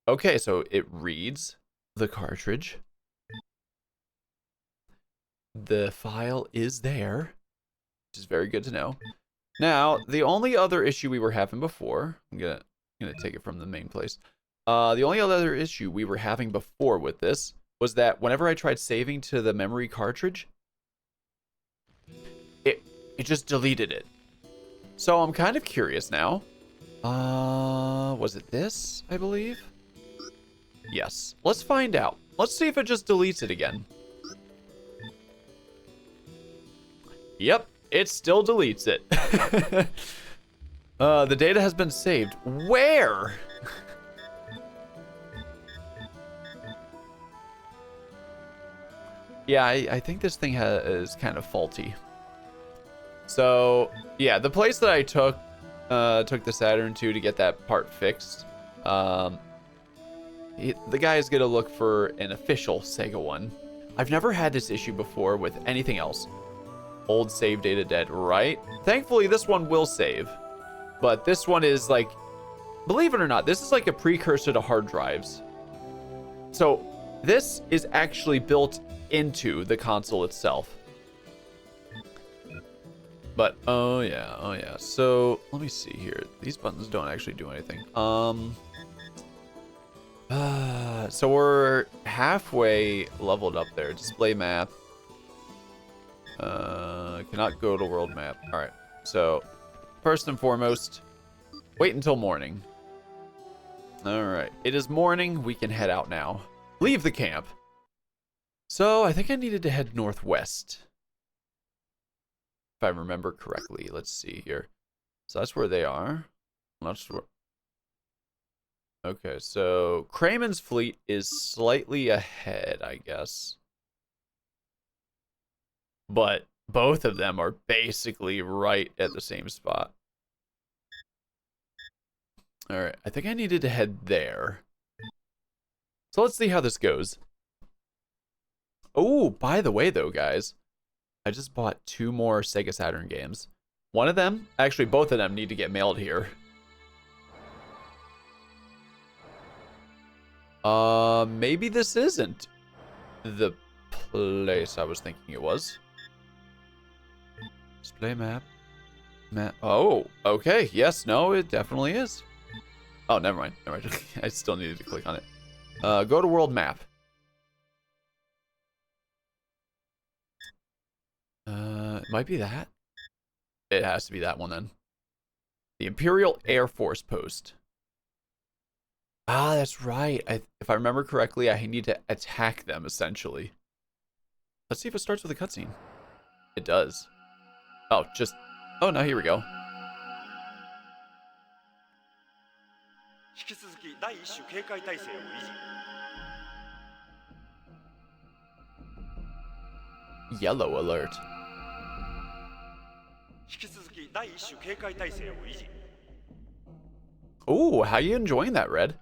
Okay, so it reads the cartridge. The file is there, which is very good to know. Now, the only other issue we were having before, I'm gonna take it from the main place. The only other issue we were having before with this was that whenever I tried saving to the memory cartridge, it just deleted it. So I'm kind of curious now. Was it this, I believe? Yes. Let's find out. Let's see if it just deletes it again. Yep, it still deletes it. The data has been saved. Where? Yeah, I think this thing is kind of faulty. So, yeah, the place that I took the Saturn to get that part fixed. The guy is going to look for an official Sega one. I've never had this issue before with anything else. Old save data dead, right? Thankfully, this one will save. But this one is like, believe it or not, this is like a precursor to hard drives. So this is actually built into the console itself. But, oh yeah. So, let me see here. These buttons don't actually do anything. So we're halfway leveled up there. Display map. Cannot go to world map. Alright, so first and foremost, wait until morning. Alright, it is morning. We can head out now. Leave the camp. So I think I needed to head northwest, if I remember correctly. Let's see here. So that's where they are. I'm not sure. Okay, so Kramen's fleet is slightly ahead, I guess. But both of them are basically right at the same spot. Alright, I think I needed to head there. So let's see how this goes. Oh, by the way though, guys, I just bought 2 more Sega Saturn games. One of them, actually both of them, need to get mailed here. Maybe this isn't the place I was thinking it was. Display map. Oh, okay. Yes, no, it definitely is. Oh, never mind. I still needed to click on it. Go to world map. It might be that. It has to be that one then. The Imperial Air Force Post. Ah, that's right. If I remember correctly, I need to attack them, essentially. Let's see if it starts with a cutscene. It does. Oh, just... Oh, no, here we go. Yellow alert. Ooh, how you enjoying that, Red?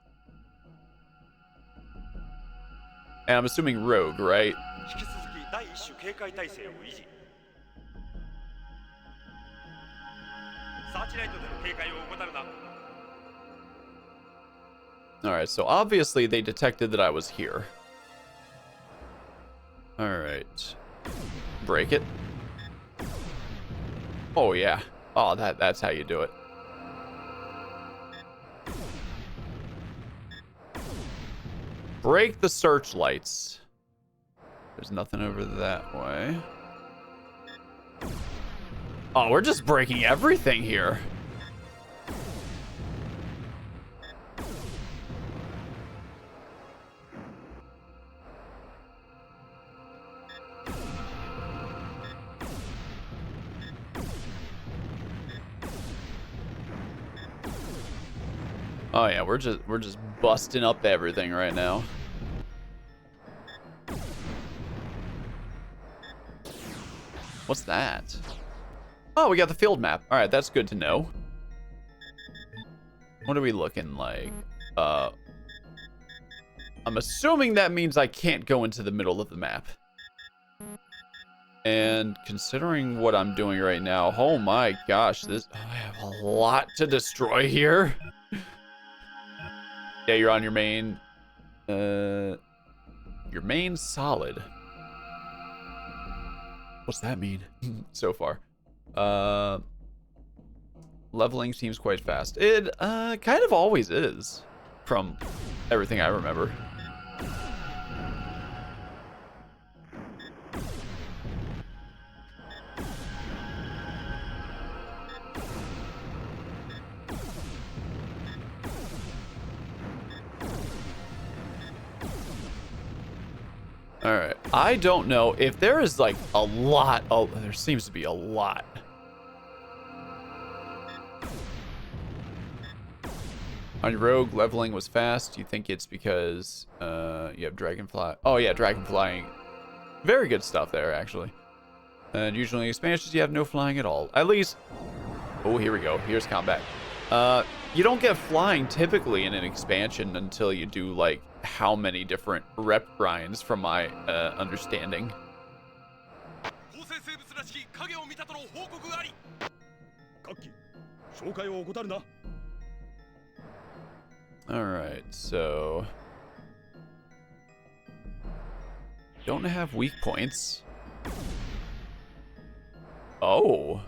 And I'm assuming rogue, right? Alright, so obviously they detected that I was here. Alright. Break it. Oh, yeah. Oh, that's how you do it. Break the searchlights. There's nothing over that way. Oh, we're just breaking everything here. Oh yeah, we're just busting up everything right now. What's that? Oh, we got the field map. All right, that's good to know. What are we looking like? I'm assuming that means I can't go into the middle of the map. And considering what I'm doing right now, oh my gosh, I have a lot to destroy here. Yeah, you're on your main solid. What's that mean? So far. Leveling seems quite fast. It kind of always is, from everything I remember. All right, I don't know if there is like a lot. Oh, there seems to be a lot. On your rogue, leveling was fast. You think it's because you have dragonfly? Oh yeah, dragonflying. Very good stuff there, actually. And usually in expansions, you have no flying at all. At least, oh, here we go. Here's combat. You don't get flying typically in an expansion until you do like how many different rep grinds, from my understanding. All right, so don't have weak points. Oh.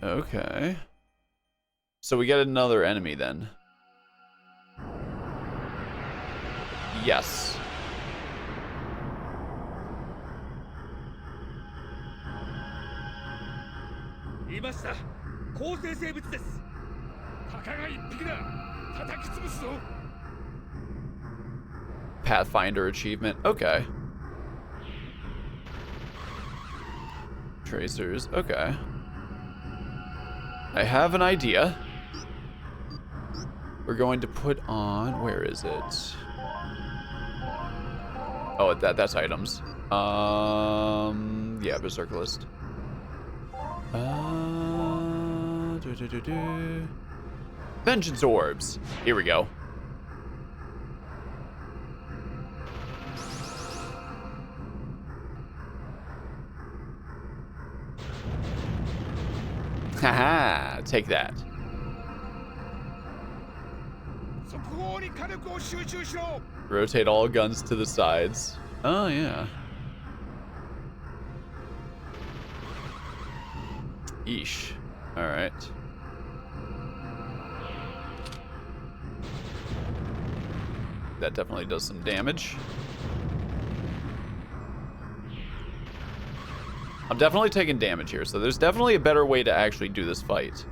Okay. So we get another enemy then. Yes. Pathfinder achievement. Okay. Tracers. Okay. I have an idea. We're going to put on, where is it? Oh, that's items. Yeah, Berserker list. Vengeance orbs. Here we go. Haha, take that. Rotate all guns to the sides. Oh, yeah. Eesh. All right. That definitely does some damage. I'm definitely taking damage here, so there's definitely a better way to actually do this fight.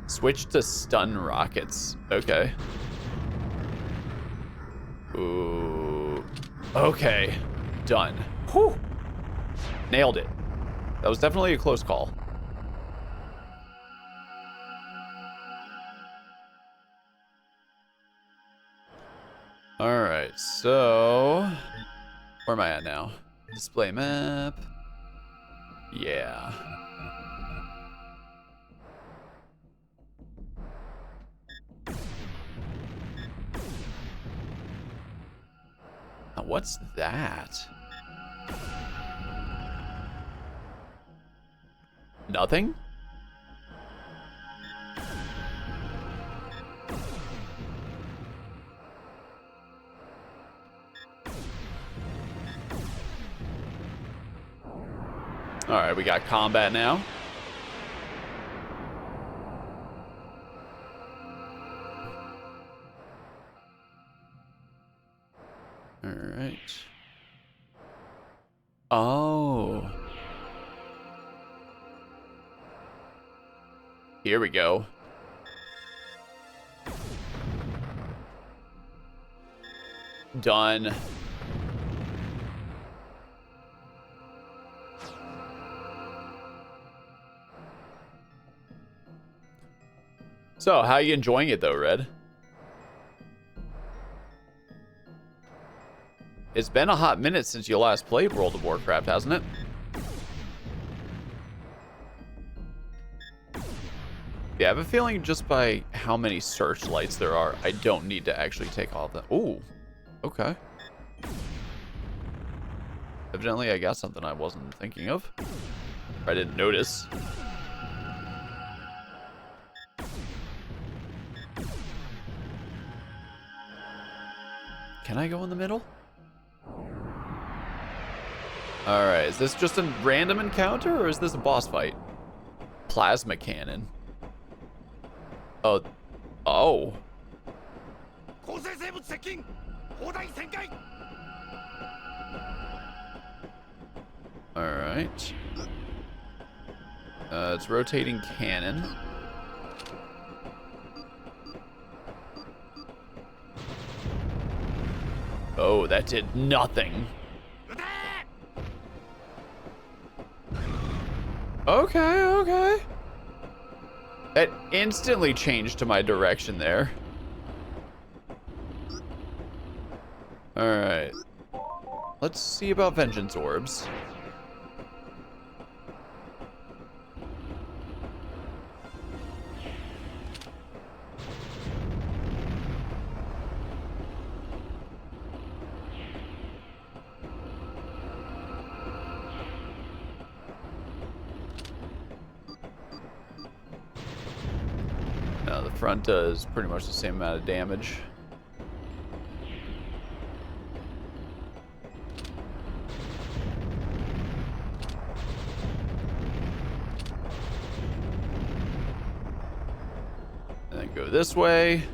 Switch to stun rockets. Okay. Ooh. Okay. Done. Whew. Nailed it. That was definitely a close call. All right, so where am I at now? Display map. Yeah. Now, what's that? Nothing? All right, we got combat now. All right. Oh. Here we go. Done. So, how are you enjoying it though, Red? It's been a hot minute since you last played World of Warcraft, hasn't it? Yeah, I have a feeling just by how many searchlights there are, I don't need to actually take all of them. Ooh, okay. Evidently, I got something I wasn't thinking of. I didn't notice. Can I go in the middle? Alright, is this just a random encounter or is this a boss fight? Plasma cannon. Oh. Oh. Alright. It's rotating cannon. Oh, that did nothing. Okay, okay. That instantly changed to my direction there. Alright. Let's see about vengeance orbs. Now the front does pretty much the same amount of damage. And then go this way.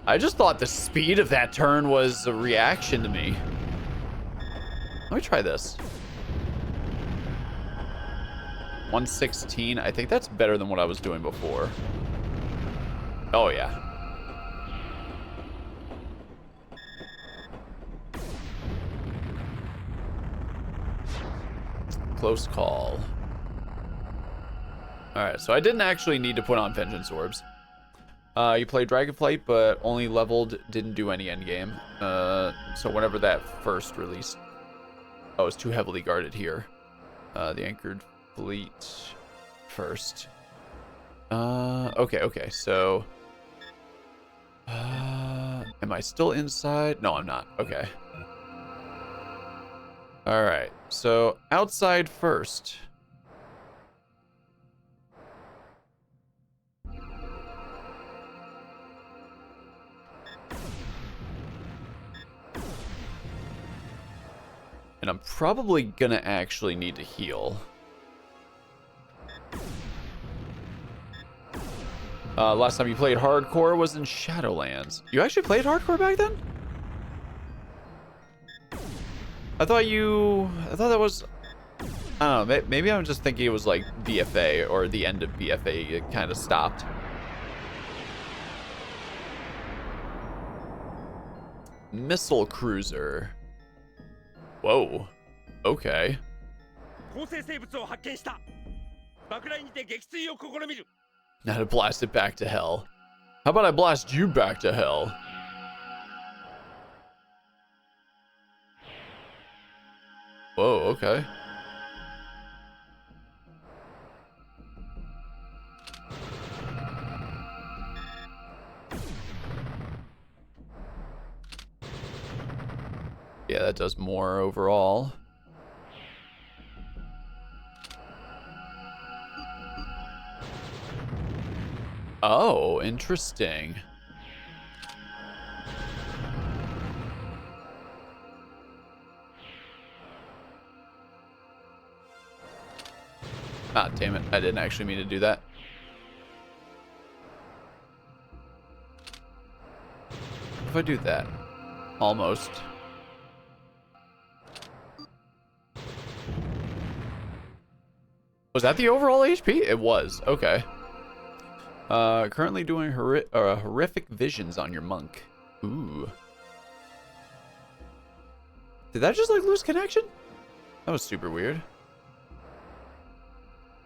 I just thought the speed of that turn was a reaction to me. Let me try this. 116. I think that's better than what I was doing before. Oh, yeah. Close call. Alright, so I didn't actually need to put on Vengeance Orbs. You played Dragonflight, but only leveled, didn't do any endgame. So whenever that first released... Oh, it's too heavily guarded here. The Anchored Fleet first. Okay, so... am I still inside? No, I'm not. Okay. Alright, so outside first. And I'm probably gonna actually need to heal. Last time you played hardcore was in Shadowlands. You actually played hardcore back then? I thought that was, I don't know, maybe I'm just thinking it was like BFA or the end of BFA, it kind of stopped. Missile cruiser. Whoa. Okay. Now to blast it back to hell. How about I blast you back to hell? Whoa, okay. Yeah, that does more overall. Oh, interesting. Ah, damn it. I didn't actually mean to do that. If I do that. Almost. Was that the overall HP? It was. Okay. Currently doing horrific visions on your monk. Ooh. Did that just like lose connection? That was super weird.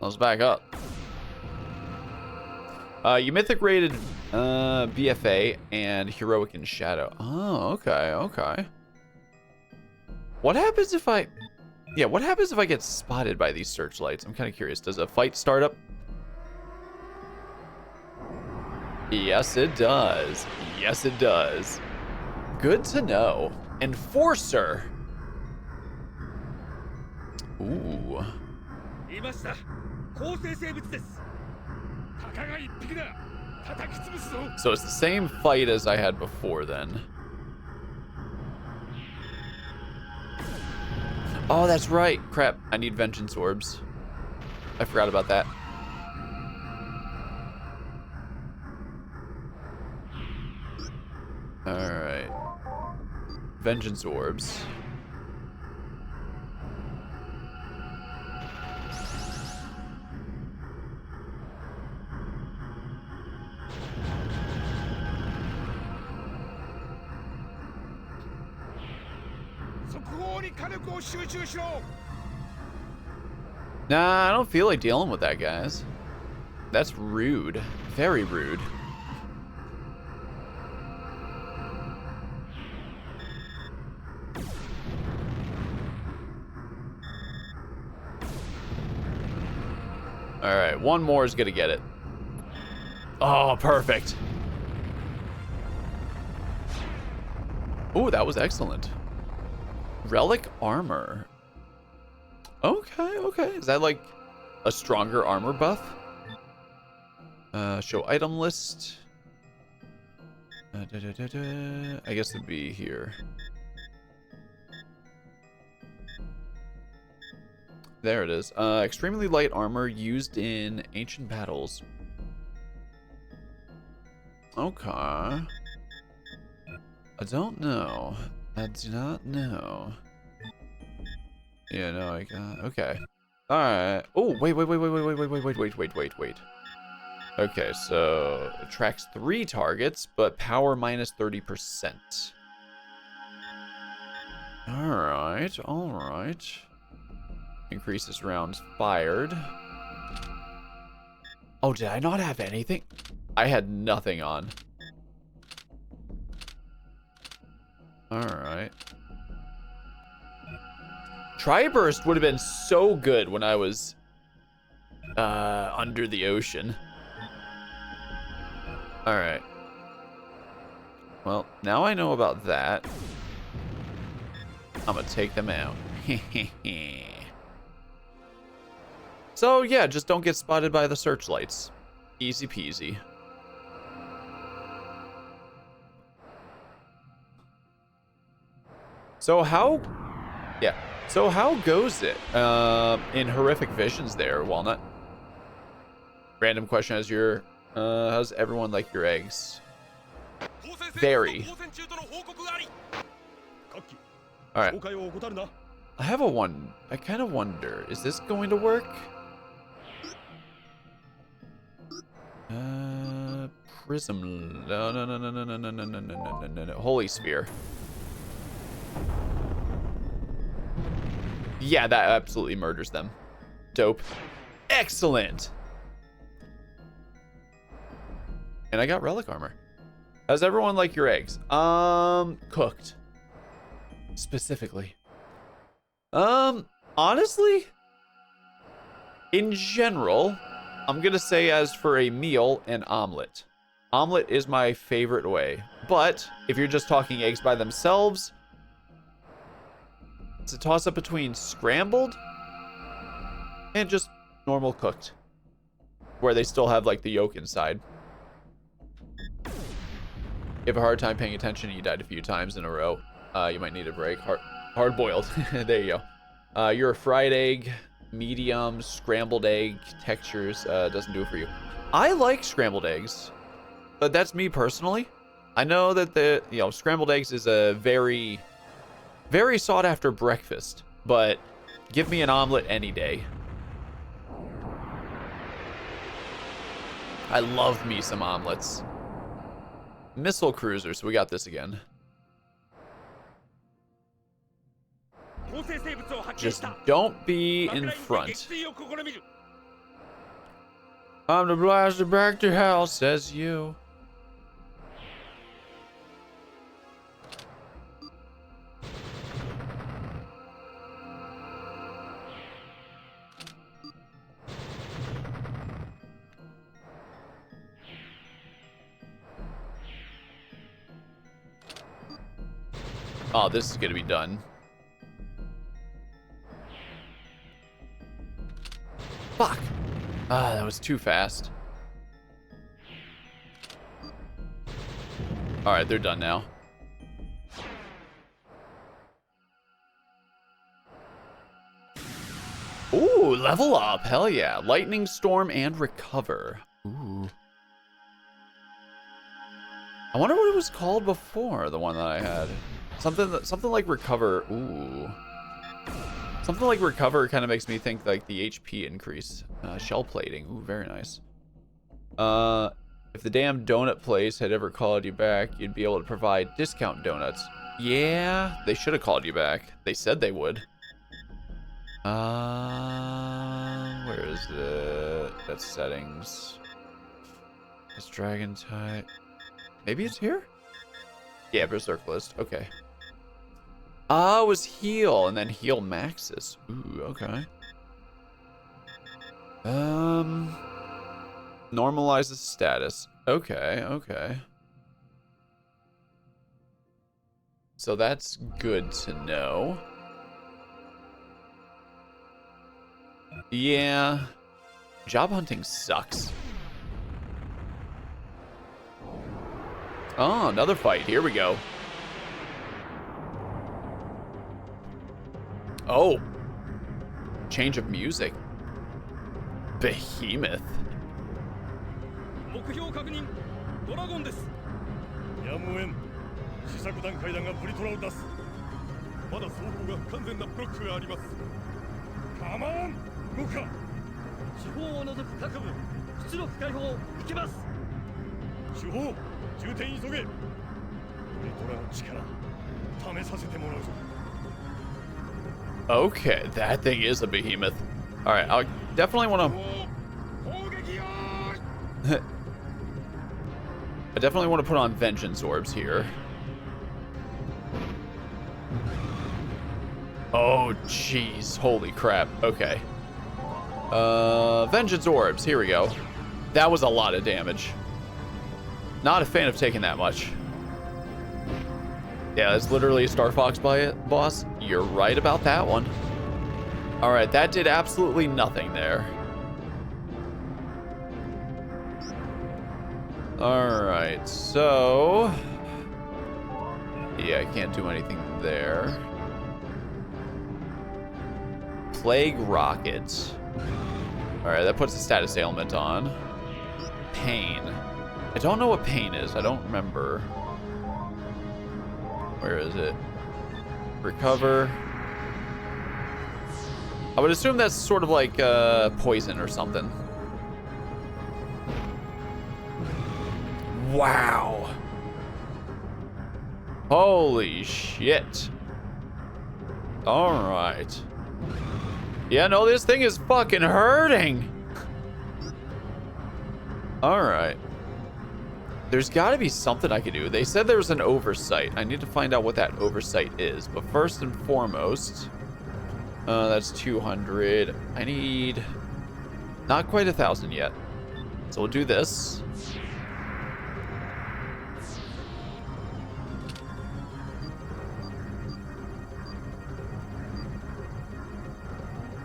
Let's back up. You mythic rated BFA and heroic in shadow. Oh, okay, okay. What happens if I... Yeah, what happens if I get spotted by these searchlights? I'm kind of curious. Does a fight start up? Yes, it does. Yes, it does. Good to know. Enforcer. Ooh. So it's the same fight as I had before then. Oh, that's right. Crap. I need vengeance orbs. I forgot about that. Alright. Vengeance orbs. Nah, I don't feel like dealing with that, guys. That's rude. Very rude. Alright, one more is gonna get it. Oh, perfect. Oh, that was excellent. Relic armor. Okay, okay. Is that like a stronger armor buff? Show item list. I guess it'd be here. There it is. Extremely light armor used in ancient battles. Okay. I don't know. I do not know. Yeah, no, I got. Okay. All right. Oh, wait. Okay, so it tracks 3 targets, but power minus 30%. All right. Increases rounds fired. Oh, did I not have anything? I had nothing on. All right. Tri-burst would have been so good when I was under the ocean. All right. Well, now I know about that. I'm gonna take them out. So yeah, just don't get spotted by the searchlights. Easy peasy. So how goes it in horrific visions there, Walnut? Random question: how's everyone like your eggs? Very. All right. I kind of wonder, is this going to work? Prism. No. Holy sphere. Yeah, that absolutely murders them. Dope. Excellent. And I got relic armor. How's everyone like your eggs? Cooked. Specifically. Honestly, in general, I'm gonna say as for a meal, an omelet. Omelet is my favorite way. But if you're just talking eggs by themselves, it's a toss-up between scrambled and just normal cooked, where they still have like the yolk inside. You have a hard time paying attention, you died a few times in a row. You might need a break. Hard-boiled. There you go. You're a fried egg, medium, scrambled egg textures. Doesn't do it for you. I like scrambled eggs, but that's me personally. I know that scrambled eggs is a very, very sought after breakfast, but give me an omelet any day. I love me some omelets. Missile cruisers, we got this again. Just don't be in front. I'm to blast it back to hell, says you. Oh, this is gonna be done. Fuck. Ah, that was too fast. All right, they're done now. Ooh, level up. Hell yeah. Lightning Storm and Recover. Ooh. I wonder what it was called before, the one that I had. Something like Recover. Ooh. Something like Recover kind of makes me think like the HP increase. Shell plating. Ooh, very nice. If the damn donut place had ever called you back, you'd be able to provide discount donuts. Yeah, they should have called you back. They said they would. Where is it? That's settings. That's Dragon type. Maybe it's here? Yeah, Berserk list. Okay. Ah, it was heal and then heal maxes. Ooh, okay. Normalizes status. Okay, okay. So that's good to know. Yeah. Job hunting sucks. Oh, another fight. Here we go. Oh. Change of music. Behemoth. 目標確認ドラゴンですやむをえん試作団階段がプリトラを出すまだ走行が不完全なブロックがありますカモン動くか地方を除く各部出力解放行きます主砲重点急げプリトラの力試させてもらうぞ Okay, that thing is a behemoth. All right, I definitely want to. I definitely want to put on vengeance orbs here. Oh, jeez. Holy crap. Okay. Vengeance orbs. Here we go. That was a lot of damage. Not a fan of taking that much. Yeah, that's literally a Star Fox boss. You're right about that one. All right, that did absolutely nothing there. All right, so yeah, I can't do anything there. Plague rockets. All right, that puts the status ailment on. Pain. I don't know what pain is. I don't remember. Where is it? Recover. I would assume that's sort of like poison or something. Wow. Holy shit. All right. Yeah, no, this thing is fucking hurting. All right. There's got to be something I could do. They said there was an oversight. I need to find out what that oversight is. But first and foremost, that's 200. I need not quite 1,000 yet. So we'll do this.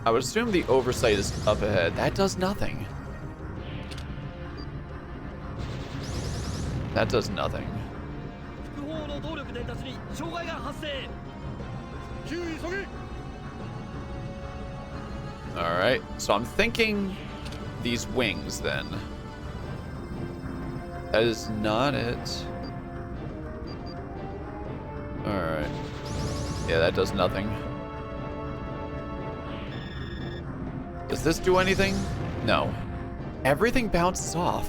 I would assume the oversight is up ahead. That does nothing. That does nothing. Alright, so I'm thinking these wings then. That is not it. Alright. Yeah, that does nothing. Does this do anything? No. Everything bounces off.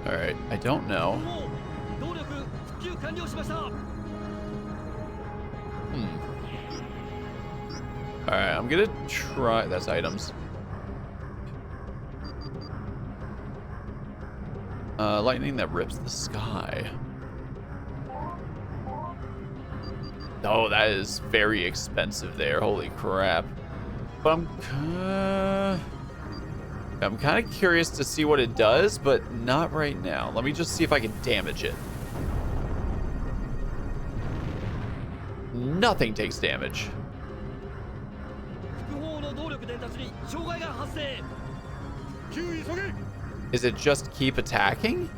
Alright, I don't know. Alright, I'm gonna try. That's items. Lightning that rips the sky. Oh, that is very expensive there. Holy crap. But I'm kind of curious to see what it does, but not right now. Let me just see if I can damage it. Nothing takes damage. Is it just keep attacking?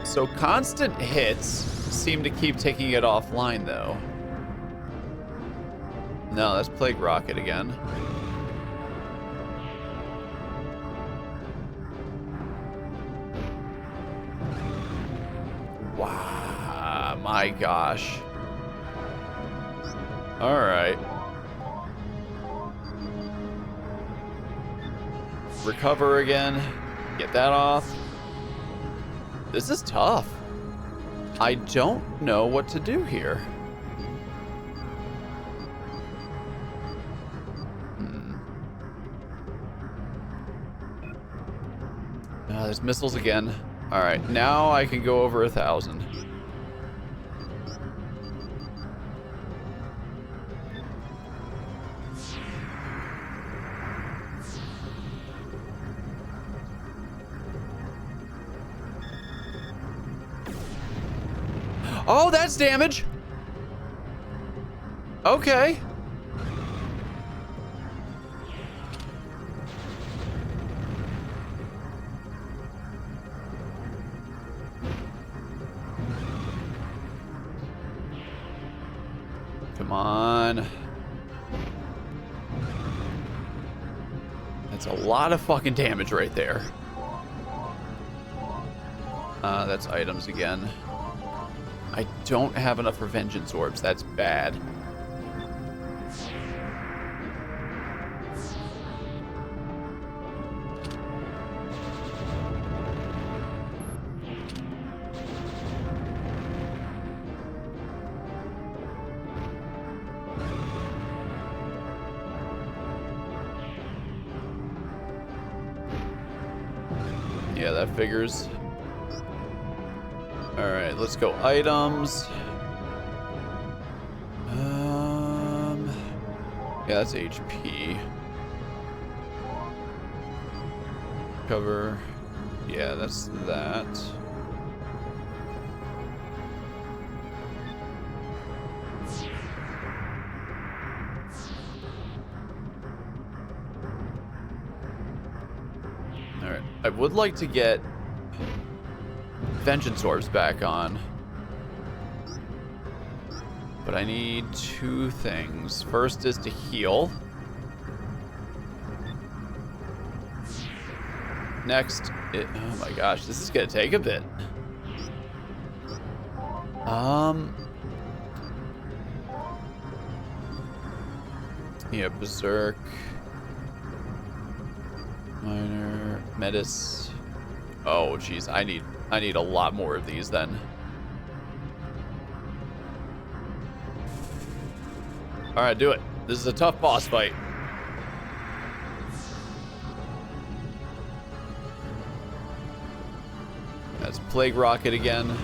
So constant hits seem to keep taking it offline, though. No, that's Plague Rocket again. Wow, my gosh. All right. Recover again. Get that off. This is tough. I don't know what to do here. There's missiles again. All right, now I can go over 1,000. Oh, that's damage. Okay. Come on. That's a lot of fucking damage right there. That's items again. I don't have enough Revengeance Orbs. That's bad. Yeah, that figures. All right, let's go items. Yeah, that's HP. Cover. Yeah, that's that. All right, I would like to get Vengeance Orbs back on. But I need two things. First is to heal. Next, oh my gosh, this is gonna take a bit. Yeah, Berserk. Minor, Metis. Oh geez, I need a lot more of these then. All right, do it. This is a tough boss fight. That's Plague Rocket again.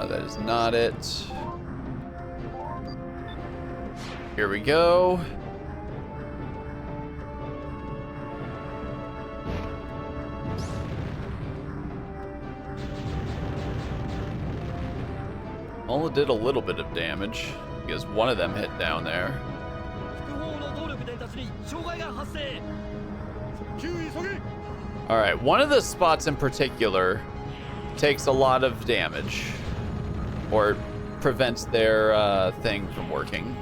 That is not it. Here we go. Only did a little bit of damage because one of them hit down there. All right, one of the spots in particular takes a lot of damage or prevents their thing from working.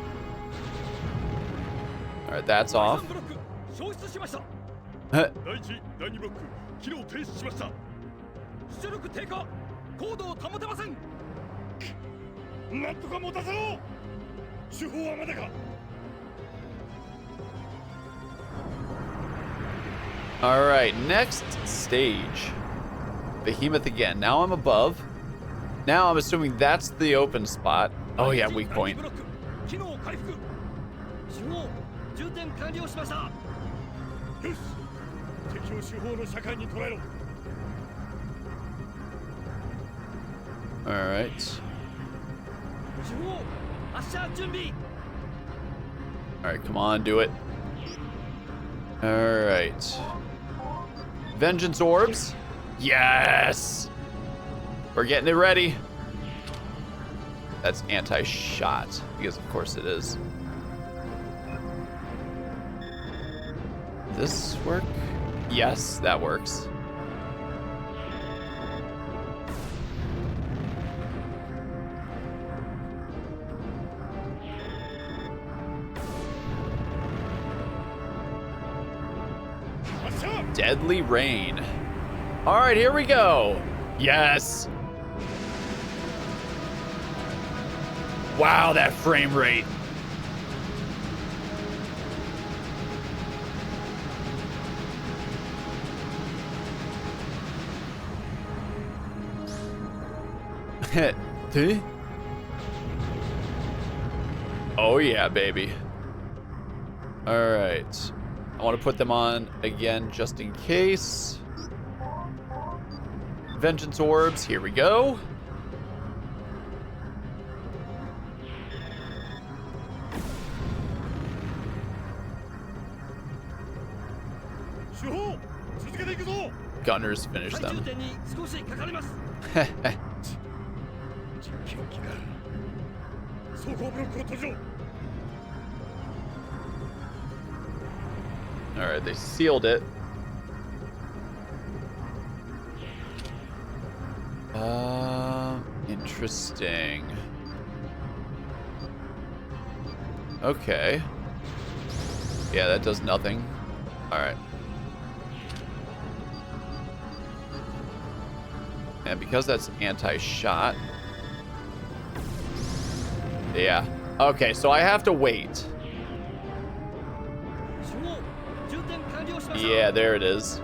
All right, that's off. ブロック消失しました。 Huh. 第1、第2ブロック機能停止しました。出力低下、高度を保てません。なんとか持たせろ。手法はまだか。 All right, next stage. Behemoth again. Now I'm above. Now I'm assuming that's the open spot. Oh yeah, weak point. 機能回復。手法充填完了しました。よし、敵を手法の社会に捉えろ。 All right. 手法発射準備。 All right, come on, do it. All right. Vengeance orbs. Yes. We're getting it ready. That's anti-shot, because of course it is. This work? Yes, that works. Deadly rain. All right, here we go. Yes. Wow, that frame rate. Oh yeah, baby. All right. I want to put them on again just in case. Vengeance orbs, here we go. Gunners finish them. All right, they sealed it. Interesting. Okay. Yeah, that does nothing. All right. And because that's anti-shot. Yeah. Okay, so I have to wait. Yeah, there it is.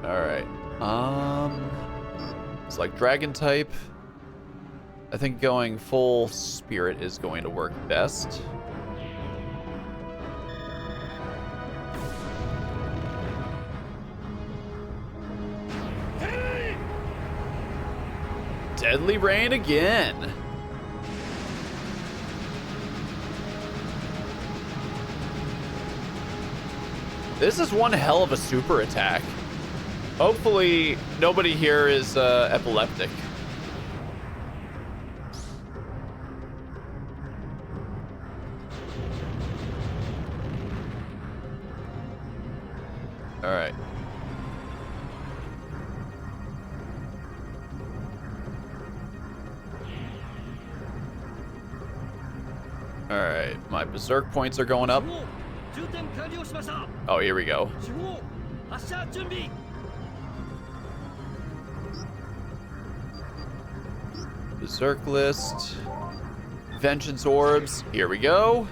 All right. It's like dragon type. I think going full spirit is going to work best. Deadly rain again. This is one hell of a super attack. Hopefully nobody here is epileptic. All right. All right, my berserk points are going up. Oh, here we go. Berserk list. Vengeance orbs. Here we go.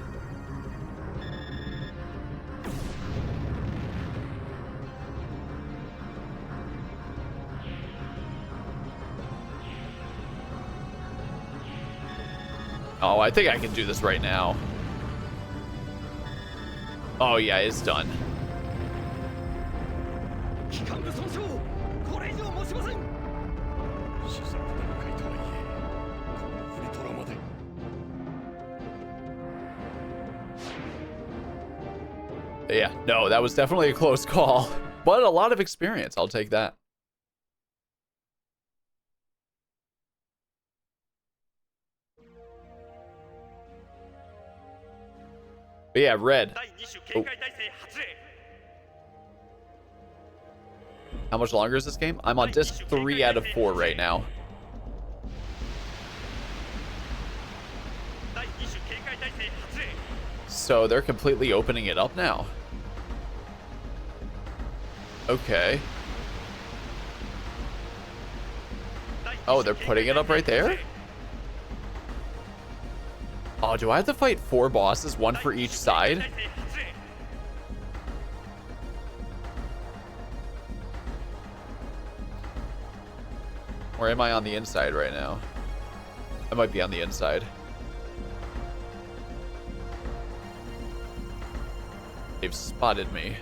Oh, I think I can do this right now. Oh yeah, it's done. Yeah, no, that was definitely a close call, but a lot of experience. I'll take that. But yeah, red. Oh. How much longer is this game? I'm on disc 3 out of 4 right now. So they're completely opening it up now. Okay. Oh, they're putting it up right there? Oh, do I have to fight 4 bosses, 1 for each side? Or am I on the inside right now? I might be on the inside. They've spotted me.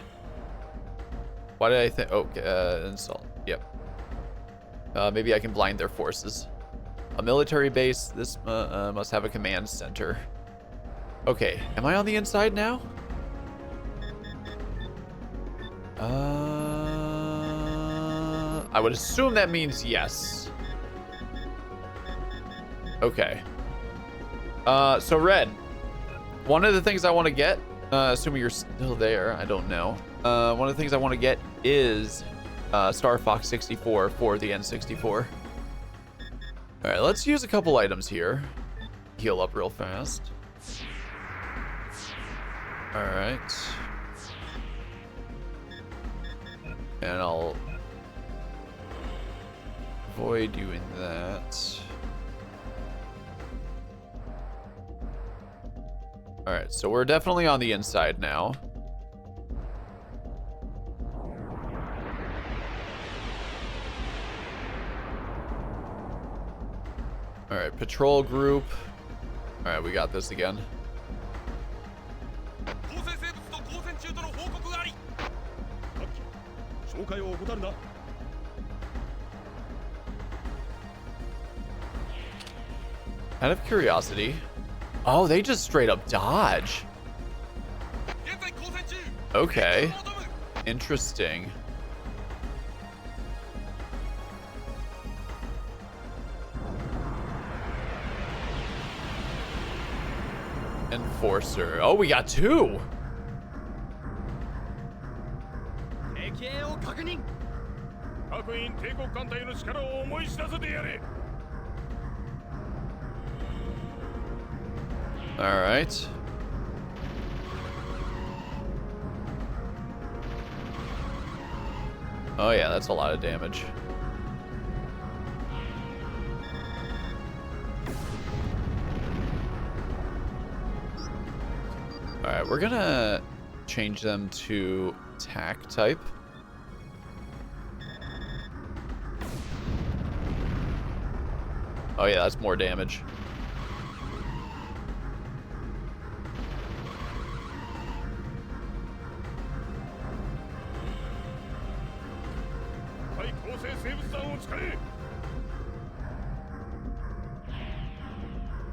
Why did I think? Oh, insult. Yep. Maybe I can blind their forces. A military base. This must have a command center. Okay, am I on the inside now? I would assume that means yes. Okay. So Red, one of the things I want to get, assuming you're still there, I don't know. One of the things I want to get is Star Fox 64 for the N64. All right, let's use a couple items here. Heal up real fast. All right. And I'll avoid doing that. All right, so we're definitely on the inside now. All right, patrol group. All right, we got this again. Out of curiosity. Oh, they just straight up dodge. Okay. Interesting. Enforcer. Oh, we got 2. All right. Oh yeah, that's a lot of damage. All right, we're gonna change them to attack type. Oh yeah, that's more damage.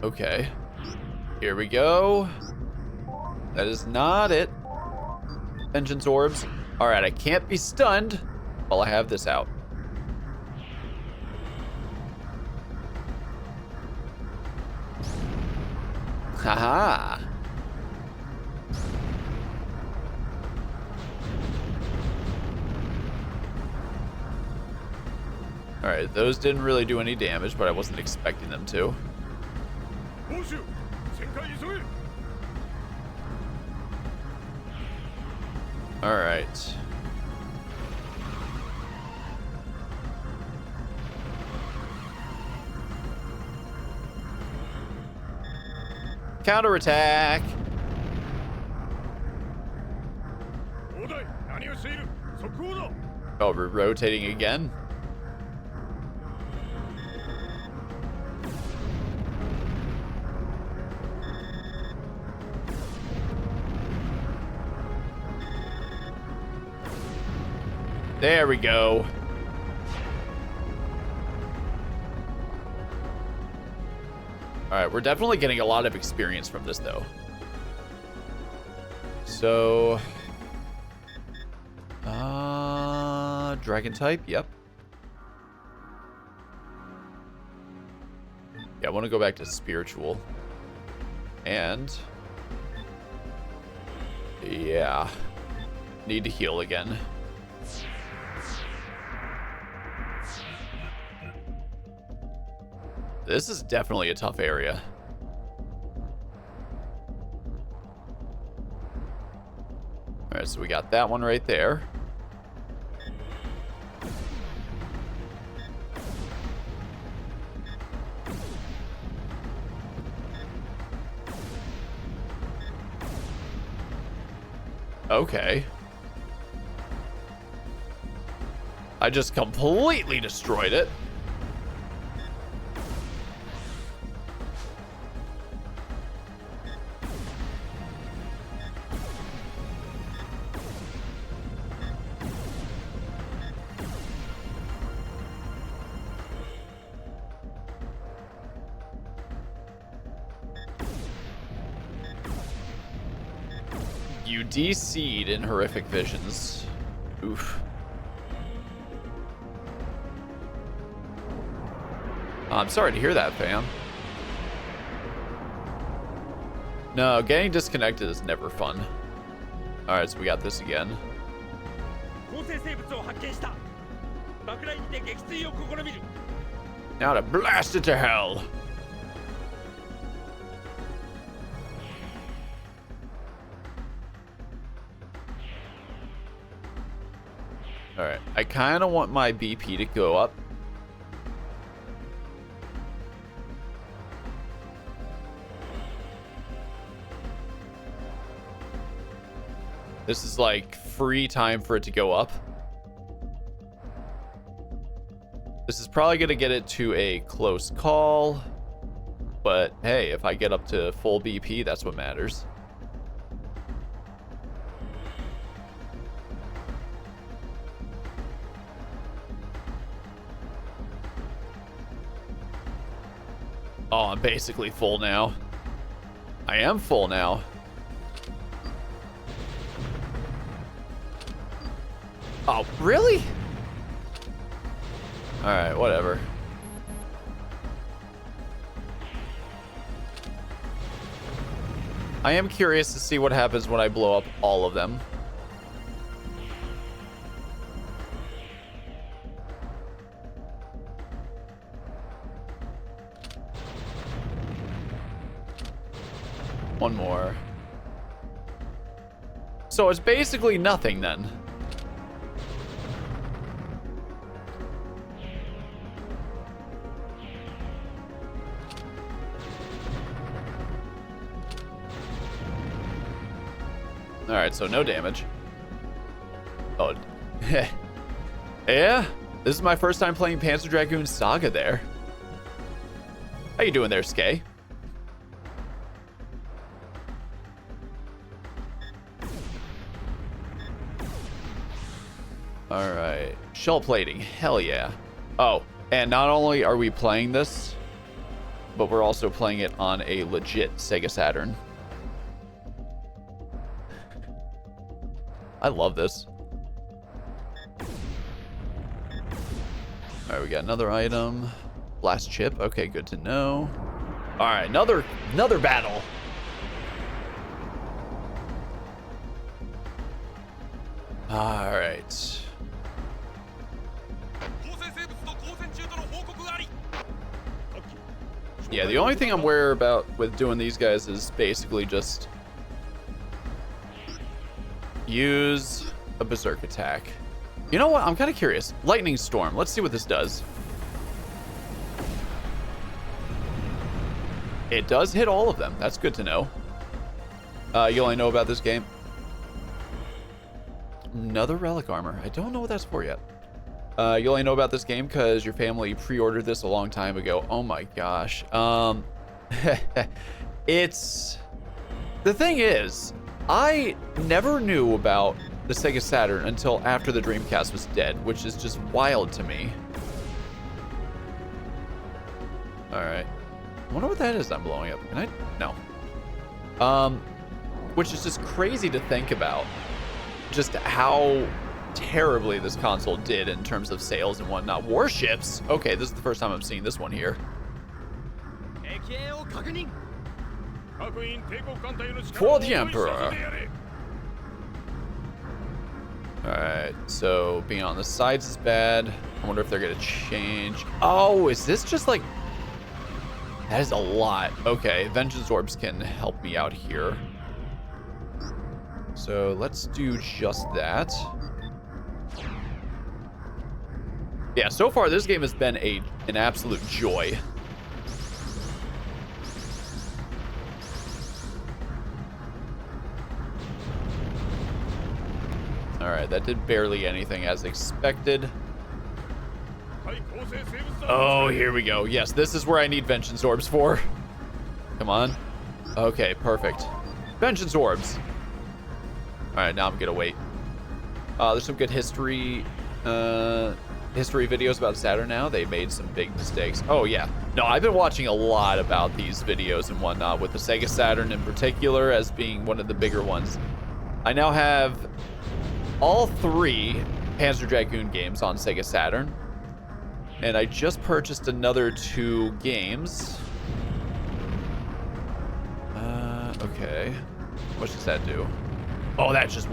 Okay, here we go. That is not it. Vengeance orbs. All right, I can't be stunned while I have this out. Haha. All right, those didn't really do any damage, but I wasn't expecting them to. All right. Counterattack. Oh, we're rotating again. There we go. All right, we're definitely getting a lot of experience from this, though. So, dragon type, yep. Yeah, I want to go back to spiritual. And, yeah, need to heal again. This is definitely a tough area. so we got that one right there. Okay. I just completely destroyed it. You DC'd in horrific visions. Oof. I'm sorry to hear that, fam. No, getting disconnected is never fun. Alright, so we got this again. Now to blast it to hell. Alright, I kind of want my BP to go up. This is like free time for it to go up. This is probably going to get it to a close call. But hey, if I get up to full BP, that's what matters. Oh, I'm basically full now. I am full now. Oh, really? Alright, whatever. I am curious to see what happens when I blow up all of them. One more. So it's basically nothing then. Alright, so no damage. Oh. Yeah, this is my first time playing Panzer Dragoon Saga there. How you doing there, Skay? Alright. Shell plating. Hell yeah. Oh, and not only are we playing this, but we're also playing it on a legit Sega Saturn. I love this. Alright, we got another item. Blast chip. Okay, good to know. Alright, another battle. Alright. Yeah, the only thing I'm worried about with doing these guys is basically just use a berserk attack. You know what? I'm kind of curious. Lightning Storm. Let's see what this does. It does hit all of them. That's good to know. You only know about this game? Another relic armor. I don't know what that's for yet. You only know about this game because your family pre-ordered this a long time ago. Oh my gosh. It's... The thing is, I never knew about the Sega Saturn until after the Dreamcast was dead, which is just wild to me. Alright. I wonder what that is I'm blowing up. Can I? No. Which is just crazy to think about. Just how terribly this console did in terms of sales and whatnot. Warships? Okay, this is the first time I'm seeing this one here. For the Emperor. Alright, so being on the sides is bad. I wonder if they're gonna change. Oh, is this just like... That is a lot. Okay, Vengeance Orbs can help me out here. So So let's do just that. Yeah, so far this game has been an absolute joy. All right, that did barely anything as expected. Oh, here we go. Yes, this is where I need vengeance orbs for. Come on. Okay, perfect. Vengeance orbs. All right, now I'm gonna wait. There's some good history videos about Saturn now. They made some big mistakes. Oh yeah. No, I've been watching a lot about these videos and whatnot, with the Sega Saturn in particular as being one of the bigger ones. I now have all 3 Panzer Dragoon games on Sega Saturn. And I just purchased another 2 games. Okay. What does that do? Oh, that's just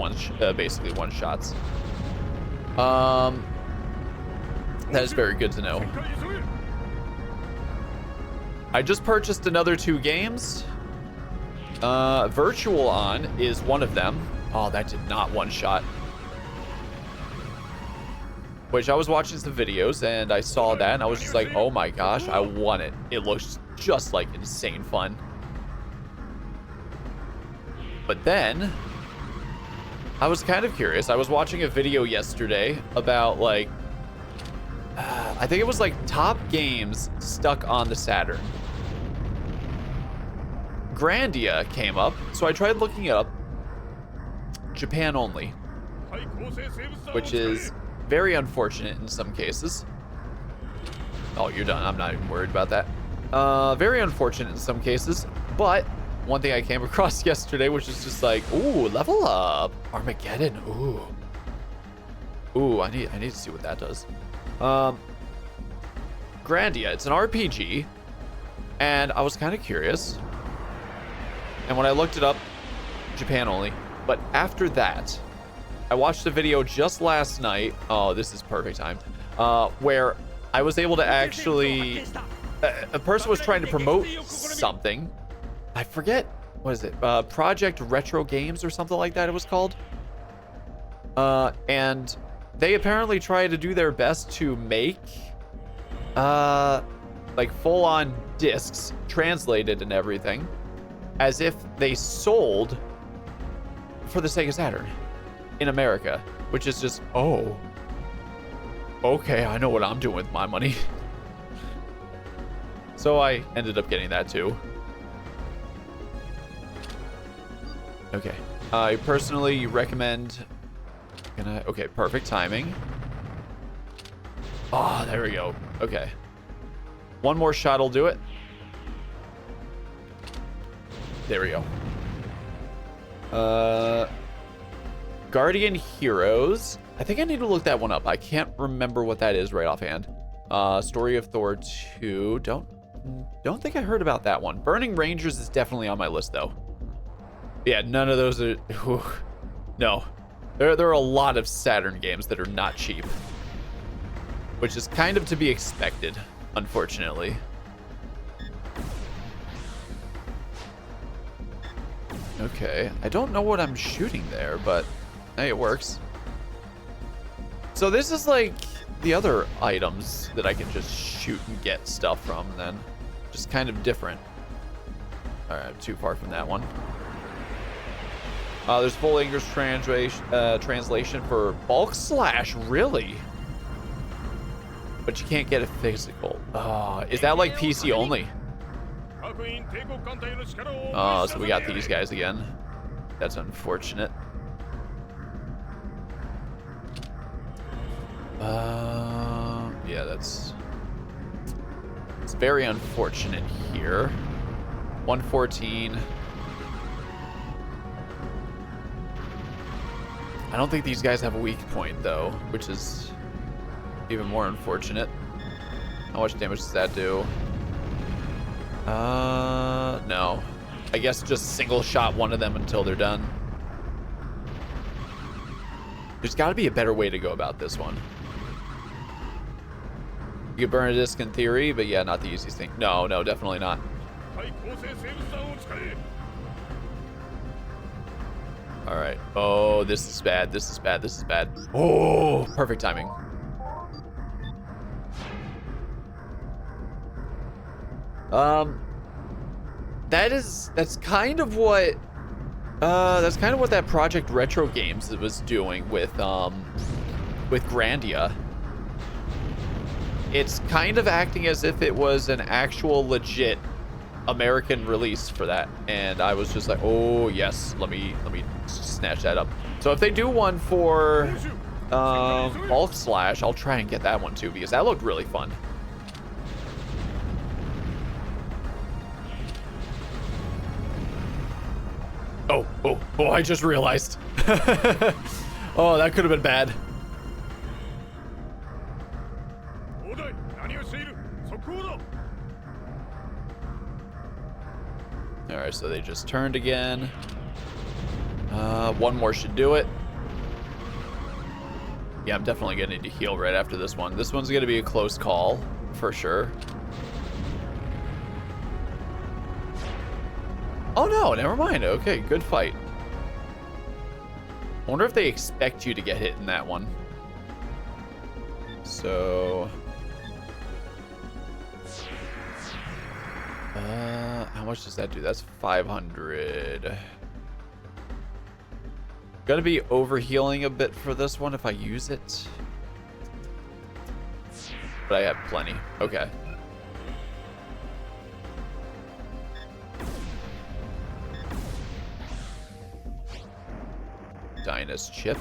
basically one shots. That is very good to know. I just purchased another 2 games. Virtual On is one of them. Oh, that did not one shot. Which I was watching some videos and I saw that and I was just like, oh my gosh, I want it. It looks just like insane fun. But then I was kind of curious. I was watching a video yesterday about like, I think it was like top games stuck on the Saturn. Grandia came up, so I tried looking up Japan only, which is very unfortunate in some cases. Oh, you're done. I'm not even worried about that. Very unfortunate in some cases, but one thing I came across yesterday, which is just like, ooh, level up, Armageddon. Ooh, I need to see what that does. Grandia, it's an RPG, and I was kind of curious. And when I looked it up, Japan only. But after that, I watched a video just last night. Oh, this is perfect time. Where I was able to actually, a person was trying to promote something. I forget, what is it? Project Retro Games or something like that it was called. And they apparently try to do their best to make like full-on discs translated and everything as if they sold for the Sega Saturn in America, which is just, oh, okay, I know what I'm doing with my money. So I ended up getting that too. Okay, I personally recommend, okay, perfect timing. Oh, there we go. Okay. One more shot will do it. There we go. Guardian Heroes. I think I need to look that one up. I can't remember what that is right offhand. Story of Thor 2. Don't think I heard about that one. Burning Rangers is definitely on my list though. Yeah, none of those are, no. There are a lot of Saturn games that are not cheap, which is kind of to be expected, unfortunately. Okay, I don't know what I'm shooting there, but hey, it works. So this is like the other items that I can just shoot and get stuff from then. Just kind of different. All right, too far from that one. There's full English translation for Bulk Slash, really? But you can't get a physical. Is that like PC only? Oh, so we got these guys again. That's unfortunate. Yeah, it's very unfortunate here. 114. I don't think these guys have a weak point though, which is even more unfortunate. How much damage does that do? No. I guess just single shot one of them until they're done. There's got to be a better way to go about this one. You could burn a disc in theory, but yeah, not the easiest thing. No, definitely not. All right. Oh, this is bad. This is bad. This is bad. Oh, perfect timing. That's kind of what that Project Retro Games was doing with Grandia. It's kind of acting as if it was an actual legit American release for that, and I was just like, oh yes, let me snatch that up. So if they do one for Bulk Slash, I'll try and get that one too, because that looked really fun. Oh, I just realized. Oh, that could have been bad. All right, so they just turned again. One more should do it. Yeah, I'm definitely gonna need to heal right after this one. This one's gonna be a close call for sure. Oh no, never mind. Okay, good fight. I wonder if they expect you to get hit in that one. So how much does that do? That's 500. Gonna be overhealing a bit for this one if I use it. But I have plenty. Okay. Dyna's chip.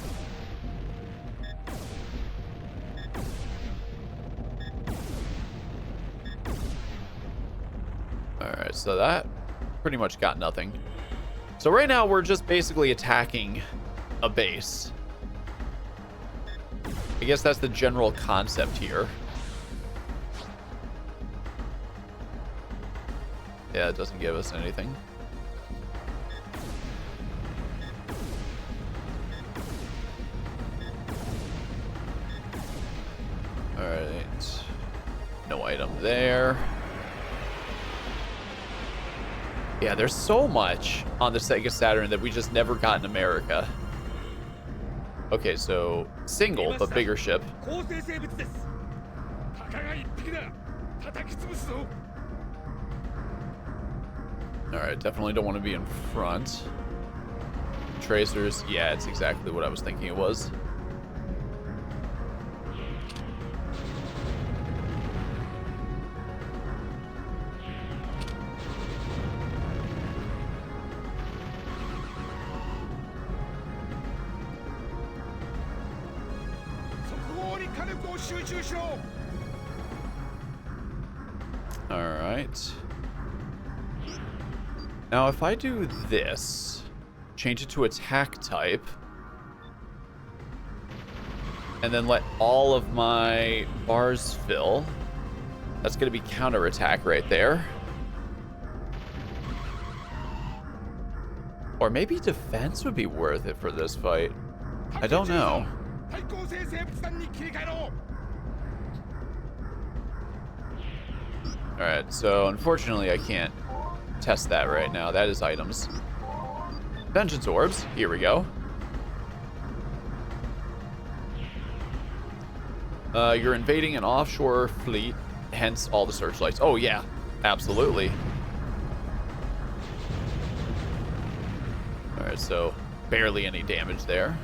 Alright, so that pretty much got nothing. So right now we're just basically attacking a base. I guess that's the general concept here. Yeah, it doesn't give us anything. Alright. No item there. Yeah, there's so much on the Sega Saturn that we just never got in America. Okay, so single but bigger ship. Alright, definitely don't want to be in front. Tracers, yeah, it's exactly what I was thinking it was. Alright. Now, if I do this, change it to attack type, and then let all of my bars fill, that's going to be counterattack right there. Or maybe defense would be worth it for this fight. I don't know. Alright, so unfortunately I can't test that right now. That is items. Vengeance orbs. Here we go. You're invading an offshore fleet, hence all the searchlights. Oh yeah, absolutely. Alright, so barely any damage there.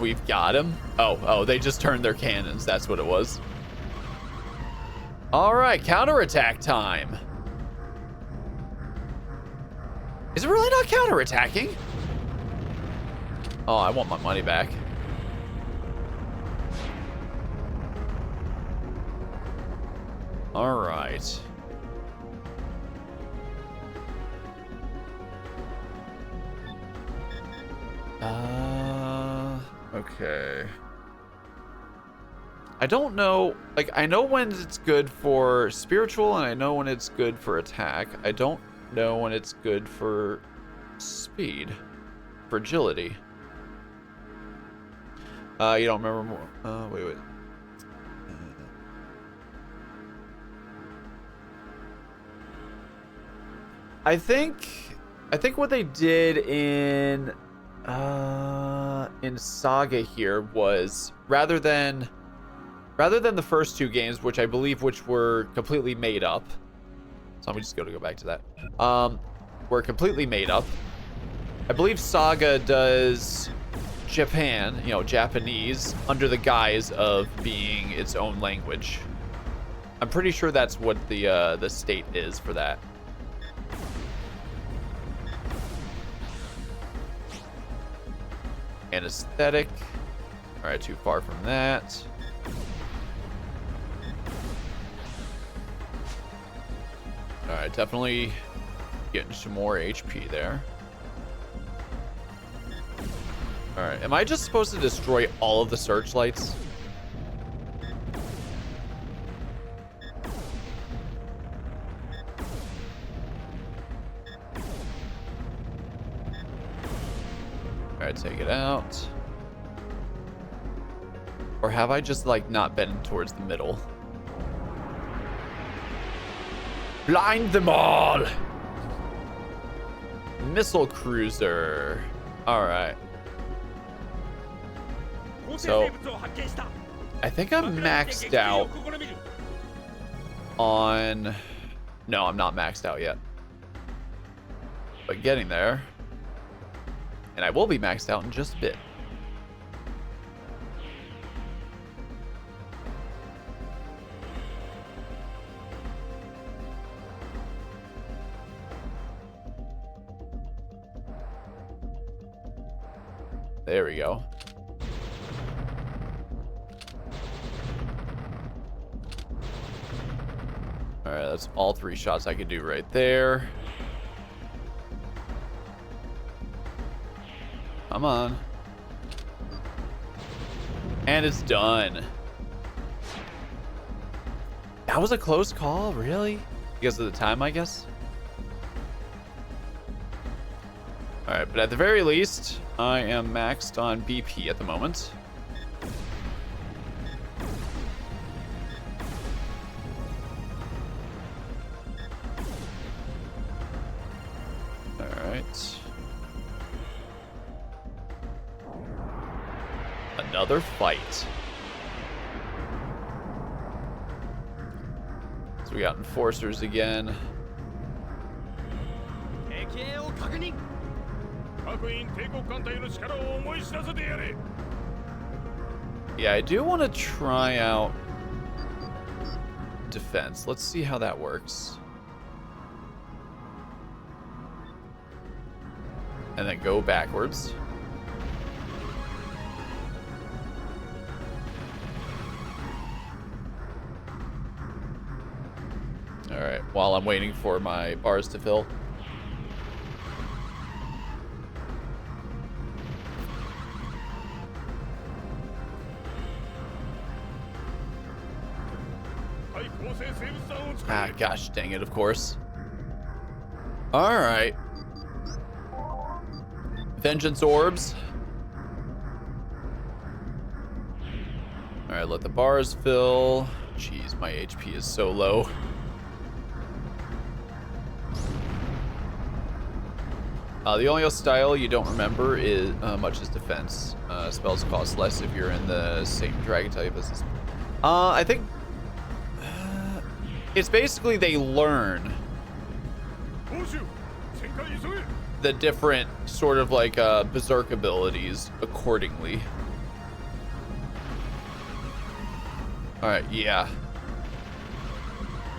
We've got him. Oh, they just turned their cannons. That's what it was. All right, counterattack time. Is it really not counterattacking? Oh, I want my money back. All right. Okay. I don't know, like, I know when it's good for spiritual and I know when it's good for attack. I don't know when it's good for speed, for agility. You don't remember more? Wait. I think what they did in Saga here was rather than the first two games, which I believe were completely made up. So I'm just going to go back to that. Were completely made up. I believe Saga does Japan, Japanese, under the guise of being its own language. I'm pretty sure that's what the state is for that. Anesthetic. All right, too far from that. All right, definitely getting some more HP there. All right, am I just supposed to destroy all of the searchlights? All right, take it out. Or have I just like not been towards the middle? Blind them all! Missile cruiser. All right. So I think I'm maxed out on... No, I'm not maxed out yet. But getting there. And I will be maxed out in just a bit. There we go. All right, that's all 3 shots I could do right there. Come on. And it's done. That was a close call, really? Because of the time, I guess? All right, but at the very least, I am maxed on BP at the moment. All right. Another fight. So we got enforcers again. Yeah, I do want to try out defense. Let's see how that works. And then go backwards. All right, while I'm waiting for my bars to fill. Ah, gosh dang it, of course. All right. Vengeance orbs. All right, let the bars fill. Jeez, my HP is so low. The only style you don't remember is much is defense. Spells cost less if you're in the same dragon type as this. I think it's basically they learn the different sort of like berserk abilities accordingly. All right, yeah.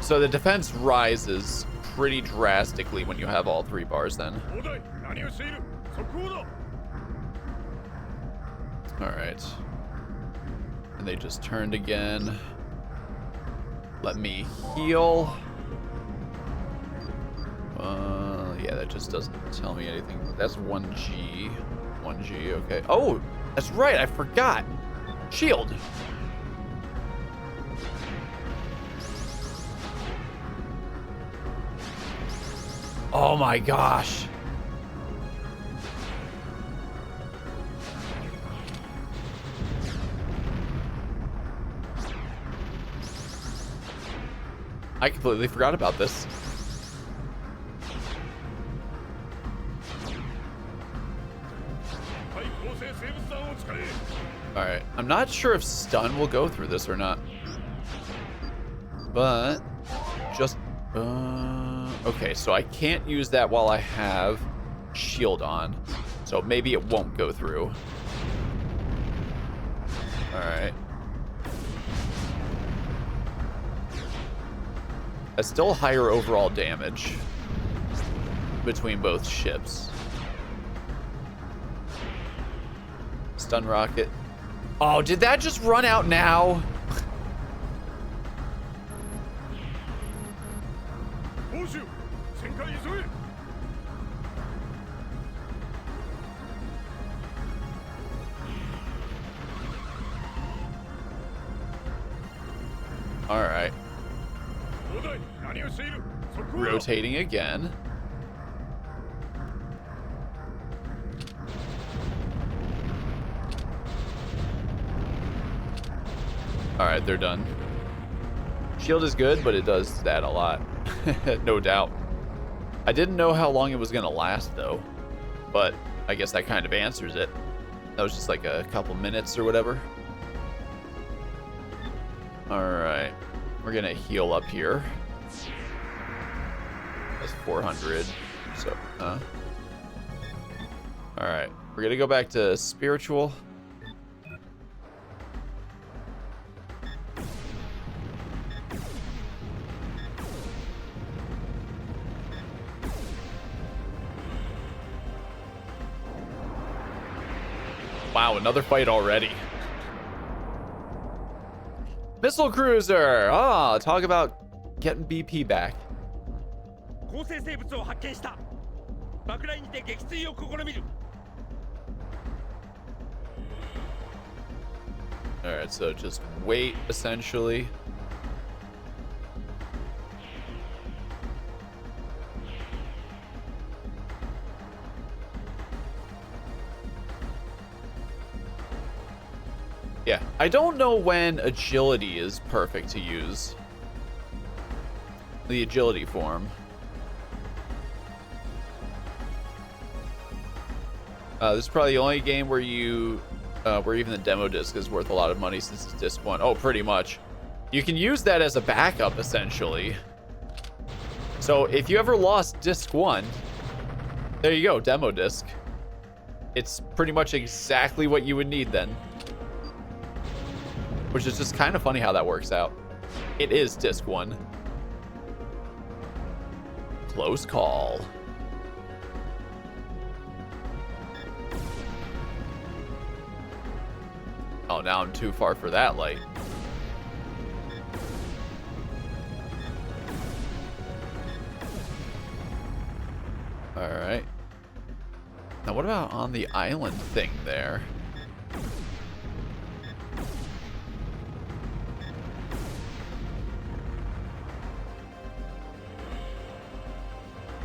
So the defense rises pretty drastically when you have all 3 bars then. All right. And they just turned again. Let me heal. Yeah, that just doesn't tell me anything. That's 1G. 1G, okay. Oh, that's right, I forgot. Shield. Oh my gosh. I completely forgot about this. Alright, I'm not sure if stun will go through this or not. But, just, okay, so I can't use that while I have shield on. So maybe it won't go through. Alright. That's still higher overall damage between both ships. Stun rocket. Oh, did that just run out now? All right. Rotating again. All right, they're done. Shield is good, but it does that a lot. No doubt. I didn't know how long it was gonna last though, but I guess that kind of answers it. That was just like a couple minutes or whatever. All right, we're gonna heal up here. That's 400. So, all right, we're gonna go back to spiritual. Wow, another fight already. Missile cruiser. Ah, talk about getting BP back. Alright, so just wait, essentially. Yeah, I don't know when agility is perfect to use. The agility form. This is probably the only game where you, where even the demo disc is worth a lot of money since it's disc 1. Oh, pretty much. You can use that as a backup, essentially. So if you ever lost disc 1, there you go, demo disc. It's pretty much exactly what you would need then. Which is just kind of funny how that works out. It is disc 1. Close call. Oh, now I'm too far for that light. All right. Now what about on the island thing there?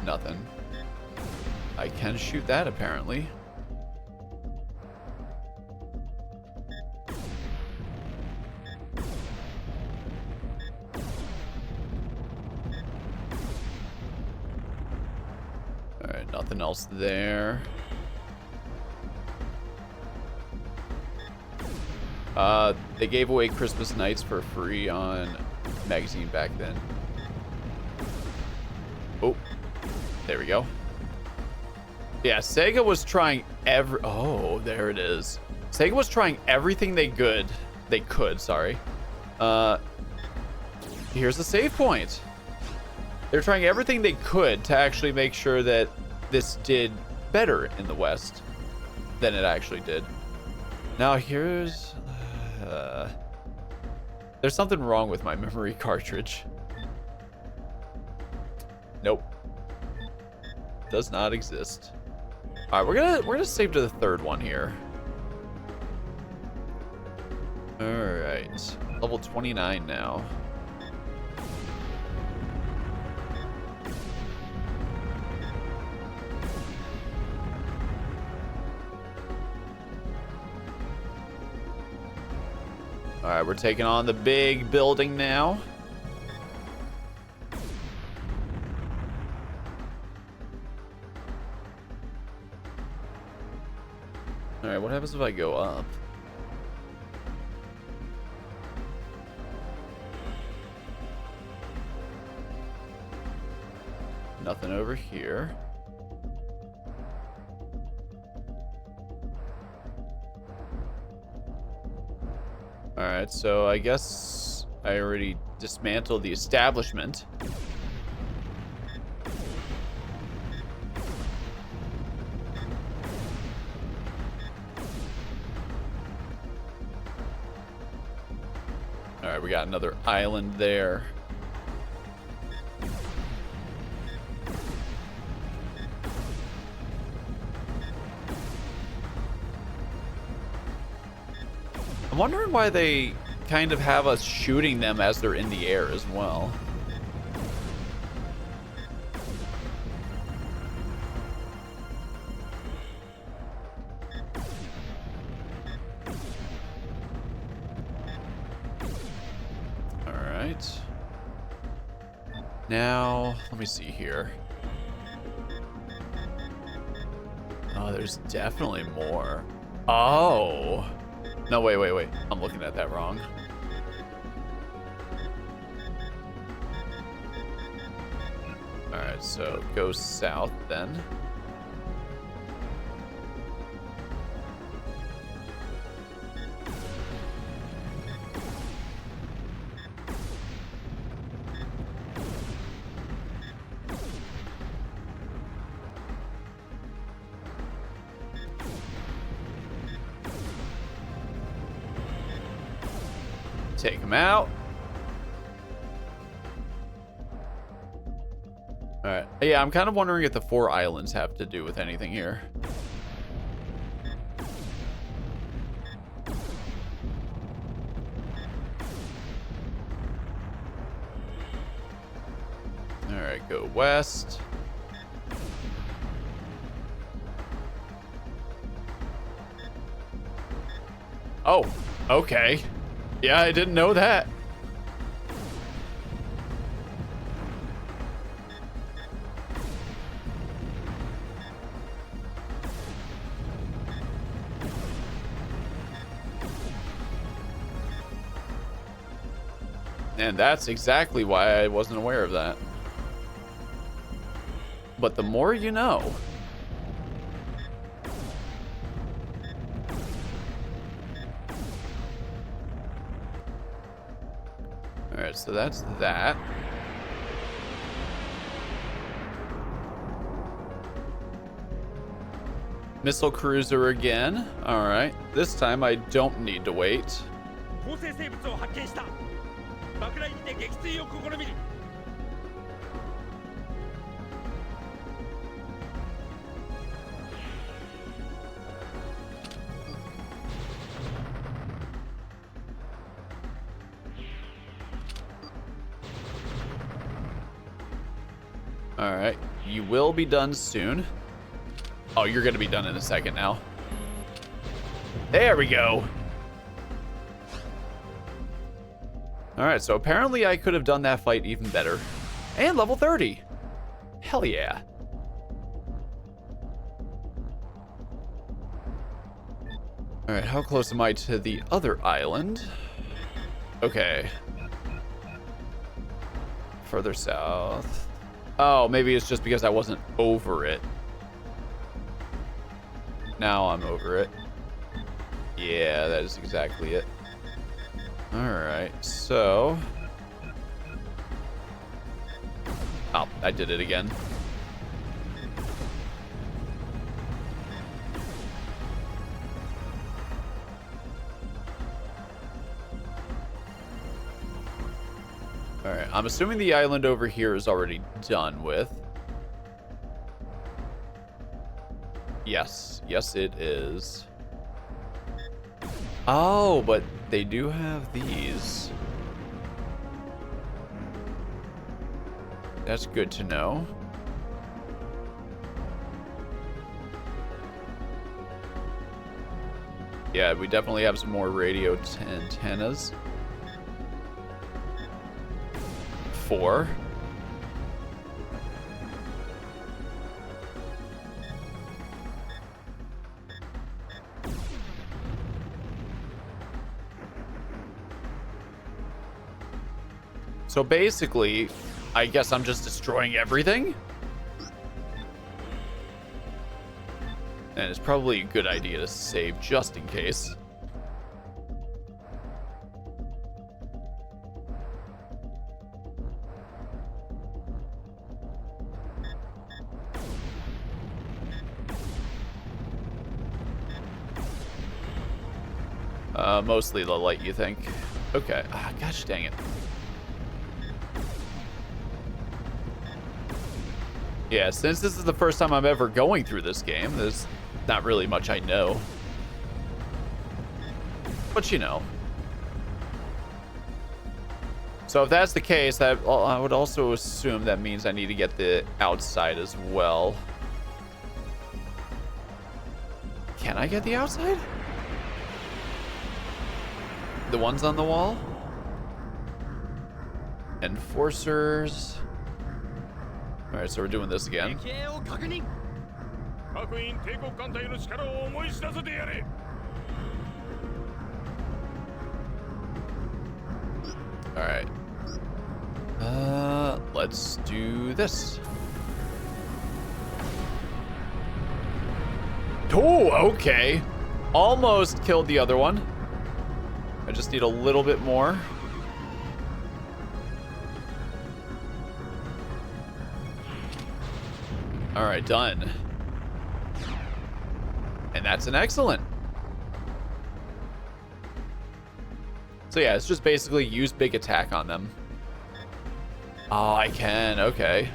Nothing. I can shoot that apparently. Alright, nothing else there. They gave away Christmas nights for free on magazine back then. Oh. There we go. Yeah, Saga was trying oh, there it is. Saga was trying everything they could, sorry. Here's the save point. They're trying everything they could to actually make sure that this did better in the West than it actually did. Now here's, there's something wrong with my memory cartridge. Nope. Does not exist. All right, we're gonna save to the third one here. All right, level 29 now. All right, we're taking on the big building now. All right, what happens if I go up? Nothing over here. Alright, so I guess I already dismantled the establishment. Alright, we got another island there. I'm wondering why they kind of have us shooting them as they're in the air as well. All right. Now, let me see here. Oh, there's definitely more. Oh. No, wait. I'm looking at that wrong. Alright, so go south then. Take him out. All right. Yeah, I'm kind of wondering if the 4 islands have to do with anything here. All right, go west. Oh, okay. Yeah, I didn't know that. And that's exactly why I wasn't aware of that. But the more you know. Alright, so that's that. Missile cruiser again. Alright, this time I don't need to wait. Alright, you will be done soon. Oh, you're gonna be done in a second now. There we go. Alright, so apparently I could have done that fight even better. And level 30. Hell yeah. Alright, how close am I to the other island? Okay. Further south. Oh, maybe it's just because I wasn't over it. Now I'm over it. Yeah, that is exactly it. Alright, so... Oh, I did it again. Alright, I'm assuming the island over here is already done with. Yes, yes it is. Oh, but they do have these. That's good to know. Yeah, we definitely have some more radio antennas. 4. So basically, I guess I'm just destroying everything. And it's probably a good idea to save just in case. Mostly the light, you think? Okay. Ah, gosh dang it. Yeah, since this is the first time I'm ever going through this game, there's not really much I know. But you know. So if that's the case, that I would also assume that means I need to get the outside as well. Can I get the outside? The ones on the wall? Enforcers. All right, so we're doing this again. All right. Let's do this. Oh, okay. Almost killed the other one. I just need a little bit more. All right, done. And that's an excellent. So yeah, it's just basically use big attack on them. Oh, I can, okay.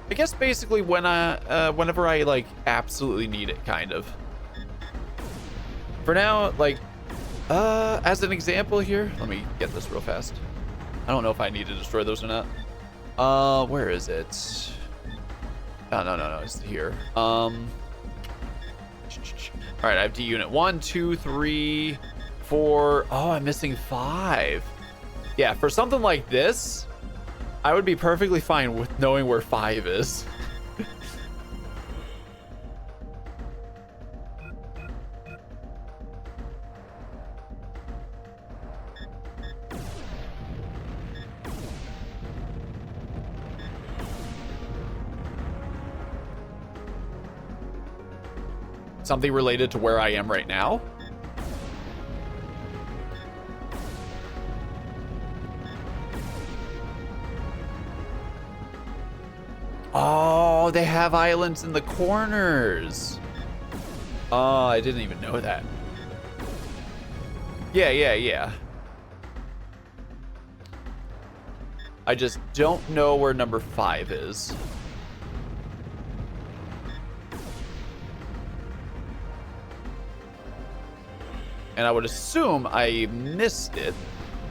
I guess basically when whenever I like absolutely need it, kind of. For now, like, as an example here, let me get this real fast. I don't know if I need to destroy those or not. Where is it? Oh, no, it's here. All right, I have D unit 1, 2, 3, 4. Oh, I'm missing 5. Yeah, for something like this, I would be perfectly fine with knowing where 5 is. Something related to where I am right now? Oh, they have islands in the corners. Oh, I didn't even know that. Yeah. I just don't know where number 5 is. And I would assume I missed it,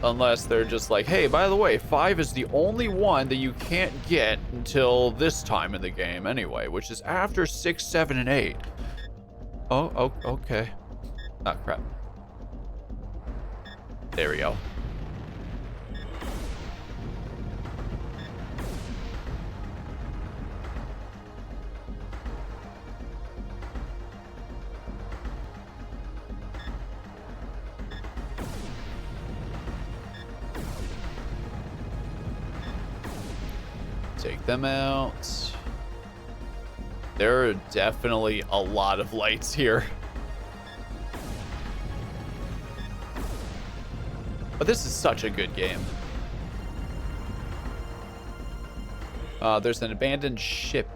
unless they're just like, hey, by the way, 5 is the only one that you can't get until this time in the game anyway, which is after 6, 7, and 8. Oh, okay. Oh, crap. There we go. Take them out. There are definitely a lot of lights here. But this is such a good game. There's an abandoned ship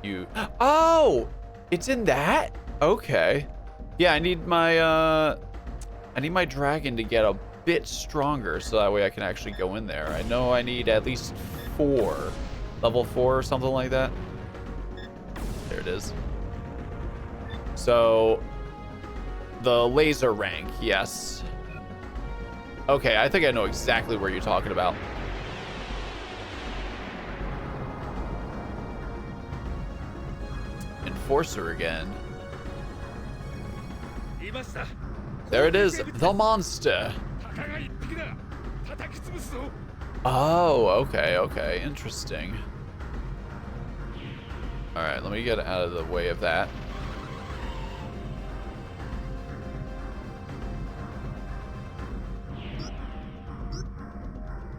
Oh! It's in that? Okay. Yeah, I need my dragon to get a bit stronger so that way I can actually go in there. I know I need at least 4. Level 4 or something like that. There it is. So, the laser rank, yes. Okay, I think I know exactly where you're talking about. Enforcer again. There it is, the monster. Oh, okay, interesting. All right, let me get out of the way of that.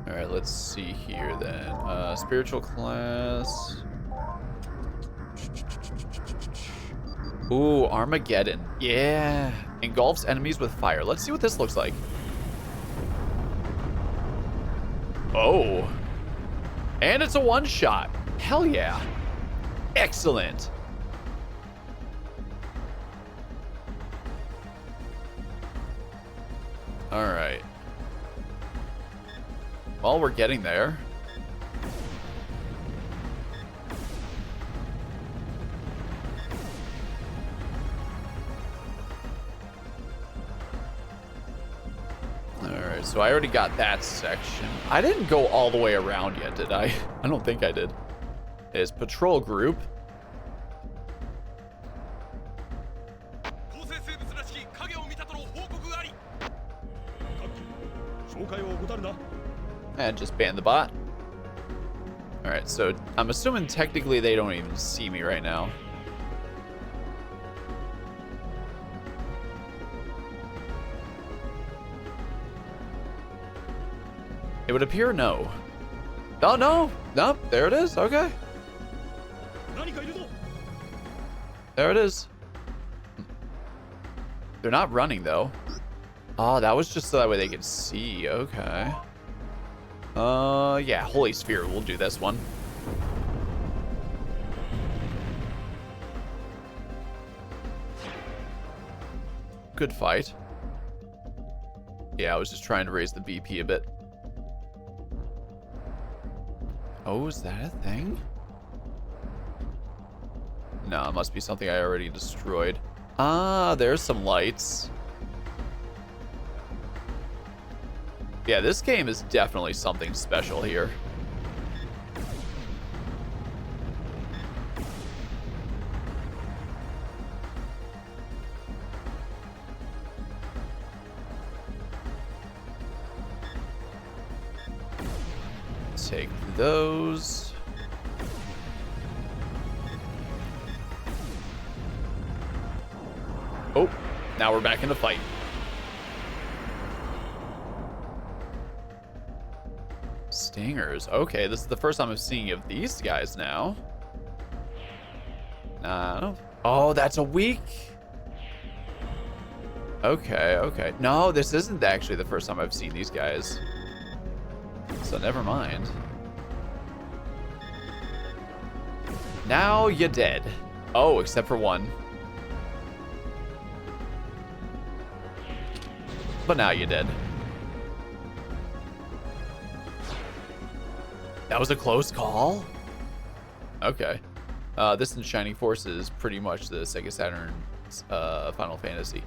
All right, let's see here then. Spiritual class. Ooh, Armageddon. Yeah. Engulfs enemies with fire. Let's see what this looks like. Oh. And it's a one-shot. Hell yeah. Excellent. All right. Well, we're getting there. Alright, so I already got that section. I didn't go all the way around yet, did I? I don't think I did. It's patrol group. And just ban the bot. Alright, so I'm assuming technically they don't even see me right now. It would appear no. Oh, no. No, there it is. Okay. There it is. They're not running, though. Oh, that was just so that way they could see. Okay. Yeah, Holy Sphere. We'll do this one. Good fight. Yeah, I was just trying to raise the BP a bit. Oh, is that a thing? No, it must be something I already destroyed. Ah, there's some lights. Yeah, this game is definitely something special here. Take those. Oh, now we're back in the fight. Stingers. Okay, this is the first time I'm seeing of these guys now. No. Oh, that's a weak. Okay, okay. No, this isn't actually the first time I've seen these guys. So never mind. Now you're dead. Oh, except for one. But now you're dead. That was a close call? Okay. This in Shining Force is pretty much the Sega Saturn's Final Fantasy.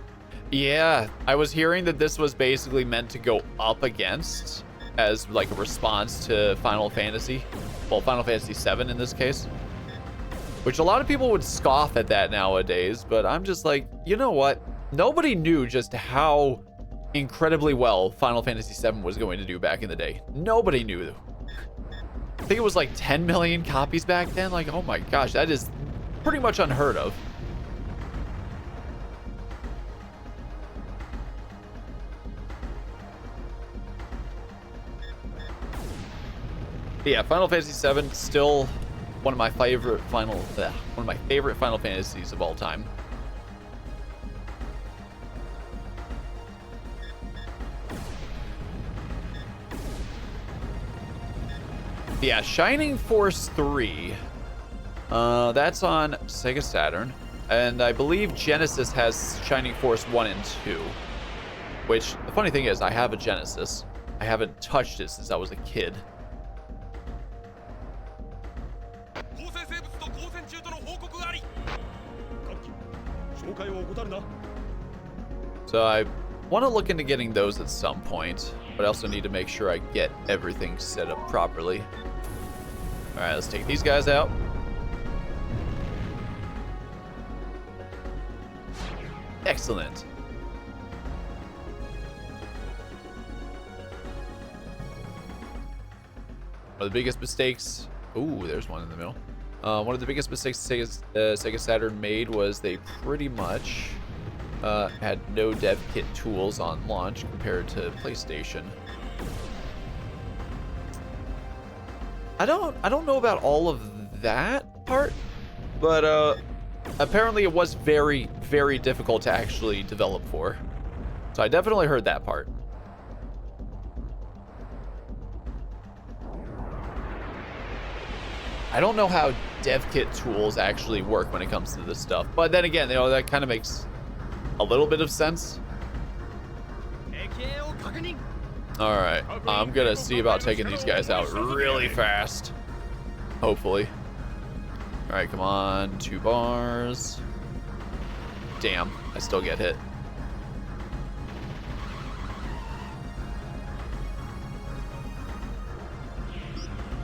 Yeah, I was hearing that this was basically meant to go up against as like a response to Final Fantasy. Well, Final Fantasy 7 in this case. Which a lot of people would scoff at that nowadays, but I'm just like, you know what? Nobody knew just how incredibly well Final Fantasy 7 was going to do back in the day. Nobody knew. I think it was like 10 million copies back then. Like, oh my gosh, that is pretty much unheard of. Yeah, Final Fantasy 7 still one of my favorite Final Fantasies of all time. Yeah, Shining Force 3. That's on Sega Saturn. And I believe Genesis has Shining Force 1 and 2. Which, the funny thing is, I have a Genesis. I haven't touched it since I was a kid. So I want to look into getting those at some point, but I also need to make sure I get everything set up properly. All right, let's take these guys out. Excellent. One of the biggest mistakes. Ooh, there's one in the middle. One of the biggest mistakes Sega Saturn made was they pretty much had no dev kit tools on launch compared to PlayStation. I don't know about all of that part, but apparently it was very, very difficult to actually develop for. So I definitely heard that part. I don't know how dev kit tools actually work when it comes to this stuff, but then again, you know, that kind of makes a little bit of sense. All right, I'm gonna see about taking these guys out really fast, hopefully. All right, come on, 2 bars. Damn, I still get hit.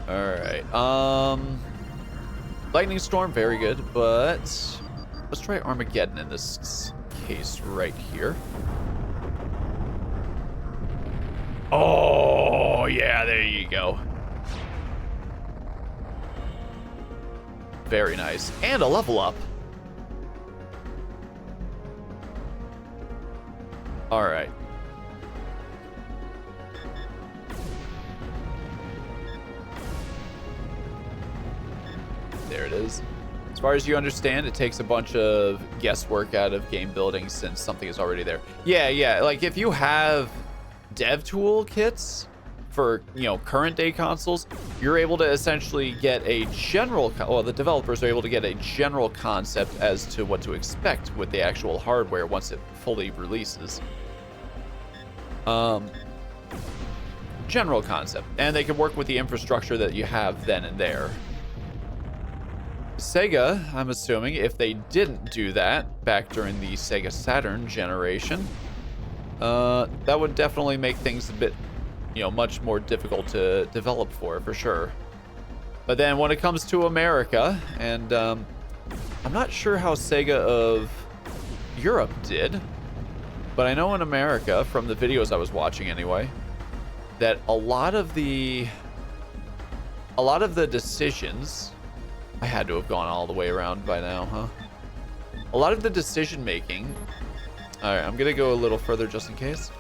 All right, Lightning Storm, very good, but let's try Armageddon in this case right here. Oh, yeah, there you go. Very nice. And a level up. All right. There it is. As far as you understand, it takes a bunch of guesswork out of game building since something is already there. Yeah, like if you have dev tool kits for, you know, current day consoles, you're able to essentially get a general, well, the developers are able to get a general concept as to what to expect with the actual hardware once it fully releases. General concept, and they can work with the infrastructure that you have then and there. Sega, I'm assuming, if they didn't do that back during the Sega Saturn generation, that would definitely make things a bit, you know, much more difficult to develop for sure. But then when it comes to America, and I'm not sure how Sega of Europe did, but I know in America, from the videos I was watching anyway, that a lot of the decisions, I had to have gone all the way around by now, huh? A lot of the decision making, all right, I'm gonna go a little further just in case.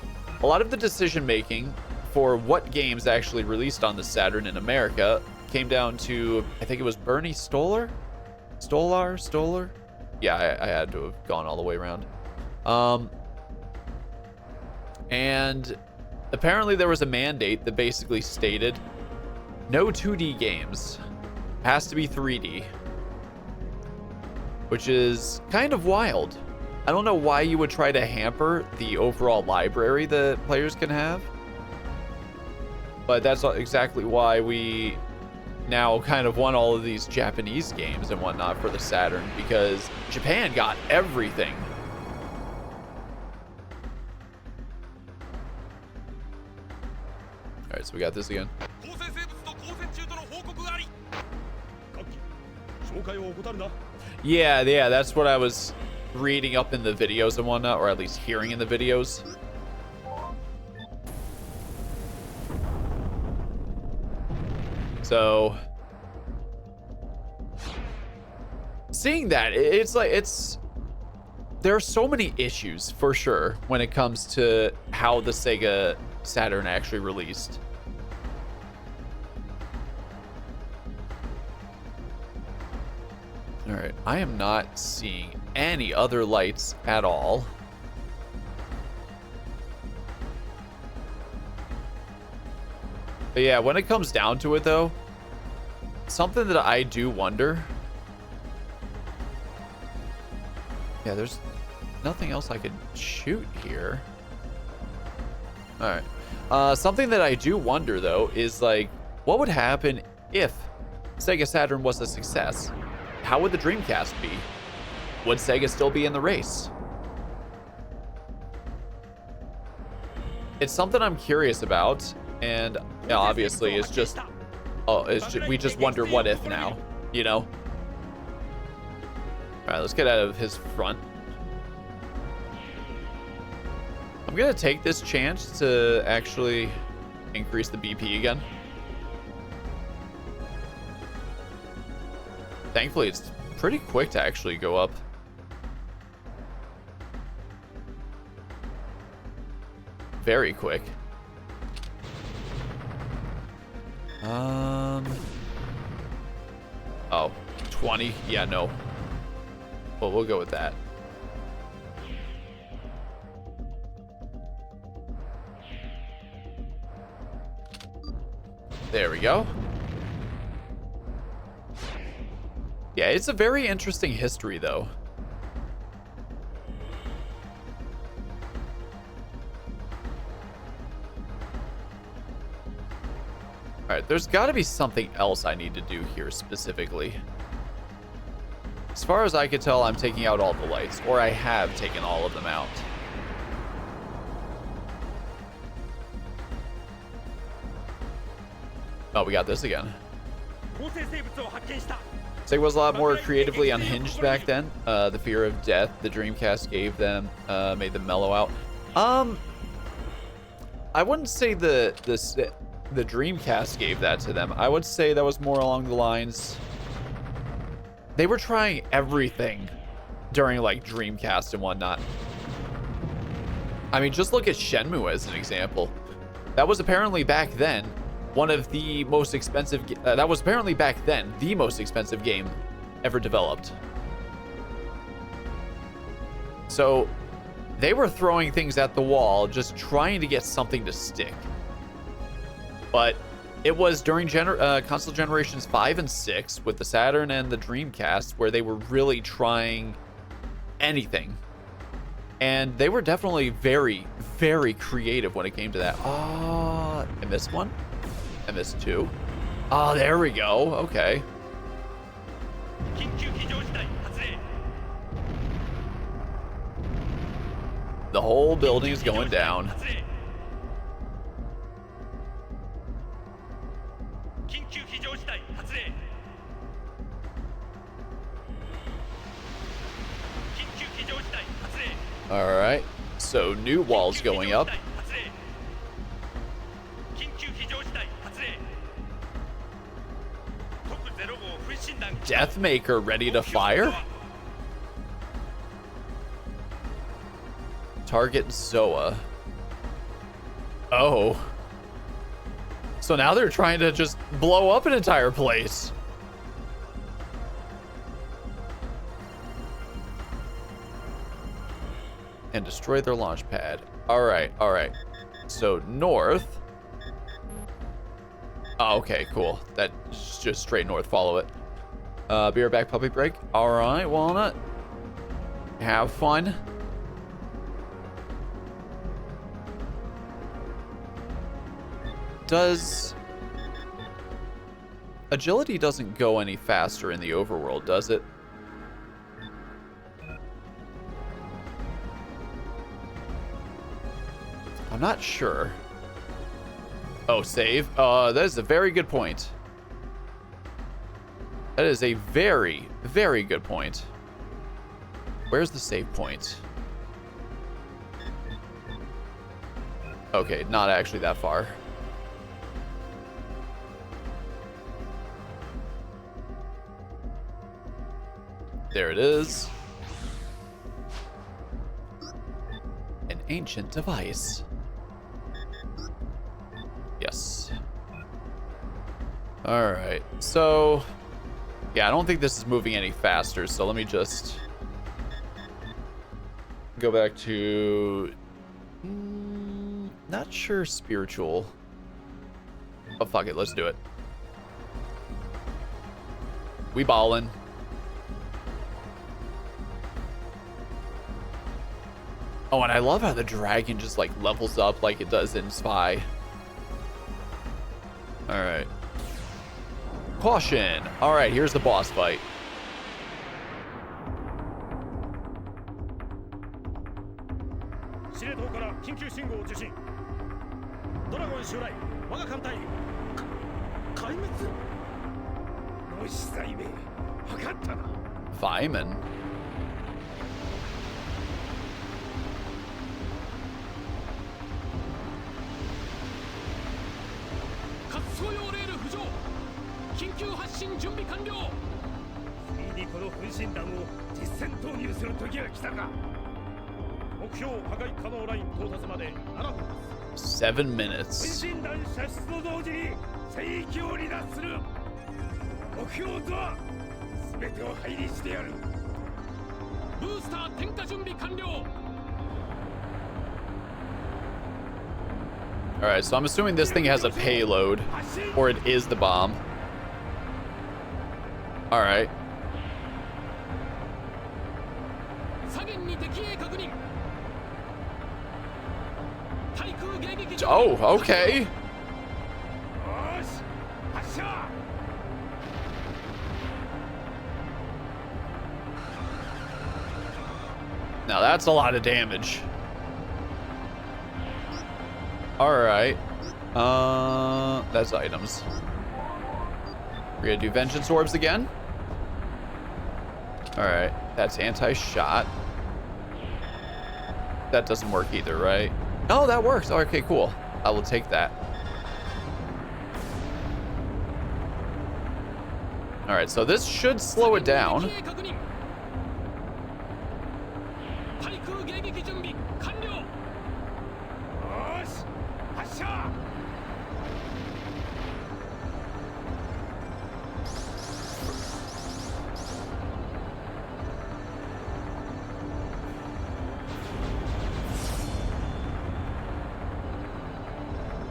A lot of the decision making for what games actually released on the Saturn in America came down to, I think it was Bernie Stolar? Stolar? Yeah, I had to have gone all the way around. And apparently there was a mandate that basically stated no 2D games. Has to be 3D, which is kind of wild. I don't know why you would try to hamper the overall library that players can have, but that's exactly why we now kind of want all of these Japanese games and whatnot for the Saturn, because Japan got everything. All right, so we got this again. Yeah, that's what I was reading up in the videos and whatnot, or at least hearing in the videos. So seeing that, it's like, there are so many issues for sure when it comes to how the Sega Saturn actually released. All right, I am not seeing any other lights at all. But yeah, when it comes down to it though, something that I do wonder. Yeah, there's nothing else I could shoot here. All right. Something that I do wonder though is like, what would happen if Sega Saturn was a success? How would the Dreamcast be? Would Sega still be in the race? It's something I'm curious about, and you know, obviously it's just, we just wonder what if now, you know? All right, let's get out of his front. I'm gonna take this chance to actually increase the BP again. Thankfully, it's pretty quick to actually go up. Very quick. Oh, 20? Yeah, no. Well, we'll go with that. There we go. Yeah, it's a very interesting history, though. Alright, there's got to be something else I need to do here specifically. As far as I could tell, I'm taking out all the lights, or I have taken all of them out. Oh, we got this again. Saga was a lot more creatively unhinged back then. The fear of death the Dreamcast gave them made them mellow out. I wouldn't say the Dreamcast gave that to them. I would say that was more along the lines. They were trying everything during like Dreamcast and whatnot. I mean, just look at Shenmue as an example. That was apparently back then one of the most expensive. That was apparently back then the most expensive game ever developed. So they were throwing things at the wall, just trying to get something to stick. But it was during console generations 5 and 6 with the Saturn and the Dreamcast where they were really trying anything. And they were definitely very, very creative when it came to that. Oh, I missed one. I missed two. Oh, there we go. Okay. The whole building is going down. All right, so new walls going up. Deathmaker ready to fire. Target Zoa. Oh. So now they're trying to just blow up an entire place. And destroy their launch pad. All right, all right. So north. Oh, okay, cool. That's just straight north. Follow it. Be right back, puppy break. All right, Walnut. Have fun. Agility doesn't go any faster in the overworld, does it? I'm not sure. Oh, save. That is a very good point. That is a very, very good point. Where's the save point? Okay, not actually that far. There it is. An ancient device. Yes. All right. So, yeah, I don't think this is moving any faster. So let me just go back to, not sure, spiritual. Oh, fuck it. Let's do it. We ballin'. Oh, and I love how the dragon just like levels up like it does in Spy. All right. Caution. All right, here's the boss fight. Vyman. この分身弾を実戦投入する時が来たか。目標破壊可能ライン到達まで7分です。7 minutes. 分身弾射出と同時に聖域を離脱する。目標とは全てを配備してやる。ブースター点火準備完了。 Alright, so I'm assuming this thing has a payload, or it is the bomb. Alright. Oh, okay. Now that's a lot of damage. Alright. That's items. We're gonna do vengeance orbs again. Alright, that's anti-shot. That doesn't work either, right? Oh, that works. Okay, cool. I will take that. Alright, so this should slow it down.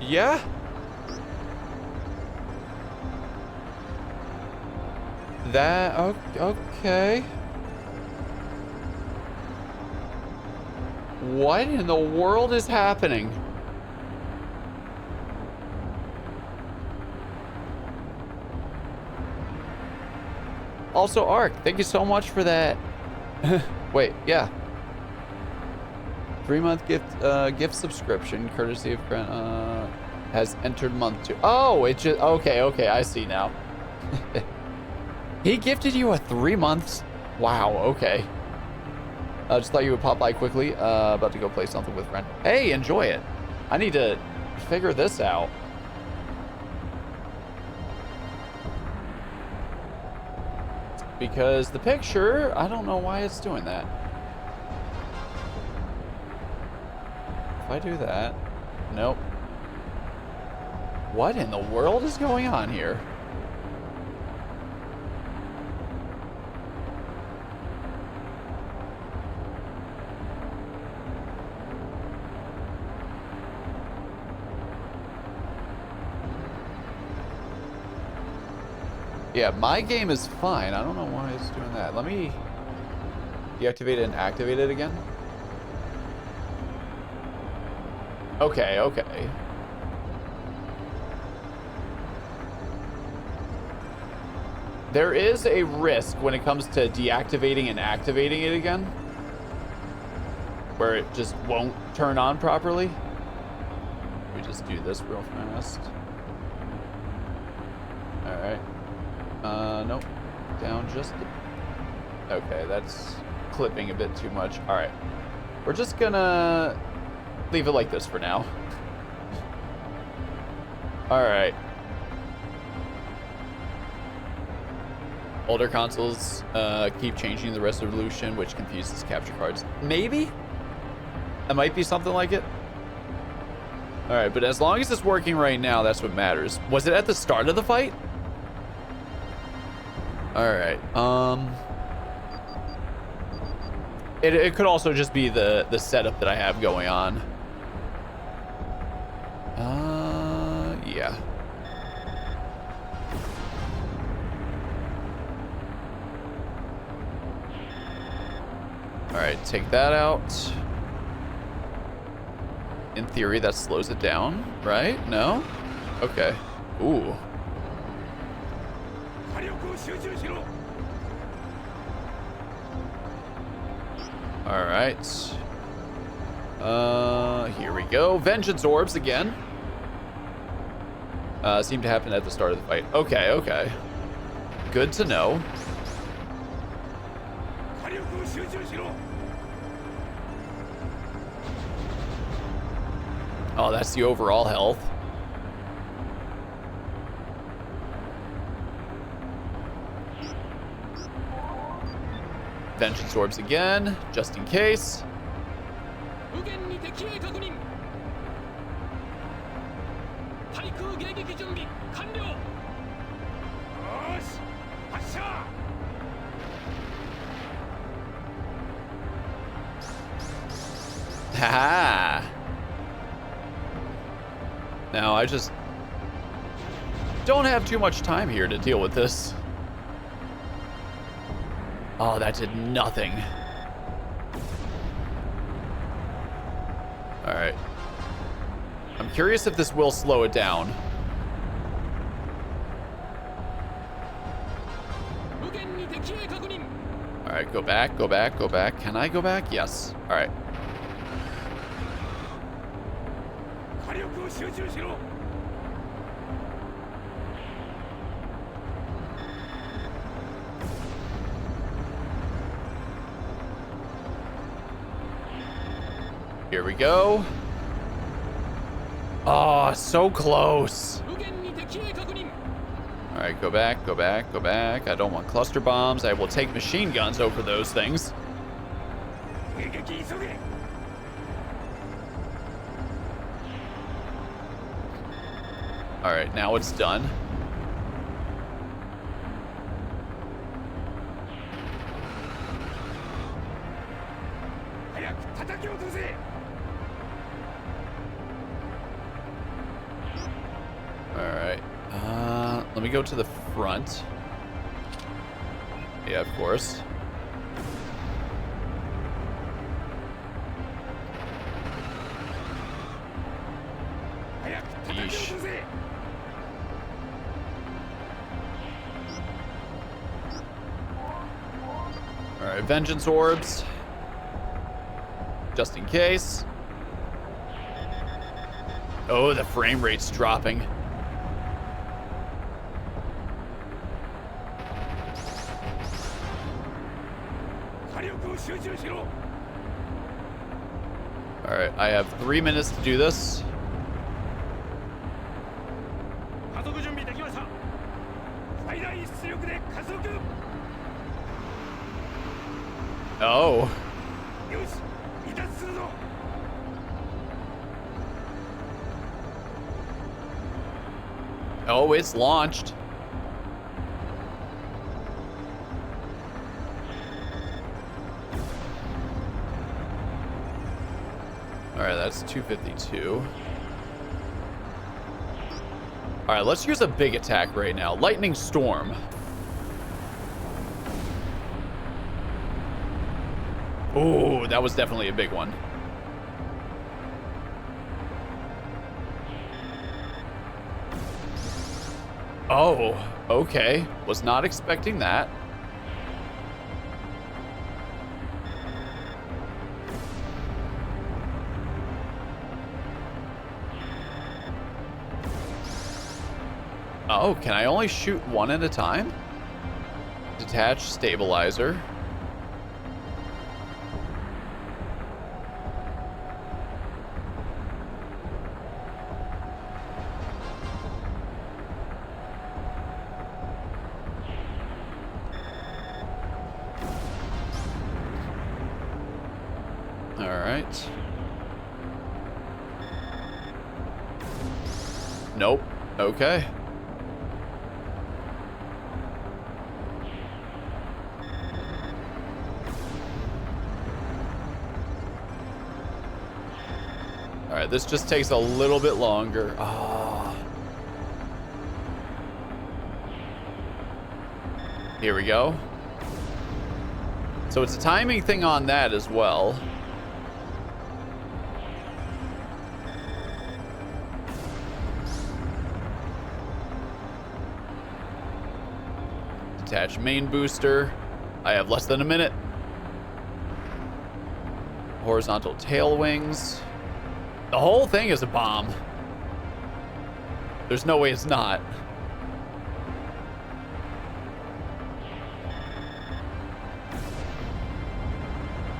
Yeah. That, okay. What in the world is happening? Also, Ark, thank you so much for that. Wait, yeah. 3-month gift subscription, courtesy of has entered month 2. Oh, it just okay, I see now. He gifted you a 3 months. Wow, okay. Just thought you would pop by quickly. About to go play something with friend. Hey, enjoy it. I need to figure this out. Because the picture, I don't know why it's doing that. If I do that, nope. What in the world is going on here? Yeah, my game is fine. I don't know why it's doing that. Let me deactivate it and activate it again. Okay, okay. There is a risk when it comes to deactivating and activating it again, where it just won't turn on properly. Let me just do this real fast. All right. Nope. Down just... Okay, that's clipping a bit too much. All right. We're just gonna leave it like this for now. All right. Older consoles keep changing the resolution, which confuses capture cards. Maybe? That might be something like it. All right, but as long as it's working right now, that's what matters. Was it at the start of the fight? All right. It could also just be the setup that I have going on. Yeah. All right, take that out. In theory, that slows it down, right? No? Okay. Ooh. All right. Here we go. Vengeance orbs again. Seemed to happen at the start of the fight. Okay, okay. Good to know. Oh, that's the overall health. Vengeance orbs again, just in case. 右舷に敵兵確認。対空迎撃準備完了。よし、発射。Haha. Now I just don't have too much time here to deal with this. Oh, that did nothing. All right. I'm curious if this will slow it down. All right, go back, go back, go back. Can I go back? Yes. All right. Here we go. Oh, so close. All right, go back, go back, go back. I don't want cluster bombs. I will take machine guns over those things. All right, now it's done. All right, let me go to the front. Yeah, of course. Yeesh. All right, vengeance orbs, just in case. Oh, the frame rate's dropping. All right, I have 3 minutes to do this. Oh. Oh, it's launched. All right, that's 252. All right, let's use a big attack right now. Lightning Storm. Oh, that was definitely a big one. Oh, okay. Was not expecting that. Oh, can I only shoot one at a time? Detach stabilizer. All right. Nope. Okay. All right, this just takes a little bit longer. Oh. Here we go. So it's a timing thing on that as well. Detach main booster. I have less than a minute. Horizontal tail wings. The whole thing is a bomb. There's no way it's not.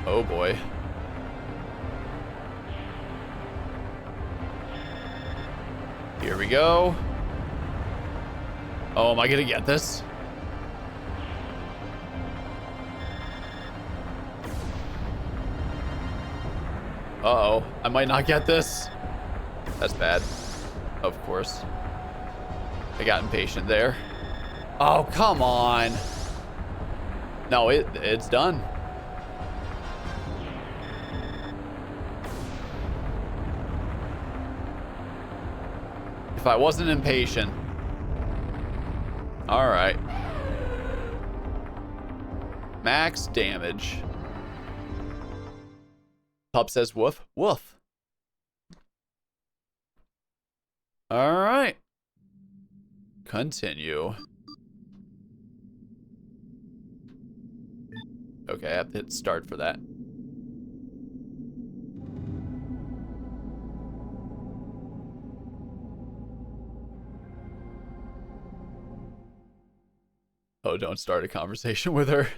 Oh boy. Here we go. Oh, am I gonna get this? Uh-oh. I might not get this. That's bad. Of course. I got impatient there. Oh, come on. No, it's done. If I wasn't impatient. All right. Max damage. Pup says woof, woof. All right. Continue. Okay, I have to hit start for that. Oh, don't start a conversation with her.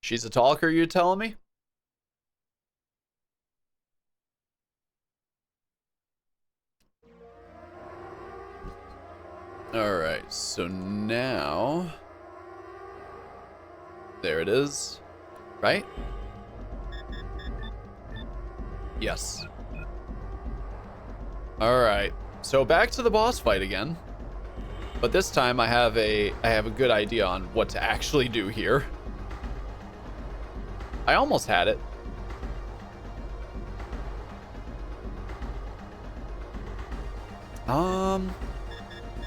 She's a talker, you telling me? Alright, so now... There it is. Right? Yes. Alright, so back to the boss fight again. But this time I have a good idea on what to actually do here. I almost had it.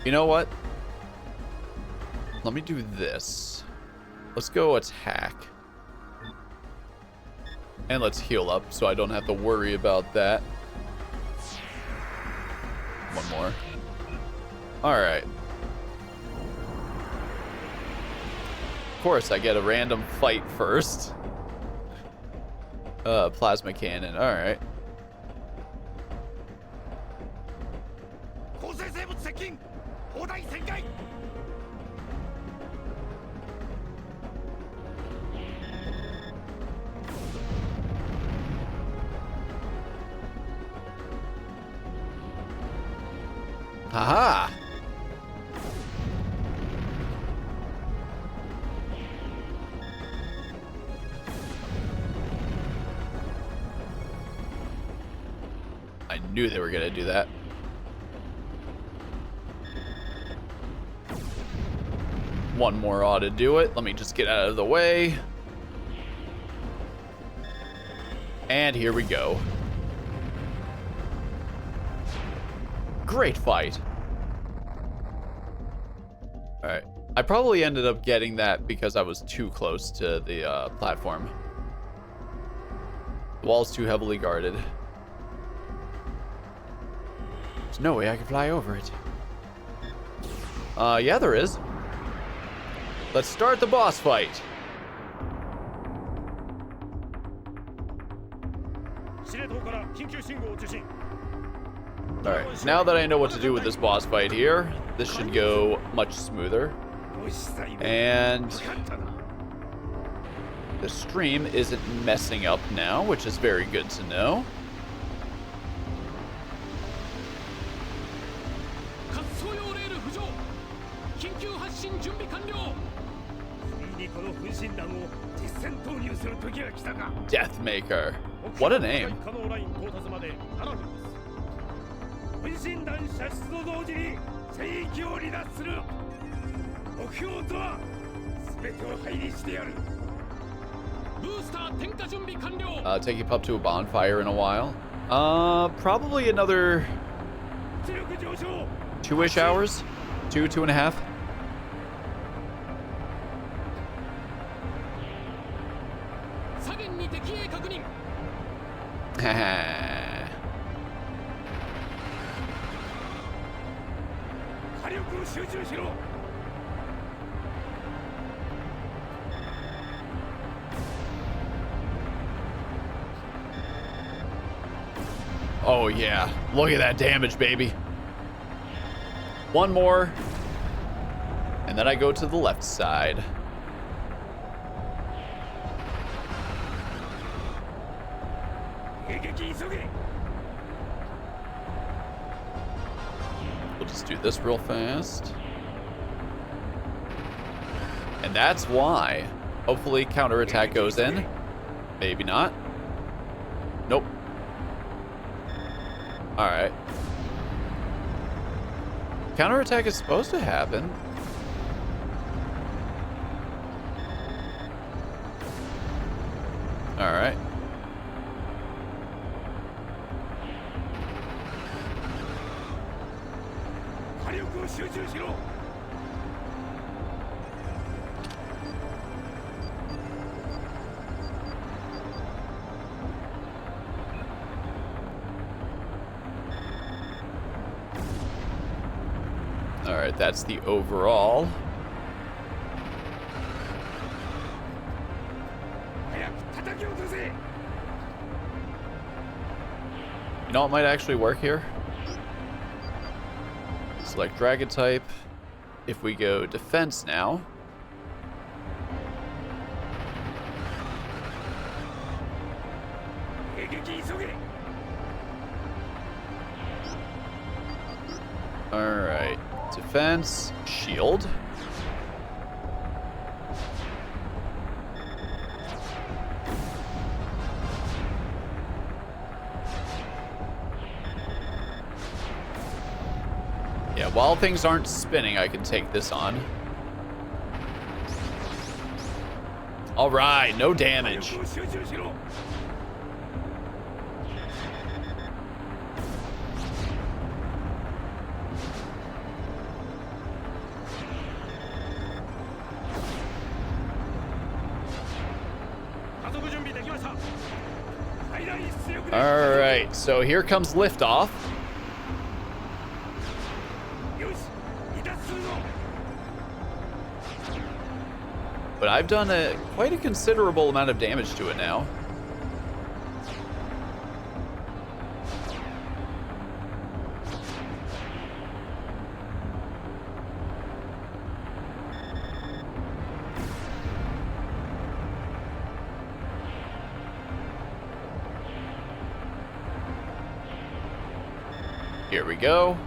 You know what? Let me do this. Let's go attack. And let's heal up so I don't have to worry about that. One more. Alright. Of course, I get a random fight first. Plasma cannon. Alright. Haha! I knew they were gonna do that. One more ought to do it. Let me just get out of the way. And here we go. Great fight. Alright. I probably ended up getting that because I was too close to the platform. The wall's too heavily guarded. There's no way I can fly over it. Yeah, there is. Let's start the boss fight. Alright, now that I know what to do with this boss fight here, this should go much smoother. And the stream isn't messing up now, which is very good to know. Deathmaker. What a name. Take your pup to a bonfire in a while. Probably another 2-ish hours. 2.5. Oh yeah, look at that damage, baby. One more, and then I go to the left side. We'll just do this real fast. And that's why Hopefully counterattack goes in. Maybe not. Nope. Alright. Counterattack is supposed to happen. Alright. Alright, that's the overall. You know what might actually work here? Select Dragon type. If we go defense now. Alright. Defense, shield. Yeah, while things aren't spinning, I can take this on. Alright, no damage. Alright, so here comes liftoff. But I've done quite a considerable amount of damage to it now. Here we go.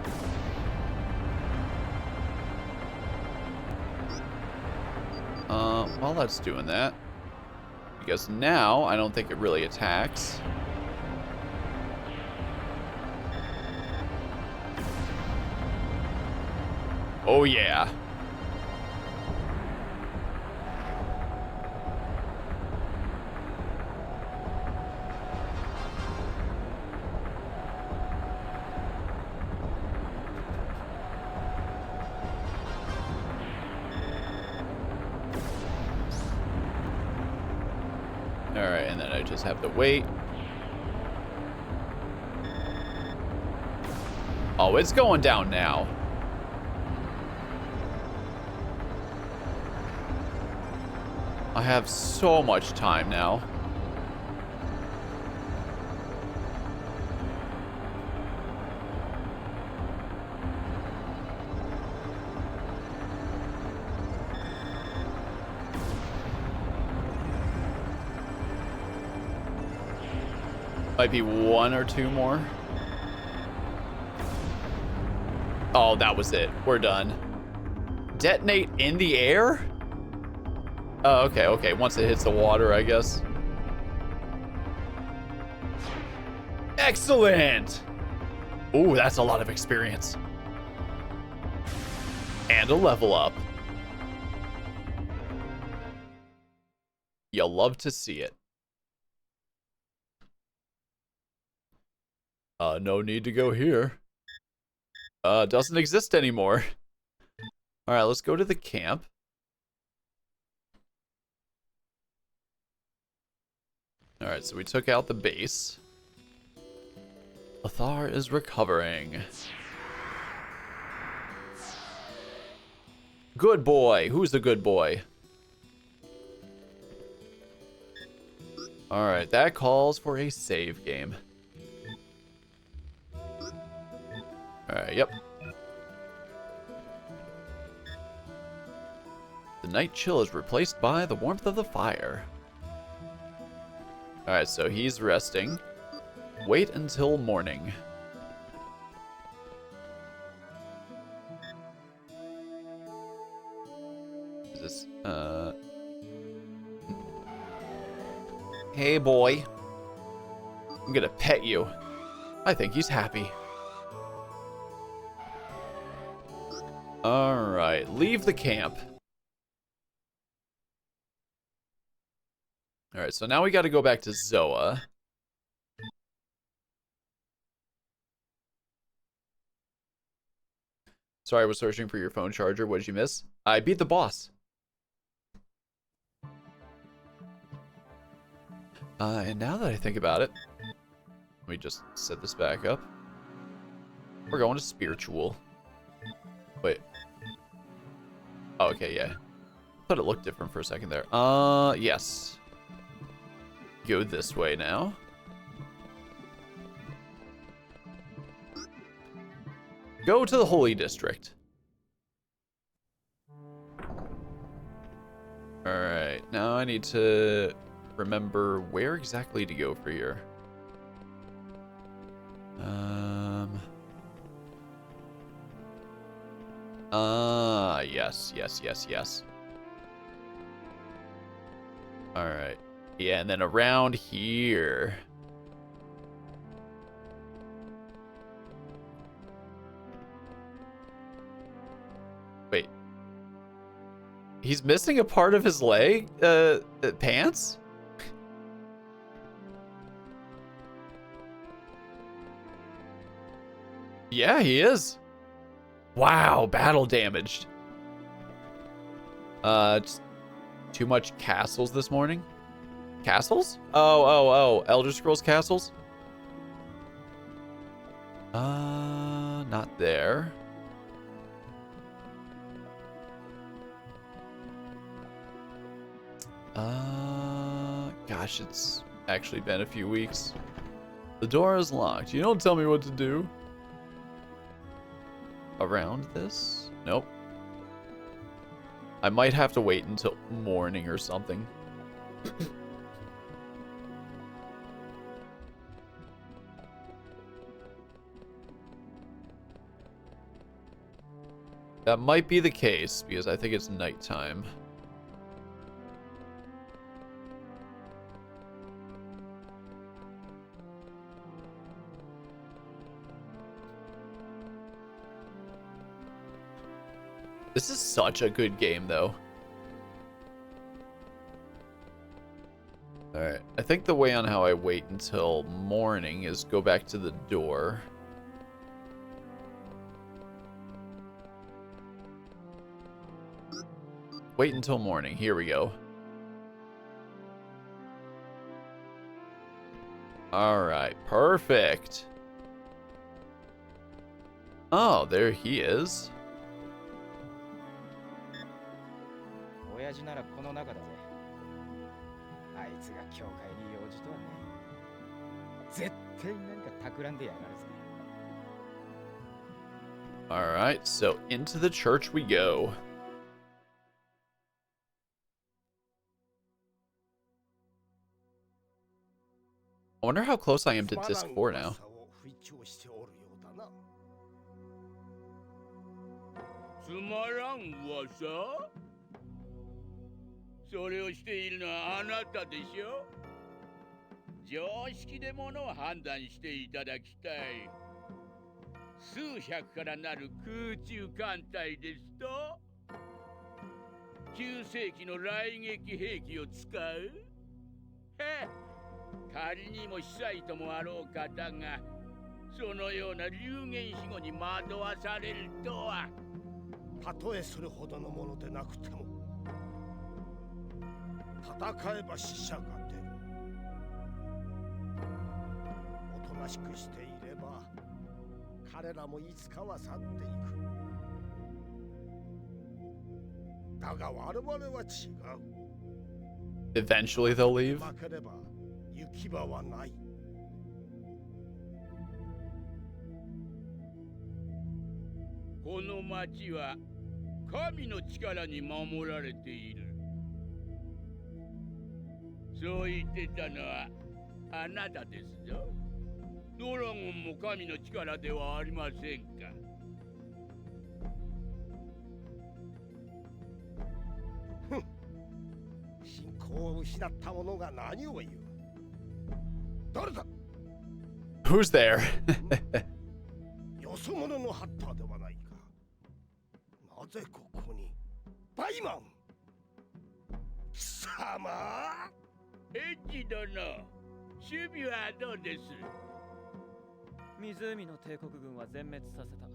While that's doing that, because now I don't think it really attacks. Oh yeah. Alright, and then I just have to wait. Oh, it's going down now. I have so much time now. Might be one or two more. Oh, that was it. We're done. Detonate in the air? Oh, okay, okay. Once it hits the water, I guess. Excellent! Ooh, that's a lot of experience. And a level up. You'll love to see it. No need to go here. Doesn't exist anymore. Alright, let's go to the camp. Alright, so we took out the base. Lothar is recovering. Good boy. Who's the good boy? Alright, that calls for a save game. Alright, yep. The night chill is replaced by the warmth of the fire. Alright, so he's resting. Wait until morning. Is this, Hey, boy. I'm gonna pet you. I think he's happy. Alright, leave the camp. Alright, so now we gotta go back to Zoa. Sorry, I was searching for your phone charger. What did you miss? I beat the boss. And now that I think about it, let me just set this back up. We're going to spiritual. Wait. Oh, okay, yeah. Thought it looked different for a second there. Yes. Go this way now. Go to the Holy District. Alright, now I need to remember where exactly to go for here. Yes. Alright. Yeah, and then around here. Wait. He's missing a part of his leg? Pants? Yeah, he is. Wow, battle damaged. Just too much castles this morning? Castles? Oh. Elder Scrolls castles? Not there. Gosh, it's actually been a few weeks. The door is locked. You don't tell me what to do. Around this? Nope. I might have to wait until morning or something. That might be the case, because I think it's nighttime. This is such a good game, though. Alright, I think the way on how I wait until morning is go back to the door. Wait until morning. Here we go. Alright, perfect. Oh, there he is. 親父ならこの中だぜ。あいつが教会に用事とはね。絶対何か企んでやがるぜ。Alright, so into the church we go. I wonder how close I am to disc 4 now. つまらん噂？それをしているのはあなたでしょ？常識でものを判断していただきたい。数百からなる空中艦隊ですと9世紀の雷撃兵器を使う？へっ、仮にも司祭ともあろう方がそのような流言死後に惑わされるとは。たとえそれほどのものでなくても戦えば死者が出る。おとなしくしていれば彼らもいつかは去っていく。だが我々は違う。 Eventually they'll leave. 負ければ行き場はない。この町は神の力に守られている。そう言ってたのはあなたですぞ。ドラゴンも神の力ではありませんか。信仰を失った者が何を言う。誰だ Who's there? よそ者のハッターではないか。なぜここにバイマン貴様エッジ殿、守備はどうです？湖の帝国軍は全滅させた。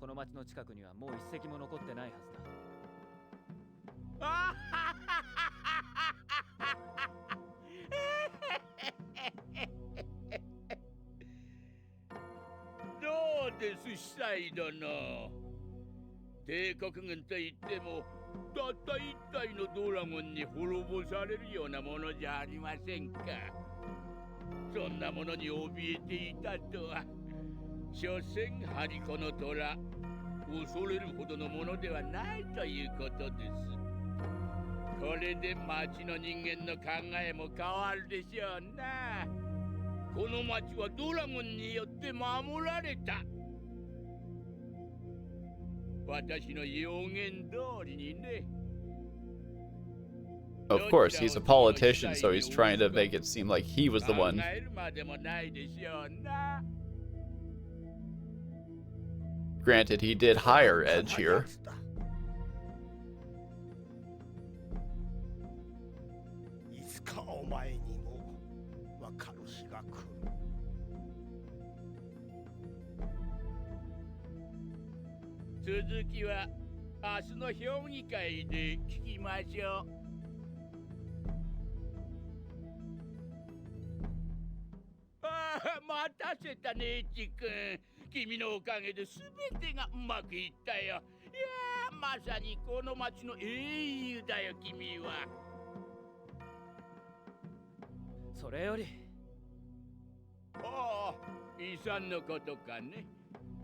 この町の近くにはもう一隻も残ってないはずだ。どうですシャイ殿。帝国軍といってもたった一体のドラゴンに滅ぼされるようなものじゃありませんか。そんなものに怯えていたとは、所詮ハリコの虎、恐れるほどのものではないということです。これで町の人間の考えも変わるでしょうな。この町はドラゴンによって守られた。私の予言通りにね。Of course, he's a politician, so he's trying to make it seem like he was the one. Granted, he did hire Edge here. いつかお前にもわかる日が来る。続きは明日の評議会で聞きましょう。ああ、待たせたね、エッジ君。君のおかげで全てがうまくいったよ。いやー、まさにこの町の英雄だよ、君は。それより、ああ、遺産のことかね。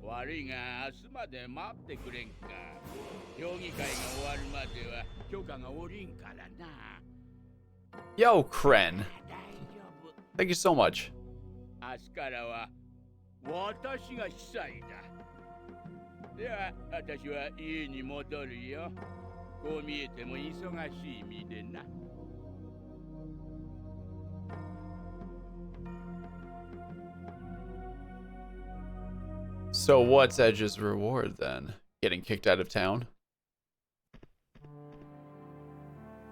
悪いが明日まで待ってくれんか。評議会が終わるまでは許可が下りんからな。Yo, Kren. 大丈夫。 Thank you so much. 明日からは私が司祭だ。では私は家に戻るよ。こう見えても忙しい身でな。So what's Edge's reward then? Getting kicked out of town?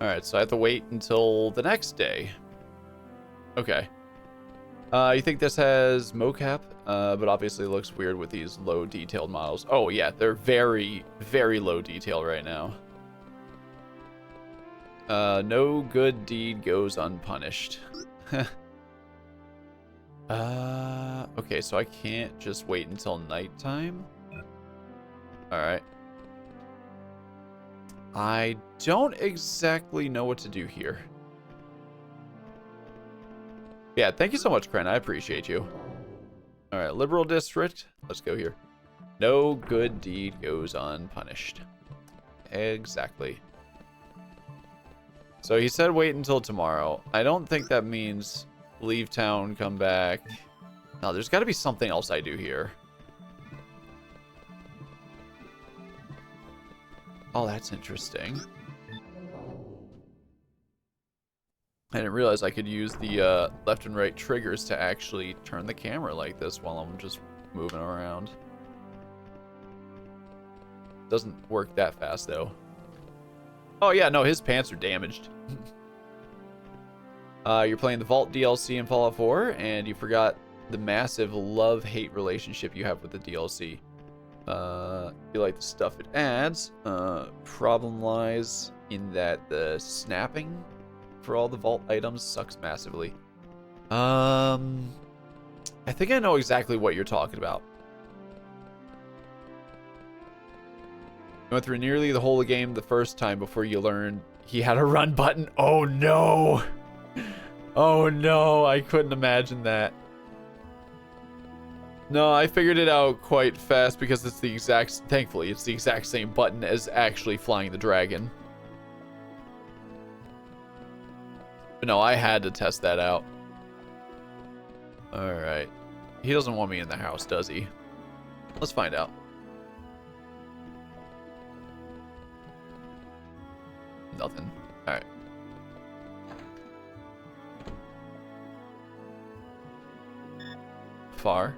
Alright, so I have to wait until the next day. Okay. You think this has mocap? But obviously looks weird with these low detailed models. Oh yeah, they're very, very low detail right now. No good deed goes unpunished. Okay, so I can't just wait until nighttime? Alright. I don't exactly know what to do here. Yeah, thank you so much, Kren. I appreciate you. Alright, Liberal District. Let's go here. No good deed goes unpunished. Exactly. So he said wait until tomorrow. I don't think that means leave town, come back. No, there's got to be something else I do here. Oh, that's interesting. I didn't realize I could use the left and right triggers to actually turn the camera like this while I'm just moving around. Doesn't work that fast, though. Oh, yeah, no, his pants are damaged. You're playing the Vault DLC in Fallout 4, and you forgot the massive love-hate relationship you have with the DLC. You like the stuff it adds. Problem lies in that the snapping for all the Vault items sucks massively. I think I know exactly what you're talking about. You went through nearly the whole game the first time before you learned he had a run button. Oh no! Oh no, I couldn't imagine that. No, I figured it out quite fast because it's the exact, thankfully, it's the exact same button as actually flying the dragon. But no, I had to test that out. Alright. He doesn't want me in the house, does he? Let's find out. Nothing. Alright. far.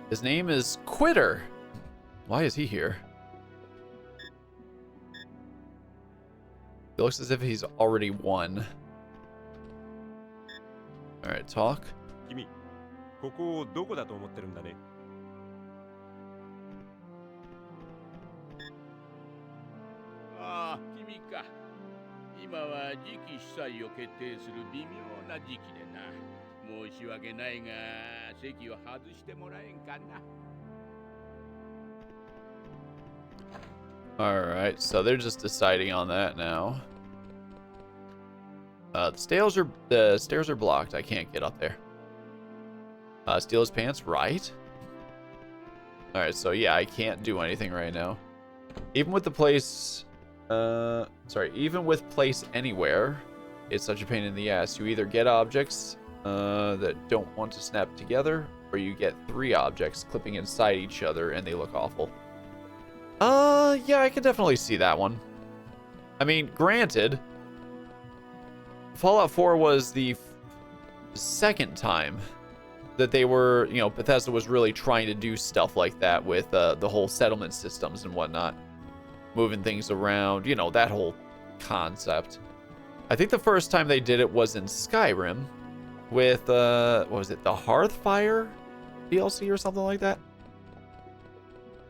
His name is Quitter. Why is he here? It looks as if he's already won. Alright, talk. 君、ここをどこだと思ってるんだね。ああ、君か。今は次期司祭を決定する微妙な時期でな。申し訳ないが、席を外してもらえんかな。Alright, so they're just deciding on that now. The stairs are blocked. I can't get up there. Steal his pants, right? Alright, so yeah, I can't do anything right now. Even with the place... even with place anywhere, it's such a pain in the ass. You either get objects that don't want to snap together, or you get 3 objects clipping inside each other and they look awful. Yeah, I can definitely see that one. I mean, granted, Fallout 4 was the second time that they were, you know, Bethesda was really trying to do stuff like that with the whole settlement systems and whatnot. Moving things around, you know, that whole concept. I think the first time they did it was in Skyrim with, what was it, the Hearthfire DLC or something like that?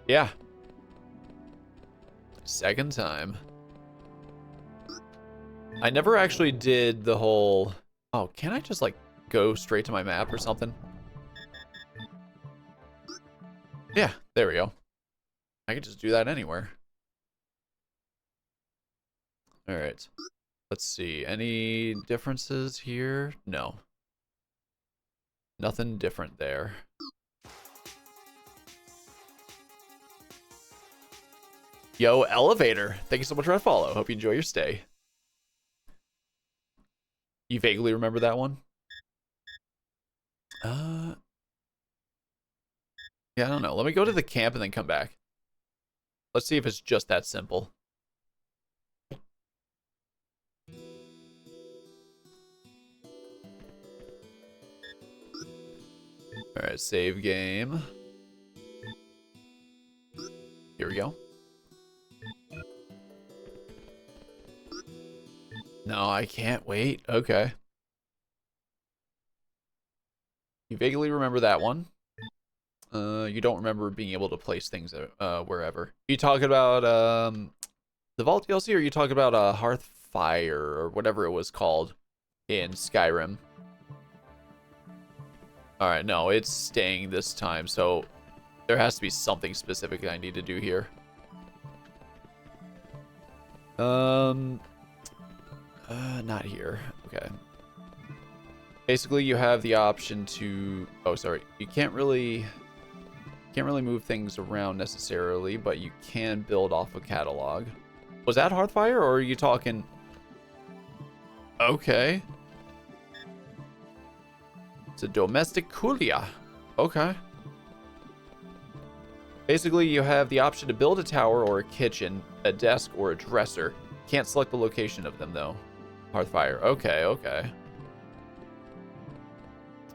Yeah. Second time. I never actually did the whole... Oh, can I just, like, go straight to my map or something? Yeah, there we go. I can just do that anywhere. Alright. Let's see. Any differences here? No. Nothing different there. Yo, Elevator. Thank you so much for that follow. Hope you enjoy your stay. You vaguely remember that one? Yeah, I don't know. Let me go to the camp and then come back. Let's see if it's just that simple. Alright, save game. Here we go. No, I can't wait. Okay. You vaguely remember that one. You don't remember being able to place things wherever. You talking about the Vault DLC, or you talking about Hearthfire or whatever it was called in Skyrim? All right, no, it's staying this time, so there has to be something specific I need to do here. Not here. Okay. Basically, you have the option to... Oh, sorry. You can't really move things around necessarily, but you can build off a catalog. Was that Hearthfire, or are you talking... Okay. It's a domestic culia. Okay. Basically, you have the option to build a tower or a kitchen, a desk, or a dresser. Can't select the location of them, though. Hearthfire. Okay, okay.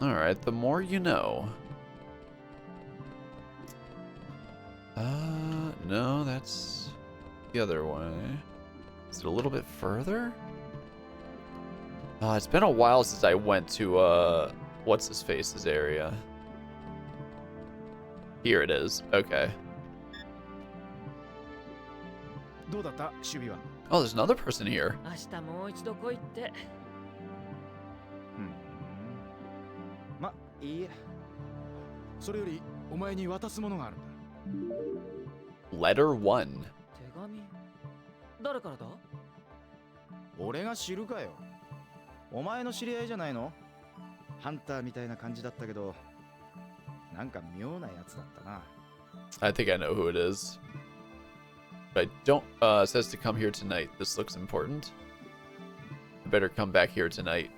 Alright, the more you know. No, that's the other way. Is it a little bit further? It's been a while since I went to, what's-his-face's area. Here it is. Okay. Oh, there's another person here. 明日もう一度来いって。ま、いいえ。それよりお前に渡すものがあるんだ。Letter 1. 手紙誰からだ？俺が知るかよ。お前の知り合いじゃないの？ハンターみたいな感じだったけど、なんか妙なやつだったな。I think I know who it is. But don't, says to come here tonight. This looks important. I better come back here tonight.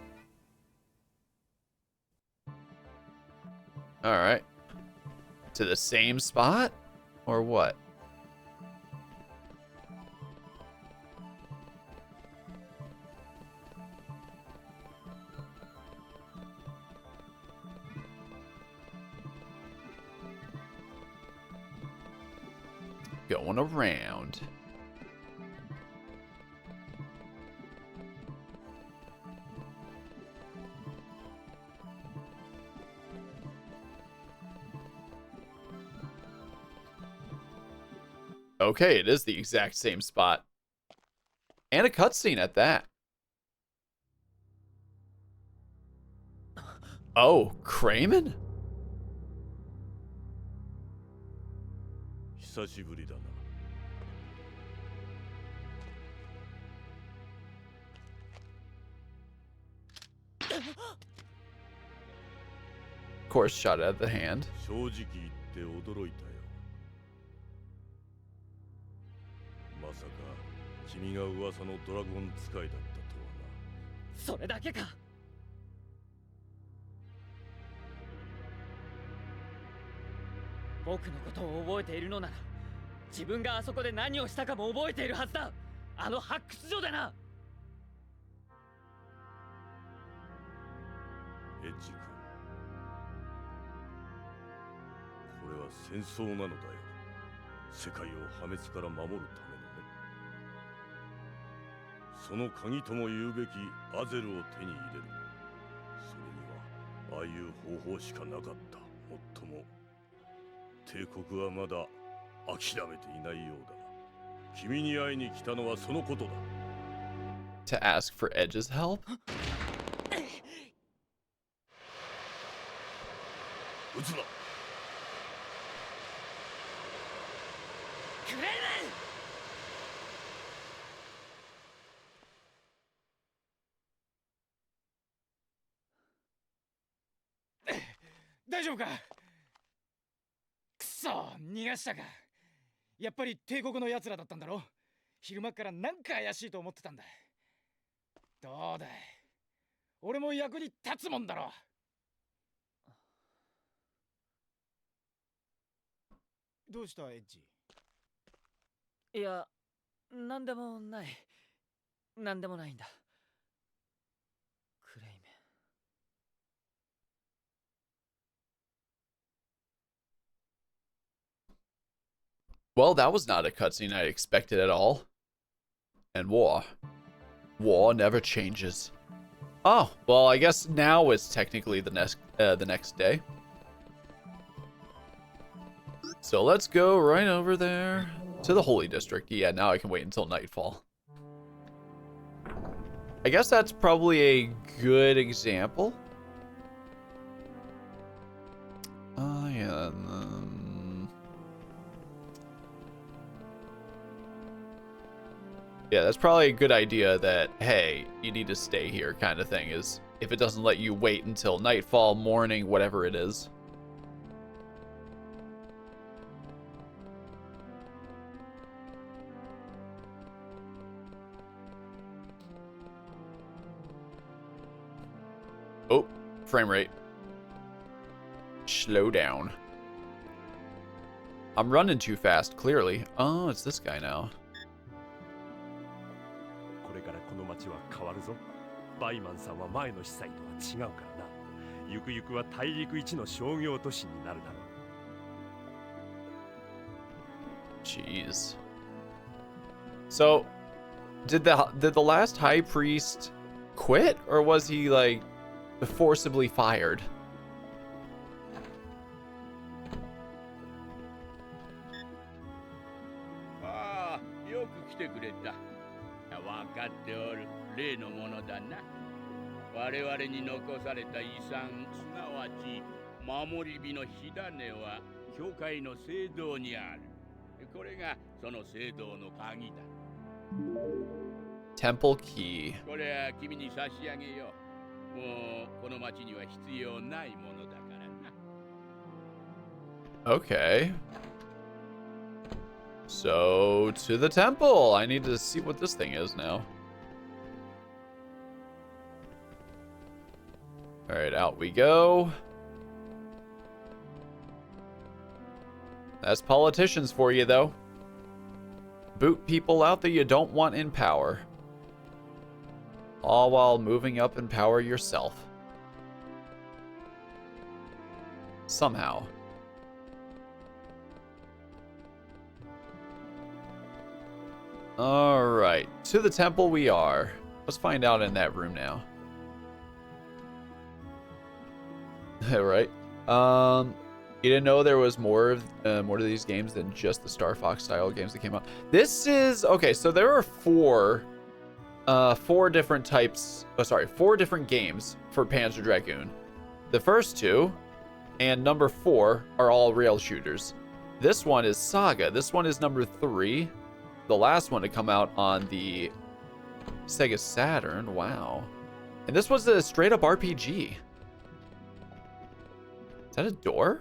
Alright. To the same spot? Or what? going around. Okay, it is the exact same spot. And a cutscene at that. Oh, Kramen? 久しぶりだな。Of course, shot out of the hand. 正直言って驚いたよ。まさか君が噂のドラゴン使いだったとはな。それだけか。僕のことを覚えているのなら、自分があそこで何をしたかも覚えているはずだ。あの発掘所でな。エッジ君、これは戦争なのだよ。世界を破滅から守るためのね。その鍵とも言うべきアゼルを手に入れる。それにはああいう方法しかなかった。もっとも帝国はまだ諦めていないようだ。君に会いに来たのはそのことだ。To ask for Edge's help? 撃つな。クレイメン。大丈夫か。くそ、逃がしたか。やっぱり帝国の奴らだったんだろ。昼間からなんか怪しいと思ってたんだ。どうだい、俺も役に立つもんだろ。どうしたエッジ。いや、なんでもない。なんでもないんだ。クレイメン。Well, that was not a cutscene I expected at all. And war. War never changes. Oh, well, I guess now it's technically the next day. So let's go right over there to the Holy District. Yeah, now I can wait until nightfall. I guess that's probably a good example. Yeah. Yeah, that's probably a good idea that, hey, you need to stay here kind of thing, is if it doesn't let you wait until nightfall, morning, whatever it is. Oh, frame rate. Slow down. I'm running too fast, clearly. Oh, it's this guy now. これからこの町は変わるぞ。バイマンさんは前の司祭とは違うからな。ゆくゆくは大陸一の商業都市になるだろう。 Jeez. So, did the last high priest quit, or was he like forcibly fired? ああ、よく来てくれた。わかっておる。例のものだな。我々に残された遺産、すなわち守り火の火種は教会の聖堂にある。これがその聖堂の鍵だ。Temple key. これは君に差し上げよう。もうこの町には必要ないものだからな。Okay. So, to the temple. I need to see what this thing is now. Alright, out we go. That's politicians for you, though. Boot people out that you don't want in power. All while moving up in power yourself. Somehow. All right, to the temple we are. Let's find out in that room now. All right. You didn't know there was more to these games than just the Star Fox style games that came out. This is okay. So there are four different types. Oh, sorry, 4 different games for Panzer Dragoon. The first 2 and number 4 are all rail shooters. This one is Saga. This one is number 3. The last one to come out on the Sega Saturn. Wow. And this was a straight up RPG. Is that a door?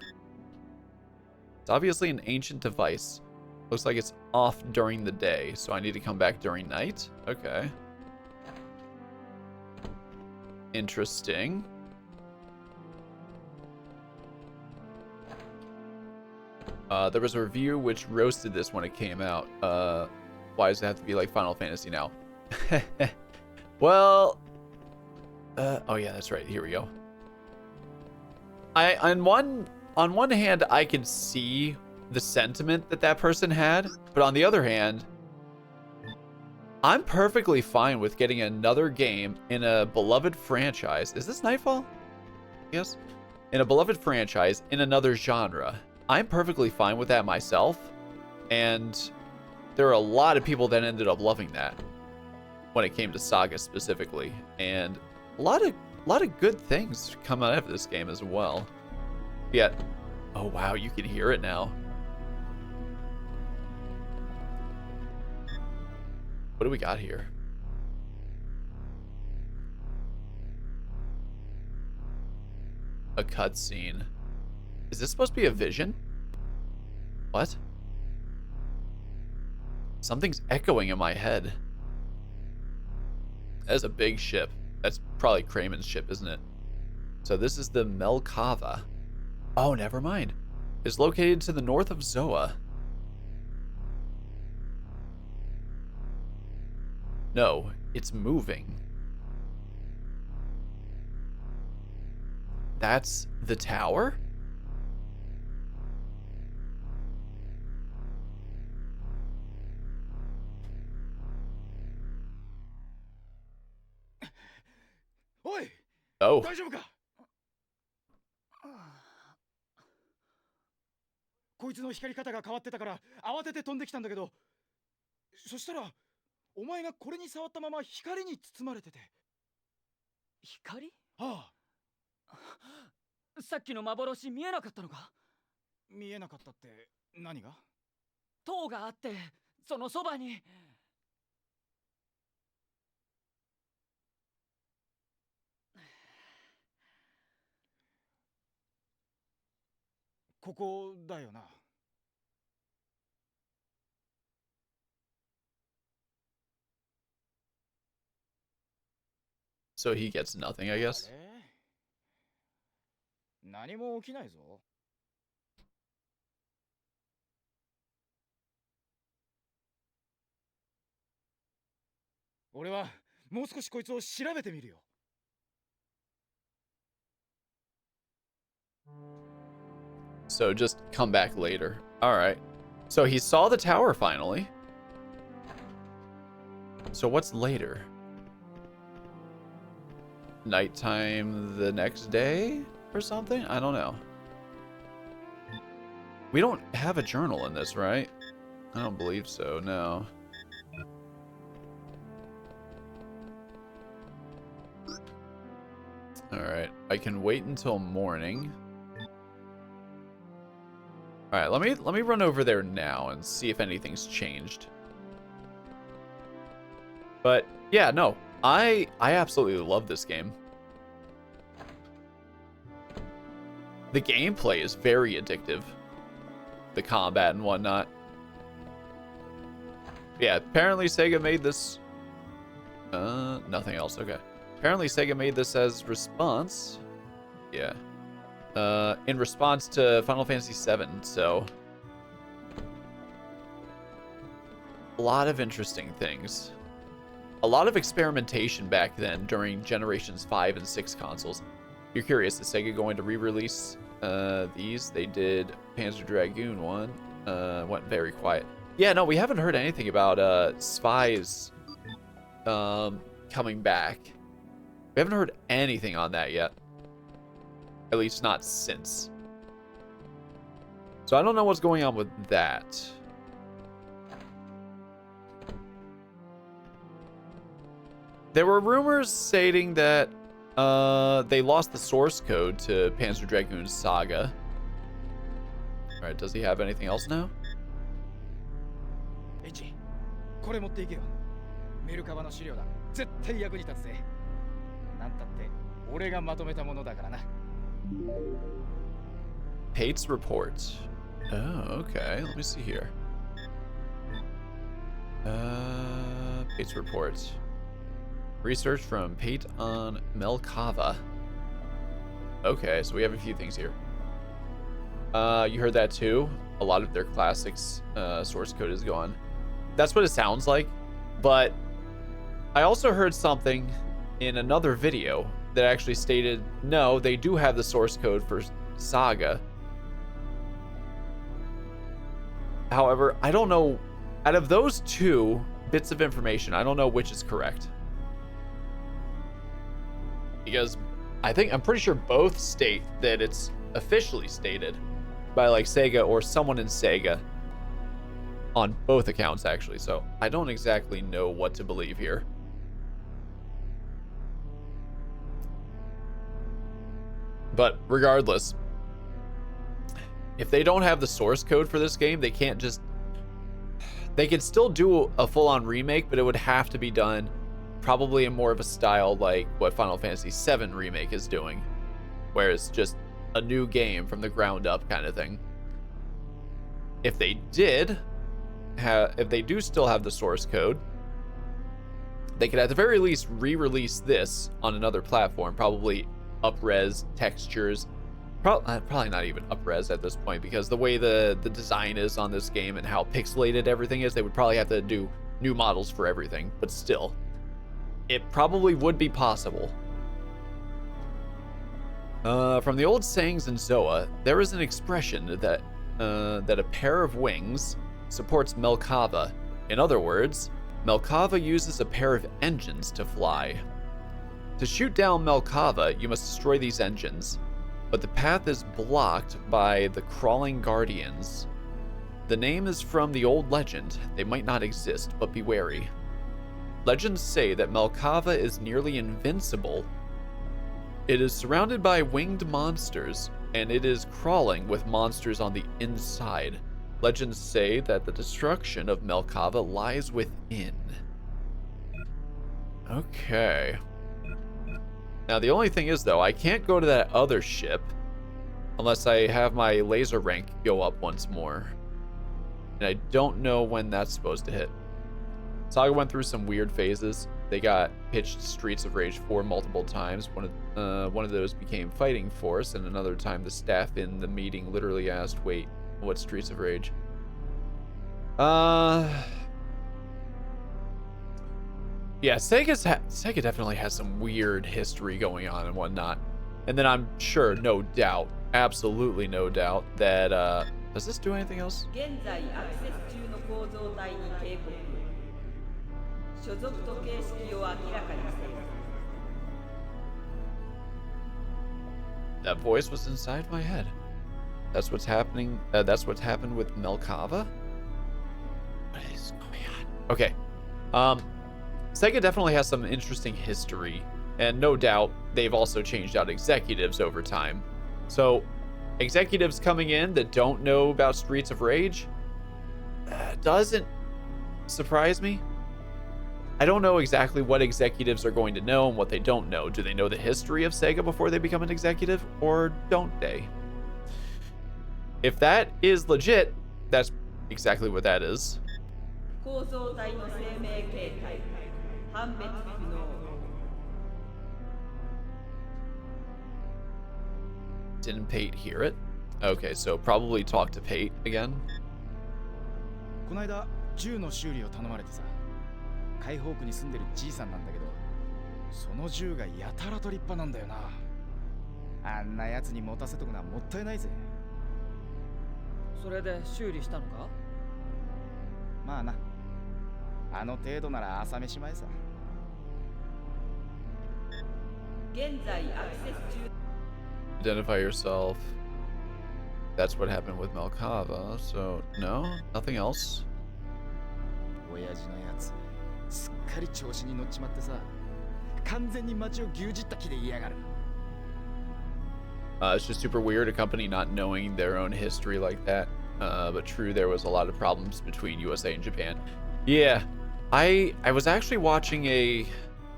It's obviously an ancient device. Looks like it's off during the day, so I need to come back during night? Okay. Interesting. There was a review which roasted this when it came out. Why does it have to be like Final Fantasy now? Well, oh yeah, that's right. Here we go. On one hand, I can see the sentiment that person had, but on the other hand, I'm perfectly fine with getting another game in a beloved franchise. Is this Nightfall? Yes. In a beloved franchise in another genre. I'm perfectly fine with that myself, and there are a lot of people that ended up loving that when it came to Saga specifically, and a lot of good things come out of this game as well. Yet, oh wow, you can hear it now. What do we got here? A cutscene. Is this supposed to be a vision? What? Something's echoing in my head. That's a big ship. That's probably Kramen's ship, isn't it? So this is the Melkava. Oh, never mind. It's located to the north of Zoa. No, it's moving. That's the tower? Oi! Oh. 大丈夫か？こいつの光り方が変わってたから慌てて飛んできたんだけど、そしたらお前がこれに触ったまま光に包まれてて。光？ああ。さっきの幻見えなかったのか？見えなかったって何が？塔があって、そのそばに。ここだよな。So he gets nothing, I guess. 何も起きないぞ。俺はもう少しこいつを調べてみるよ。So just come back later. All right. So he saw the tower finally. So what's later? Nighttime the next day or something? I don't know. We don't have a journal in this, right? I don't believe so, no. All right. I can wait until morning. All right, let me run over there now and see if anything's changed. But yeah, no, I absolutely love this game. The gameplay is very addictive. The combat and whatnot. Yeah, apparently Sega made this. Nothing else. Okay. Apparently Sega made this as response. Yeah. In response to Final Fantasy VII, so a lot of interesting things. A lot of experimentation back then during generations 5 and 6 consoles. You're curious, is Sega going to re-release these? They did Panzer Dragoon one. Went very quiet. Yeah, no, we haven't heard anything about spies coming back. We haven't heard anything on that yet. At least not since. So I don't know what's going on with that. There were rumors stating that they lost the source code to Panzer Dragoon's Saga. Alright, does he have anything else now? エイチ、これ持っていけよ。メルカバの資料だ。絶対役に立つぜ。なんたって俺がまとめたものだからな。Pate's report. Oh, okay. Let me see here. Pate's report. Research from Pate on Melkava. Okay, so we have a few things here. You heard that too? A lot of their classics source code is gone. That's what it sounds like, but I also heard something in another video that actually stated, no, they do have the source code for Saga. However, I don't know, out of those two bits of information, I don't know which is correct. Because I'm pretty sure both state that it's officially stated by like Sega or someone in Sega on both accounts actually, so I don't exactly know what to believe here. But regardless, if they don't have the source code for this game, they can't just... They could still do a full-on remake, but it would have to be done probably in more of a style like what Final Fantasy VII Remake is doing, where it's just a new game from the ground up kind of thing. If they do still have the source code, they could at the very least re-release this on another platform, probably up-res textures. Probably not even up-res at this point, because the way the design is on this game and how pixelated everything is, they would probably have to do new models for everything, but still, it probably would be possible. From the old sayings in Zoa, there is an expression that a pair of wings supports Melkava. In other words, Melkava uses a pair of engines to fly. To shoot down Melkava, you must destroy these engines, but the path is blocked by the crawling guardians. The name is from the old legend. They might not exist, but be wary. Legends say that Melkava is nearly invincible. It is surrounded by winged monsters, and it is crawling with monsters on the inside. Legends say that the destruction of Melkava lies within. Okay. Now the only thing is though, I can't go to that other ship unless I have my laser rank go up once more. And I don't know when that's supposed to hit. Saga went through some weird phases. They got pitched Streets of Rage 4 multiple times. One of those became Fighting Force, and another time the staff in the meeting literally asked, wait, what's Streets of Rage? Yeah, Sega definitely has some weird history going on and whatnot. And then I'm sure, no doubt, absolutely no doubt, that, does this do anything else? That voice was inside my head. That's what's happening. That's what's happened with Melkava? What is going on? Okay. Sega definitely has some interesting history, and no doubt they've also changed out executives over time. So, executives coming in that don't know about Streets of Rage doesn't surprise me. I don't know exactly what executives are going to know and what they don't know. Do they know the history of Sega before they become an executive, or don't they? If that is legit, that's exactly what that is. Didn't Pate hear it? Okay, so probably talk to Pate again. この間銃の修理を頼まれてさ、海北区に住んでるじいさんなんだけど、その銃がやたらと立派なんだよな。あんなやつに持たせとくのはもったいないぜ。それで修理したのか？まあな。あの程度なら朝飯前さ。現在アクセス中。 Identify yourself. That's what happened with Malkava. So no, nothing else. 親父のやつ、すっかり調子に乗っちまってさ、完全に街を牛耳った気で言いやがる。It's just super weird, a company not knowing their own history like that. But true, there was a lot of problems between USA and Japan. Yeah, I was actually watching a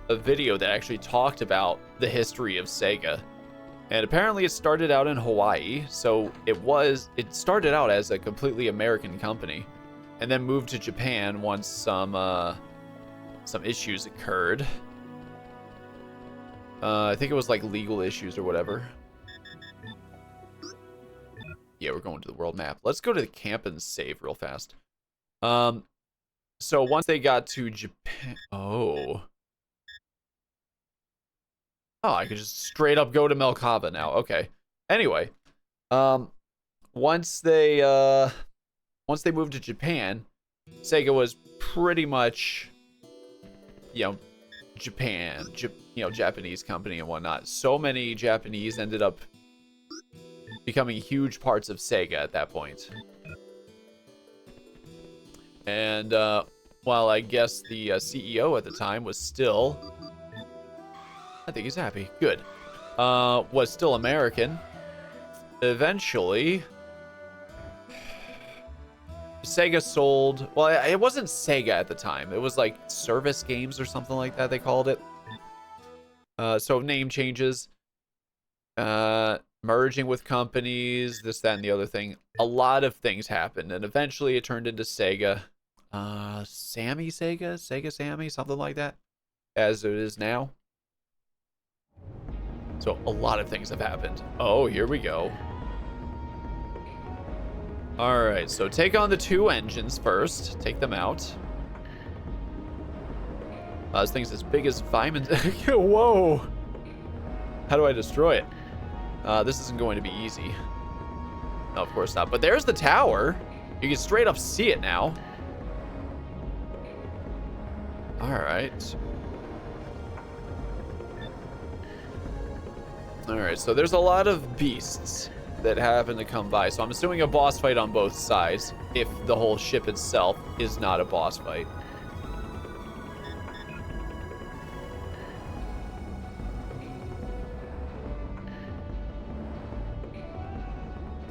video that actually talked about the history of Sega. And apparently it started out in Hawaii, so it started out as a completely American company, and then moved to Japan once some issues occurred. I think it was like legal issues or whatever. Yeah, we're going to the world map. Let's go to the camp and save real fast. So once they got to Japan, oh, I could just straight up go to Melkava now. Okay. Anyway, once they moved to Japan, Sega was pretty much, Japanese company and whatnot. So many Japanese ended up becoming huge parts of Sega at that point. And while I guess the CEO at the time was still, I think he's happy, good, was still American, eventually Sega sold, well, it wasn't Sega at the time, it was like Service Games or something like that they called it. So name changes, merging with companies, this, that, and the other thing. A lot of things happened, and eventually it turned into Sega. Sammy Sega? Sega Sammy? Something like that, as it is now. So a lot of things have happened. Oh, here we go. Alright, so take on the 2 engines first. Take them out. This thing's as big as Vyman. Whoa! How do I destroy it? This isn't going to be easy. No, of course not. But there's the tower. You can straight up see it now. Alright. Alright, so there's a lot of beasts that happen to come by. So I'm assuming a boss fight on both sides, if the whole ship itself is not a boss fight.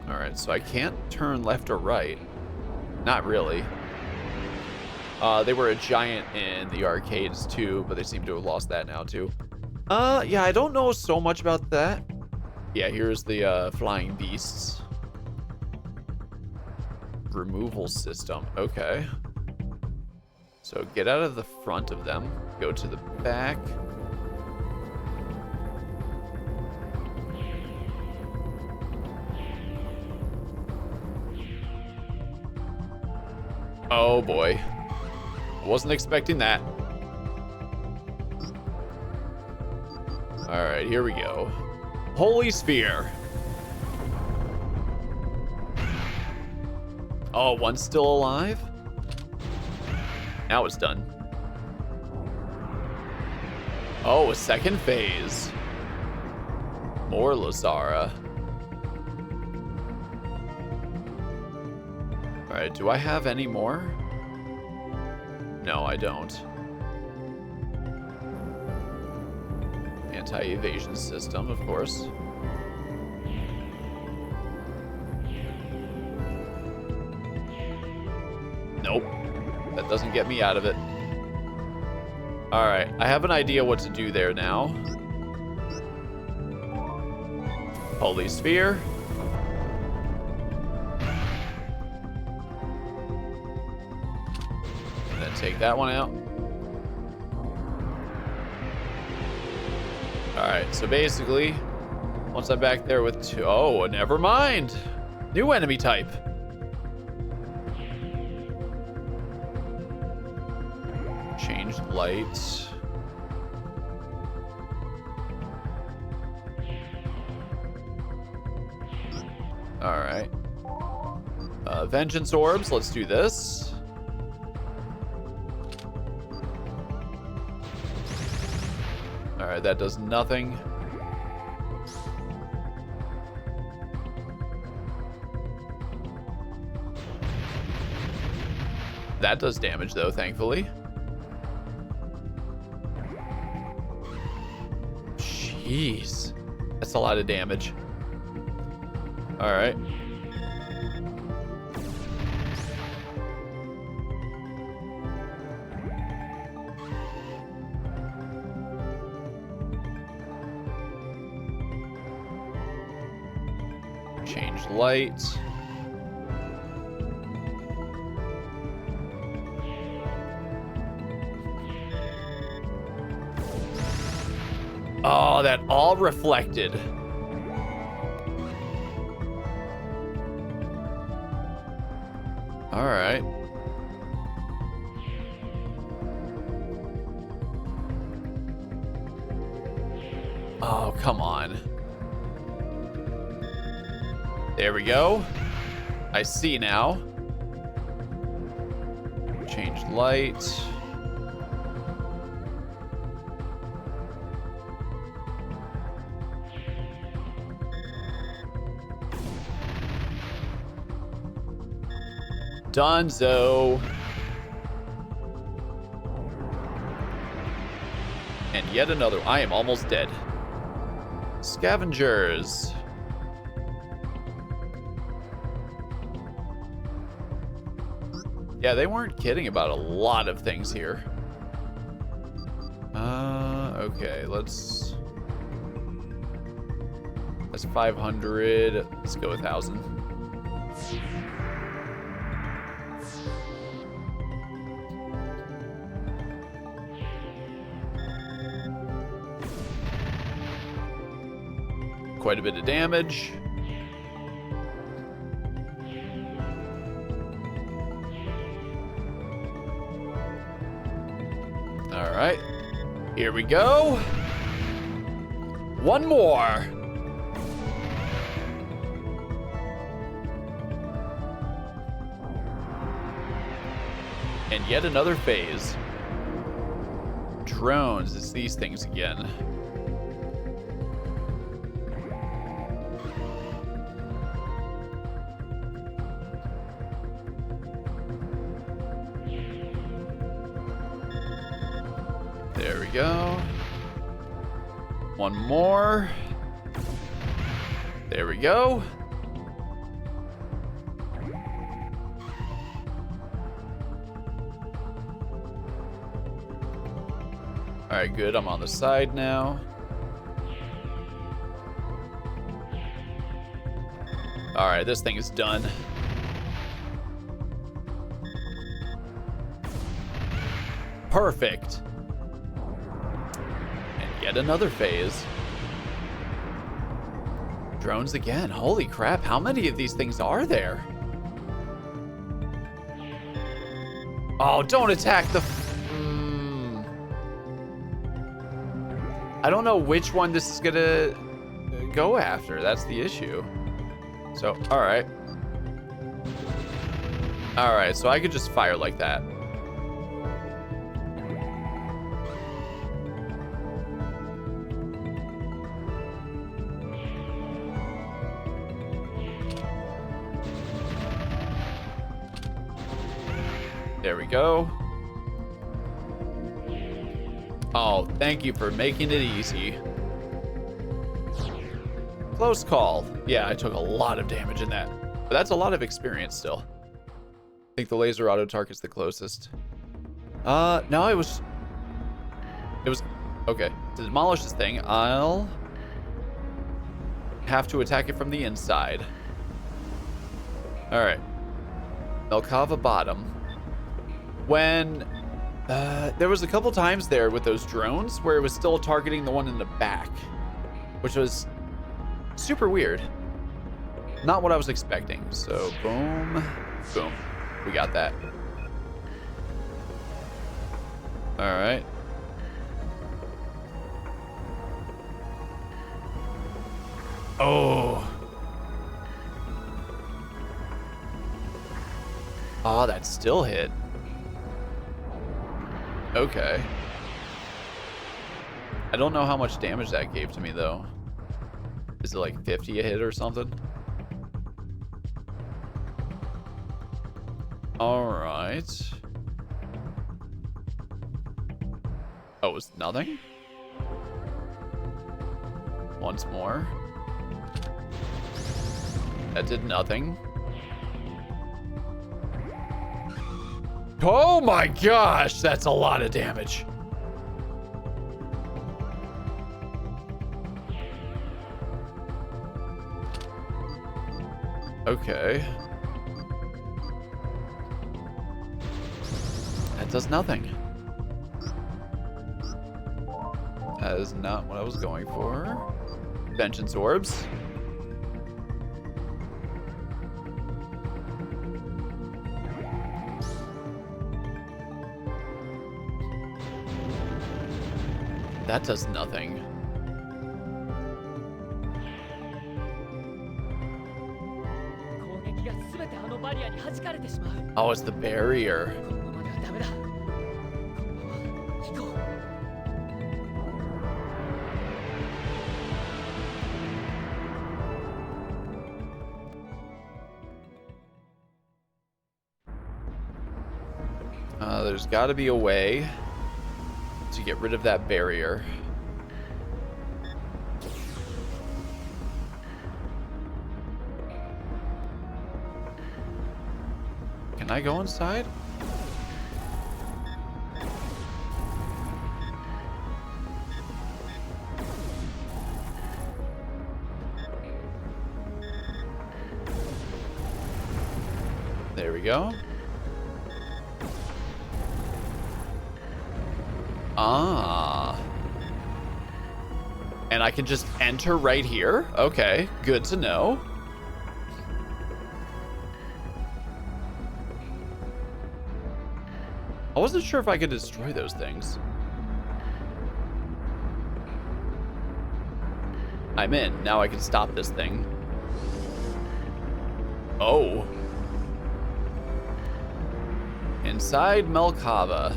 Alright, so I can't turn left or right. Not really. They were a giant in the arcades too, but they seem to have lost that now too. Yeah, I don't know so much about that. Yeah, here's the flying beasts. Removal system, okay. So get out of the front of them, go to the back. Oh boy. Wasn't expecting that. Alright, here we go. Holy Sphere. Oh, one's still alive? Now it's done. Oh, a second phase. More Lazara. Alright, do I have any more? No, I don't. Anti-evasion system, of course. Nope. That doesn't get me out of it. Alright, I have an idea what to do there now. Holy Sphere. And then take that one out. Alright, so basically, once I'm back there with 2... Oh, never mind! New enemy type. Changed light. Alright. Vengeance orbs, let's do this. that does nothing. That does damage though, thankfully. Jeez. That's a lot of damage. Alright. Change light. Oh, that all reflected. All right. Oh, come on. There we go. I see now. Change light. Dunzo. And yet another. I am almost dead. Scavengers. Yeah, they weren't kidding about a lot of things here. Okay, that's 500. Let's go 1,000. Quite a bit of damage. All right, here we go. One more. And yet another phase. Drones, it's these things again. There we go. One more. There we go. All right, good. I'm on the side now. All right, this thing is done. Perfect. Yet another phase. Drones again. Holy crap, how many of these things are there? Oh, don't attack the... I don't know which one this is gonna go after. That's the issue. So, alright. Alright, so I could just fire like that. There we go. Oh, thank you for making it easy. Close call. Yeah, I took a lot of damage in that. But that's a lot of experience still. I think the laser auto target's the closest. No, it was... Okay, to demolish this thing, I'll have to attack it from the inside. Alright. Melkava bottom. When there was a couple times there with those drones where it was still targeting the one in the back, which was super weird. Not what I was expecting. So boom, boom, we got that. All right. Oh, that still hit. Okay. I don't know how much damage that gave to me, though. Is it like 50 a hit or something? Alright. Oh, it's nothing? Once more. That did nothing. Oh my gosh, that's a lot of damage. Okay. That does nothing. That is not what I was going for. Vengeance orbs. That does nothing. Oh, it's the barrier. There's got to be a way to get rid of that barrier. Can I go inside? There we go. Ah. And I can just enter right here? Okay, good to know. I wasn't sure if I could destroy those things. I'm in. Now I can stop this thing. Oh. Inside Melkava.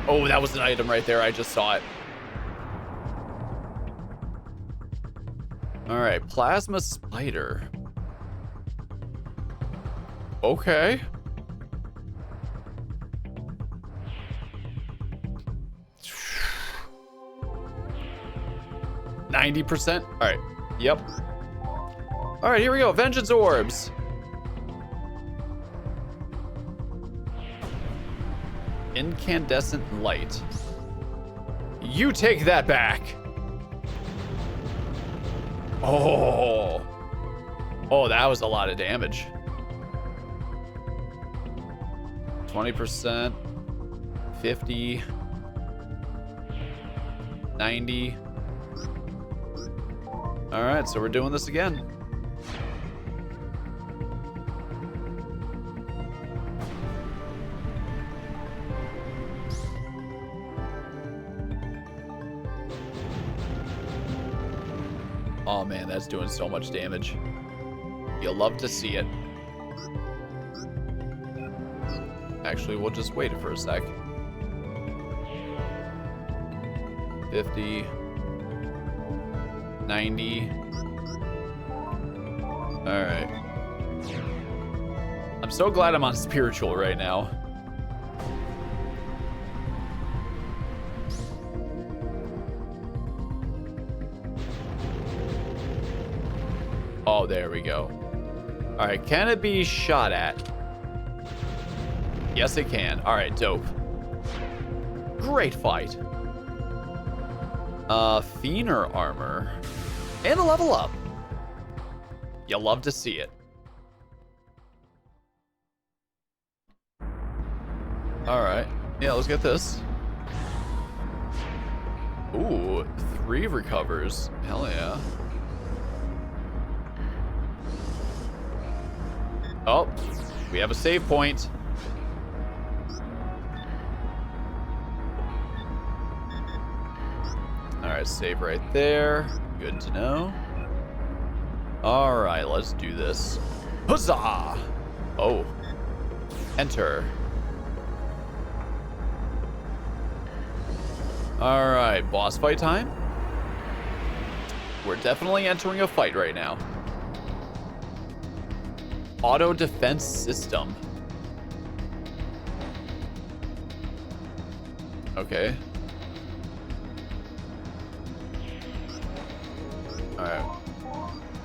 Oh, that was an item right there. I just saw it. All right, plasma spider. Okay. %. All right. Yep. All right, here we go. Vengeance orbs. Incandescent light. You take that back. Oh. Oh, that was a lot of damage. 20%. 50. 90. All right, so we're doing this again. Oh man, that's doing so much damage. You'll love to see it. Actually, we'll just wait for a sec. 50. 90. Alright. I'm so glad I'm on spiritual right now. Oh, there we go. All right, can it be shot at? Yes, it can. All right, dope. Great fight. Feener armor. And a level up. You'll love to see it. All right. Yeah, let's get this. Ooh, 3 recovers. Hell yeah. Oh, we have a save point. All right, Alright, save right there. Good to know. Alright, let's do this. Huzzah! Oh. Enter. Alright, boss fight time. We're definitely entering a fight right now. Auto defense system. Okay. Alright.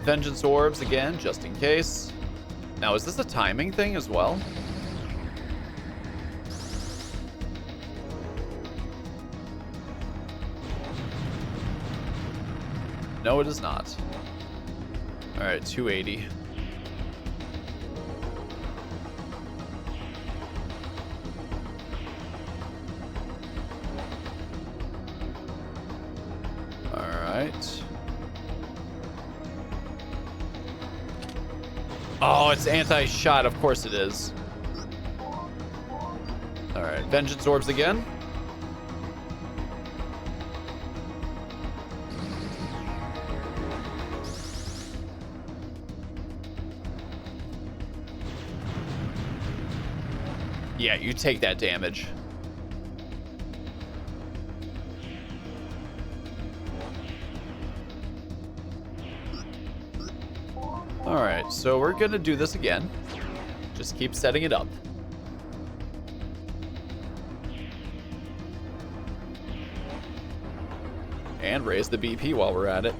Vengeance orbs again, just in case. Now, is this a timing thing as well? No, it is not. Alright, 280. Alright. Oh, it's anti-shot. Of course it is. Alright, Vengeance Orbs again. Yeah, you take that damage. Alright, so we're gonna do this again. Just keep setting it up. And raise the BP while we're at it.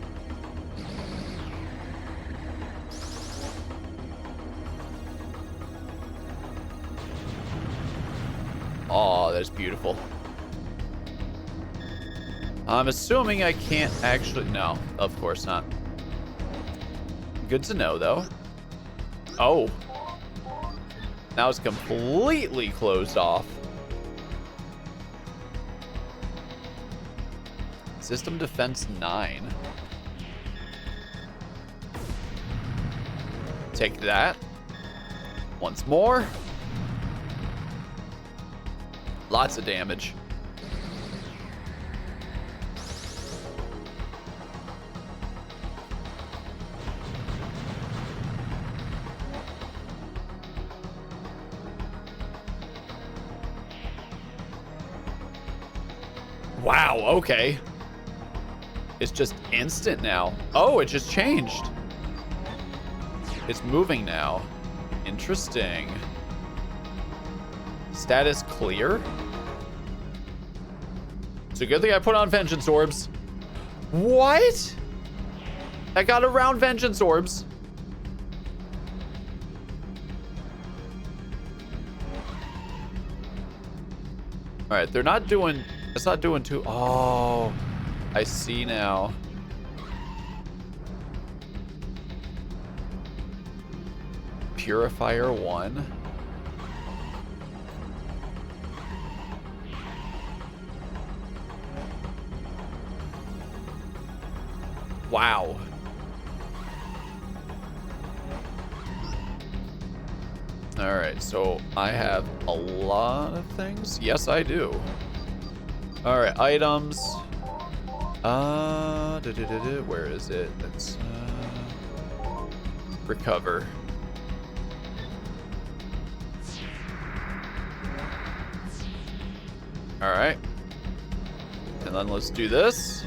Oh, that's beautiful. I'm assuming I can't actually... No, of course not. Good to know, though. Oh. Now it's completely closed off. System defense 9. Take that. Once more. Lots of damage. Wow, okay. It's just instant now. Oh, it just changed. It's moving now. Interesting. Status clear? It's a good thing I put on Vengeance Orbs. What? I got around Vengeance Orbs. All right, they're not doing... It's not doing too... Oh, I see now. Purifier 1. Wow. All right, so I have a lot of things. Yes, I do. All right, items. Where is it? Let's recover. All right. And then let's do this.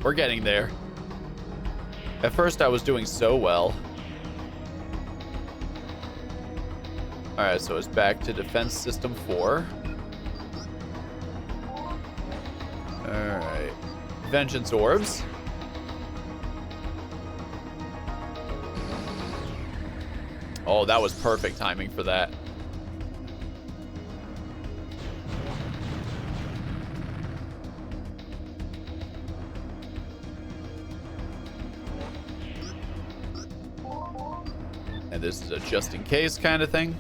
We're getting there. At first, I was doing so well. All right, so it's back to Defense System 4. All right. Vengeance Orbs. Oh, that was perfect timing for that. And this is a just in case kind of thing.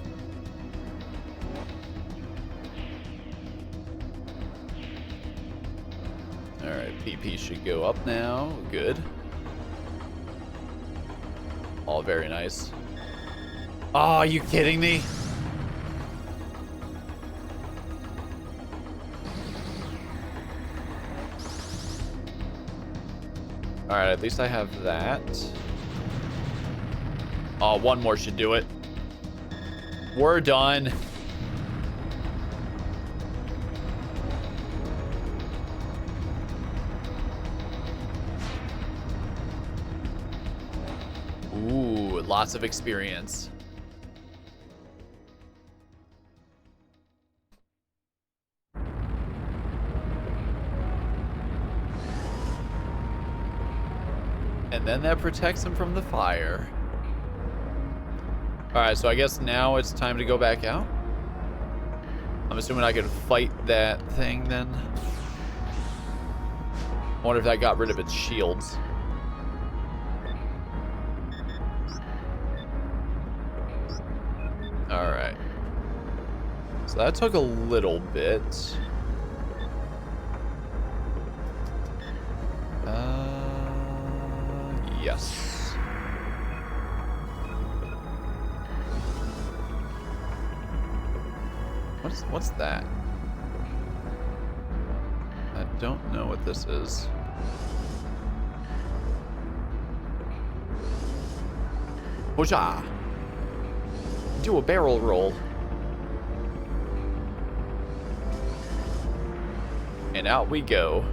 All right, PP should go up now. Good. All very nice. Oh, are you kidding me? All right, at least I have that. Oh, one more should do it. We're done. Ooh, lots of experience. And then that protects him from the fire. All right, so I guess now it's time to go back out. I'm assuming I could fight that thing then. I wonder if that got rid of its shields. All right. So that took a little bit. Yes. What's that? I don't know what this is. Hosha! Do a barrel roll. And out we go.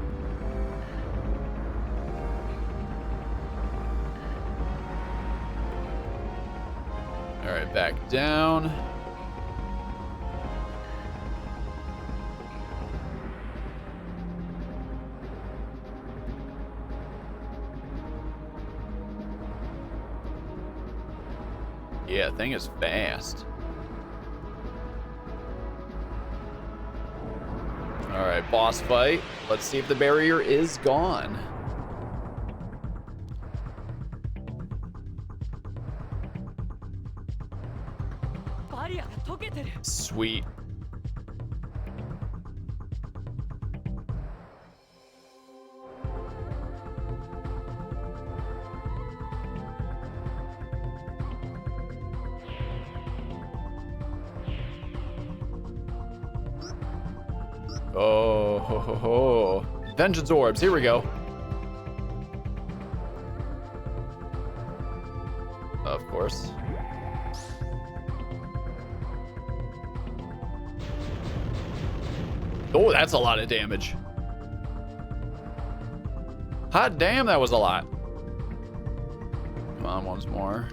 All right, back down. Yeah, thing is fast. All right, boss fight. Let's see if the barrier is gone. Sweet. Oh, ho, ho, ho. Vengeance orbs, here we go. Of course. Oh, that's a lot of damage. Hot damn, that was a lot. Come on, once more.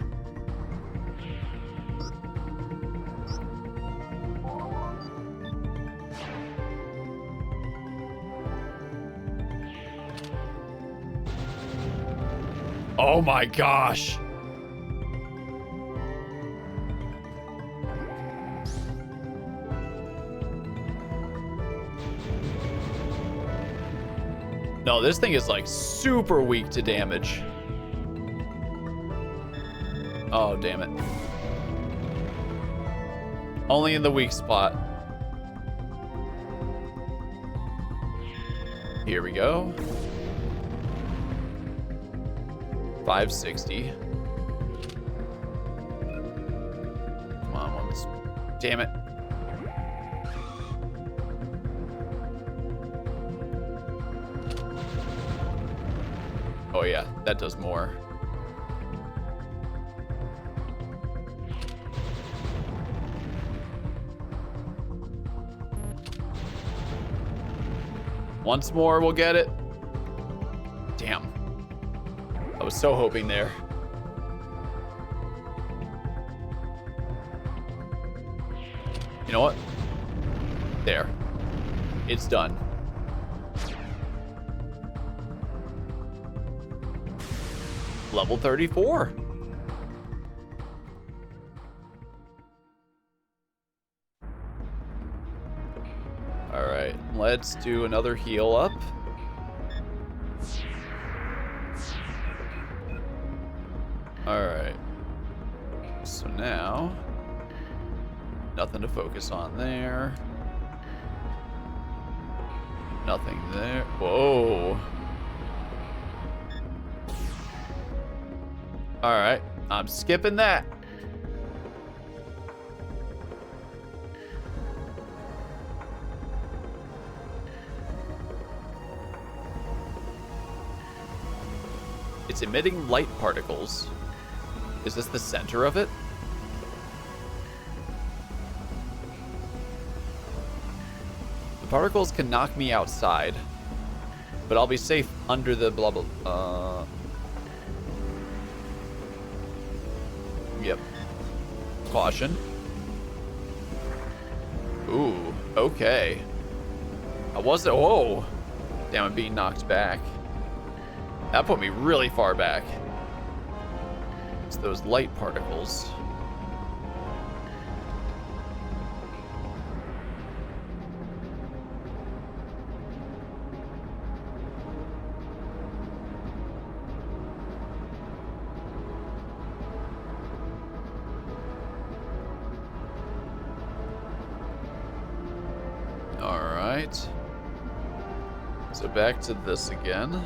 Oh my gosh. No, this thing is like super weak to damage. Oh, damn it. Only in the weak spot. Here we go. 560. Come on, once. Damn it. Oh yeah, that does more. Once more, we'll get it. Damn. I was so hoping there. You know what? There. It's done. Level 34. All right, let's do another heal up. All right. So now, nothing to focus on there. Nothing there. Whoa. All right, I'm skipping that. It's emitting light particles. Is this the center of it? The particles can knock me outside, but I'll be safe under the blah blah. Yep. Caution. Ooh, okay. I wasn't. Whoa. Damn, I'm being knocked back. That put me really far back. It's those light particles. All right. So back to this again.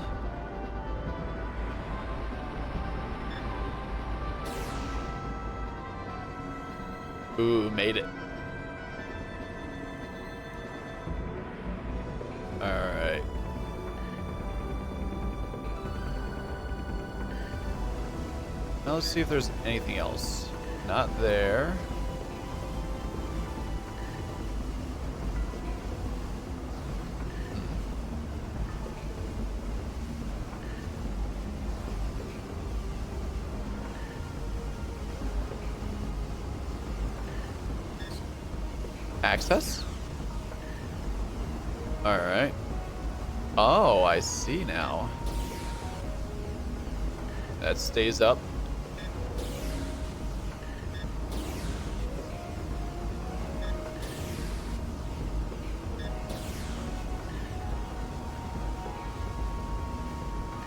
Ooh, made it. All right. Now let's see if there's anything else. Not there. Access? Alright. Oh, I see now. That stays up.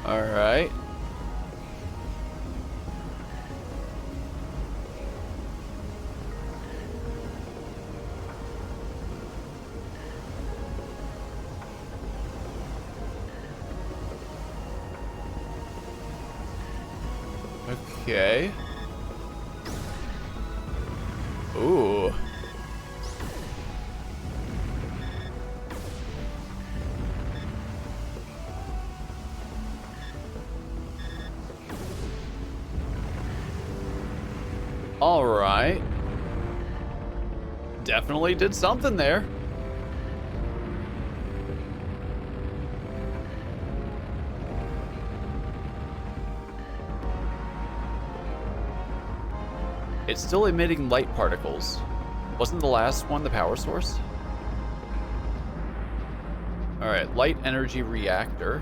Alright. Okay. Ooh. All right. Definitely did something there. It's still emitting light particles. Wasn't the last one the power source? All right, light energy reactor.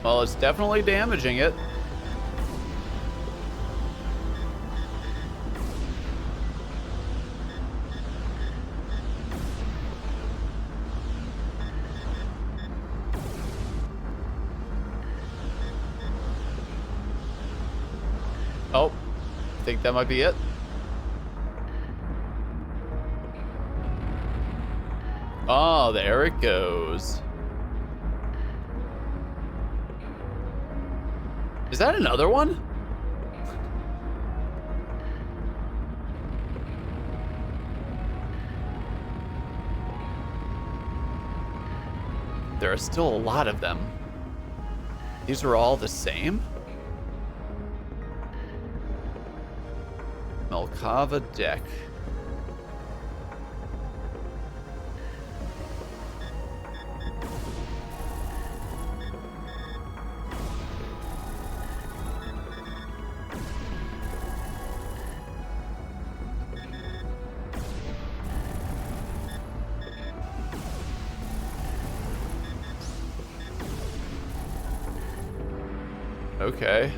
Well, it's definitely damaging it. Oh, I think that might be it. Oh, there it goes. Is that another one? There are still a lot of them. These are all the same? Melkava deck. Okay.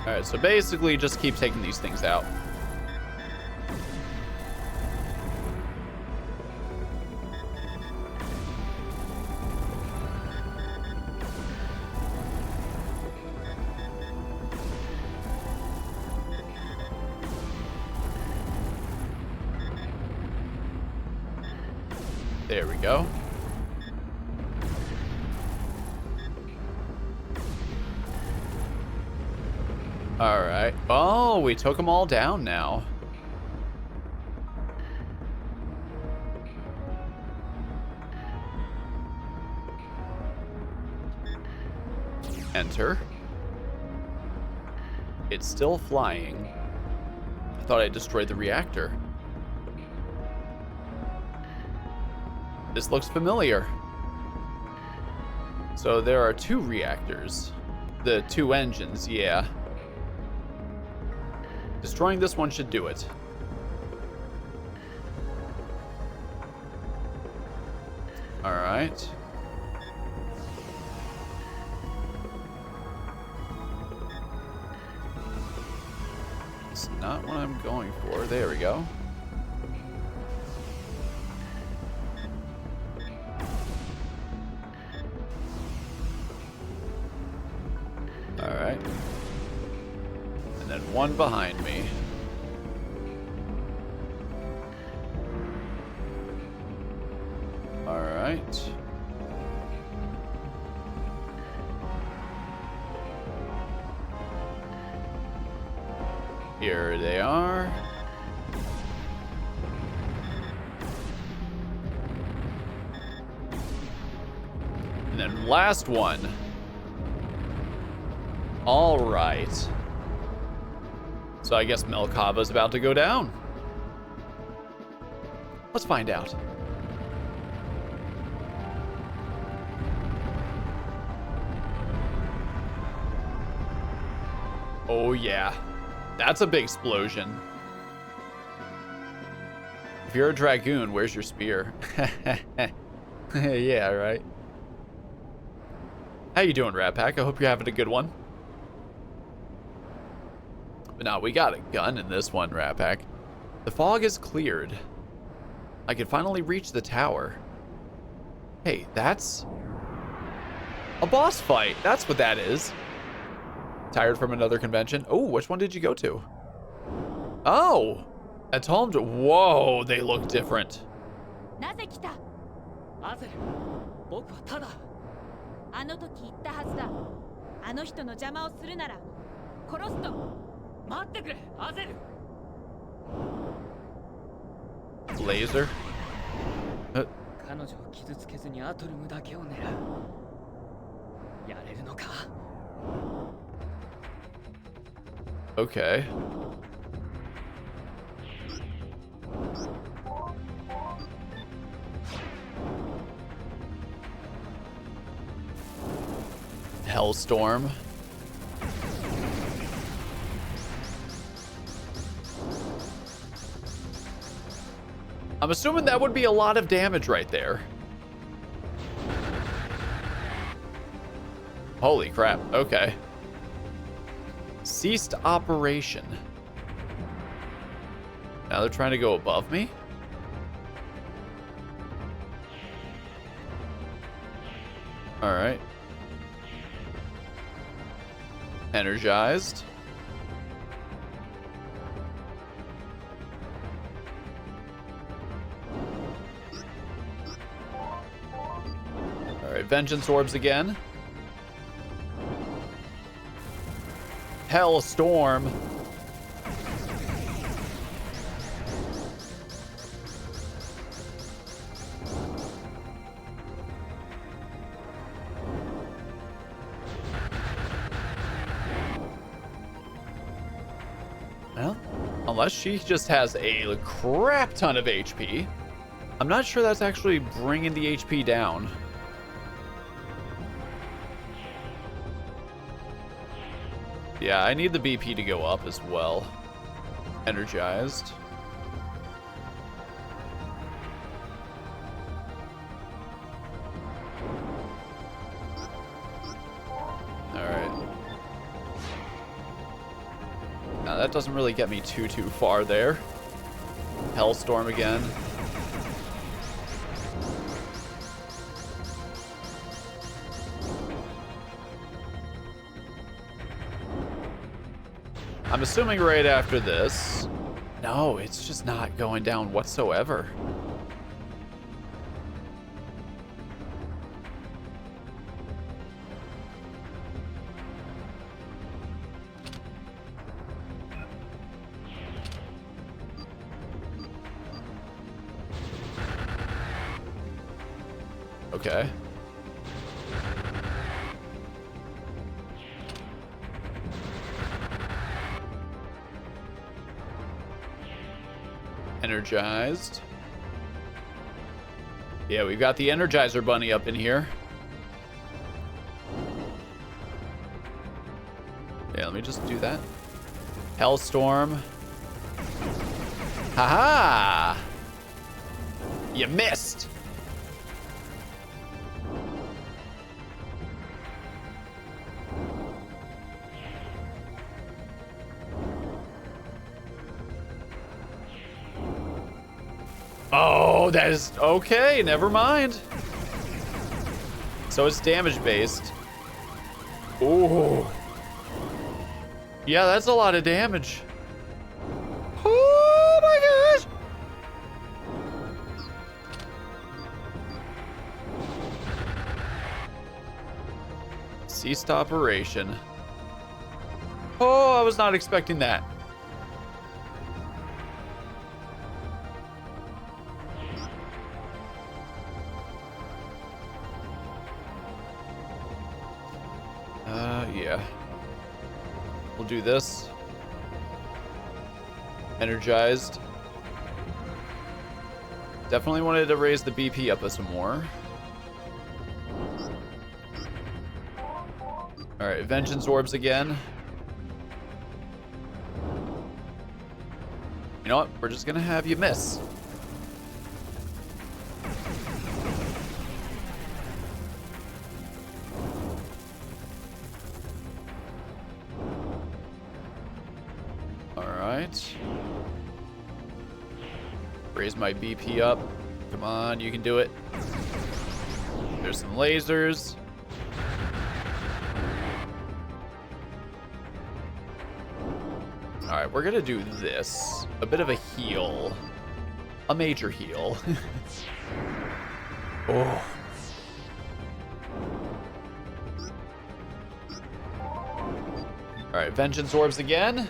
Alright, so basically just keep taking these things out. There we go. All right. Oh, we took them all down now. Enter. It's still flying. I thought I destroyed the reactor. This looks familiar. So there are 2 reactors. The 2 engines, yeah. Destroying this one should do it. All right. It's not what I'm going for. There we go. All right. And then one behind me. All right. Here they are. And then last one. All right. So I guess Melkava's about to go down. Let's find out. Oh yeah, that's a big explosion. If you're a Dragoon, where's your spear? Yeah, right. How you doing, Rat Pack? I hope you're having a good one. But now we got a gun in this one, Rat Pack. The fog is cleared. I can finally reach the tower. Hey, that's a boss fight. That's what that is. Tired from another convention? Oh, which one did you go to? Oh, at home. Whoa, they look different. なぜ来た？アゼル、僕はただ。あの時言ったはずだ。あの人の邪魔をするなら殺すと。待ってくれ、アゼル。Laser. 彼女を傷つけずにアトルムだけを狙う。やれるのか？ Okay. Hellstorm. I'm assuming that would be a lot of damage right there. Holy crap. Okay. Ceased operation. Now they're trying to go above me? All right. Energized. All right, vengeance orbs again. Hellstorm. Well, unless she just has a crap ton of HP. I'm not sure that's actually bringing the HP down. Yeah, I need the BP to go up as well. Energized. Alright. Now that doesn't really get me too far there. Hellstorm again. I'm assuming right after this. No, it's just not going down whatsoever. Okay. Energized. Yeah, we've got the Energizer Bunny up in here. Yeah, let me just do that. Hellstorm. Haha! You missed! Oh, that is okay. Never mind. So it's damage based. Ooh. Yeah, that's a lot of damage. Oh my gosh. Ceased operation. Oh, I was not expecting that. Yeah. We'll do this. Energized. Definitely wanted to raise the BP up some more. Alright, Vengeance Orbs again. You know what? We're just gonna have you miss. Raise my BP up. Come on, you can do it. There's some lasers. Alright, we're gonna do this. A bit of a heal. A major heal. Oh. Alright, Vengeance Orbs again.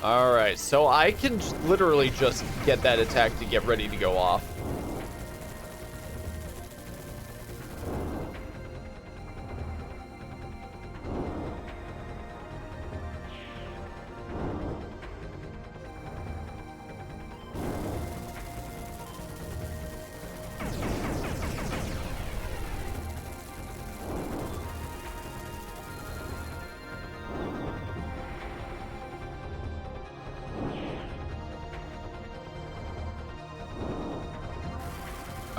Alright, so I can literally just get that attack to get ready to go off.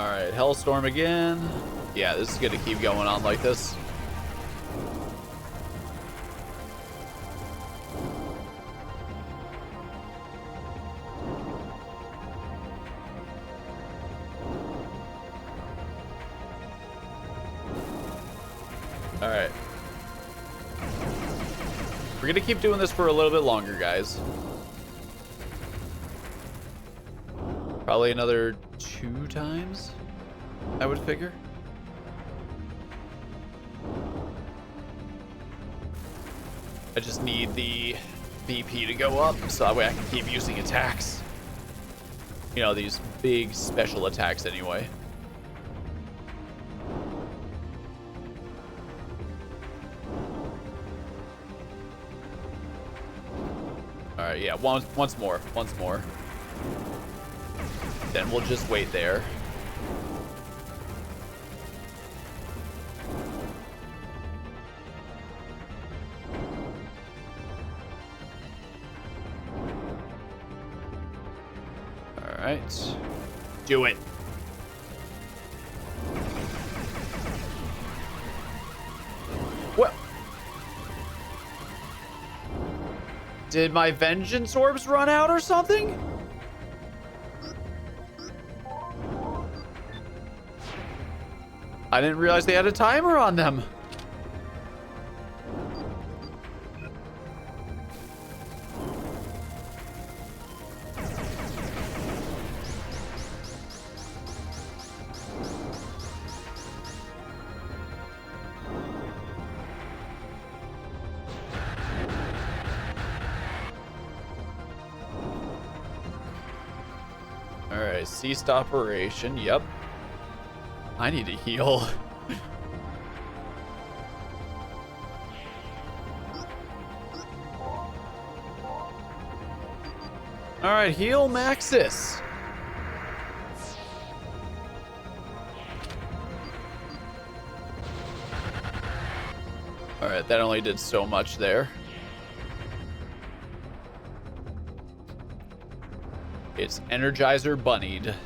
Alright, Hellstorm again. Yeah, this is gonna keep going on like this. Alright. We're gonna keep doing this for a little bit longer, guys. Probably another 2 times, I would figure. I just need the BP to go up so that way I can keep using attacks. You know, these big special attacks anyway. All right, yeah, once more. Then we'll just wait there. All right, do it. What? Did my vengeance orbs run out or something? I didn't realize they had a timer on them. All right, ceased operation. Yep. I need to heal. All right, heal Maxis. All right, that only did so much there. It's Energizer bunnied.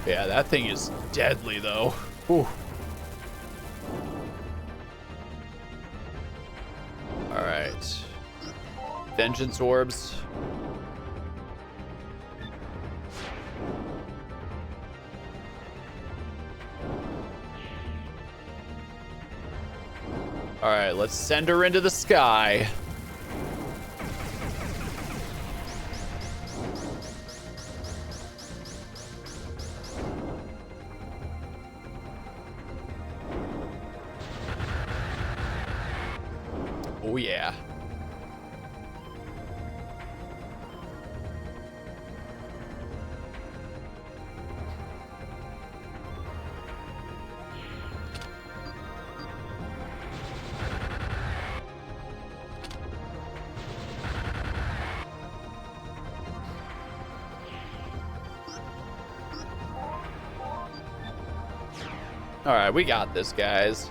Yeah, that thing is deadly, though. Whew. All right. Vengeance orbs. All right, let's send her into the sky. Oh, yeah. All right, we got this, guys.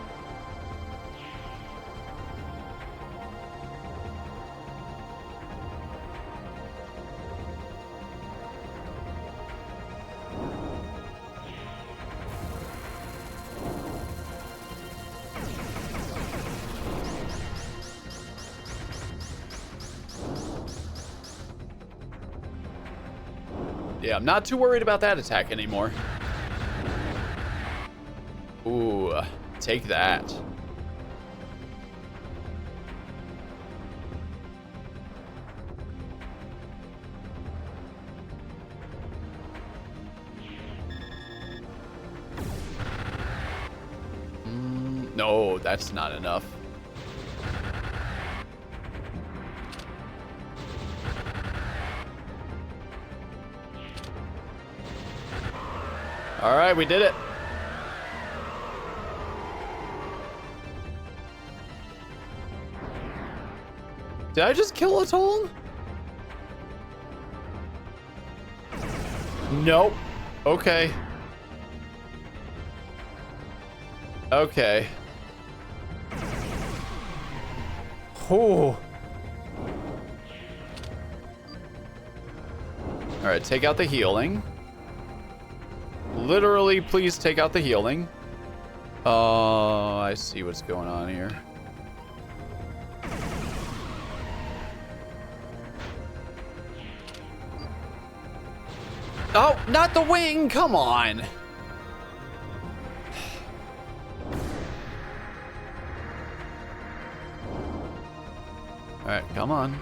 Yeah, I'm not too worried about that attack anymore. Ooh, take that. No, that's not enough. All right, we did it. Did I just kill a Tolm? Nope. Okay. Okay. Oh. All right, take out the healing. Literally, please take out the healing. Oh, I see what's going on here. Oh, not the wing. Come on. All right, come on.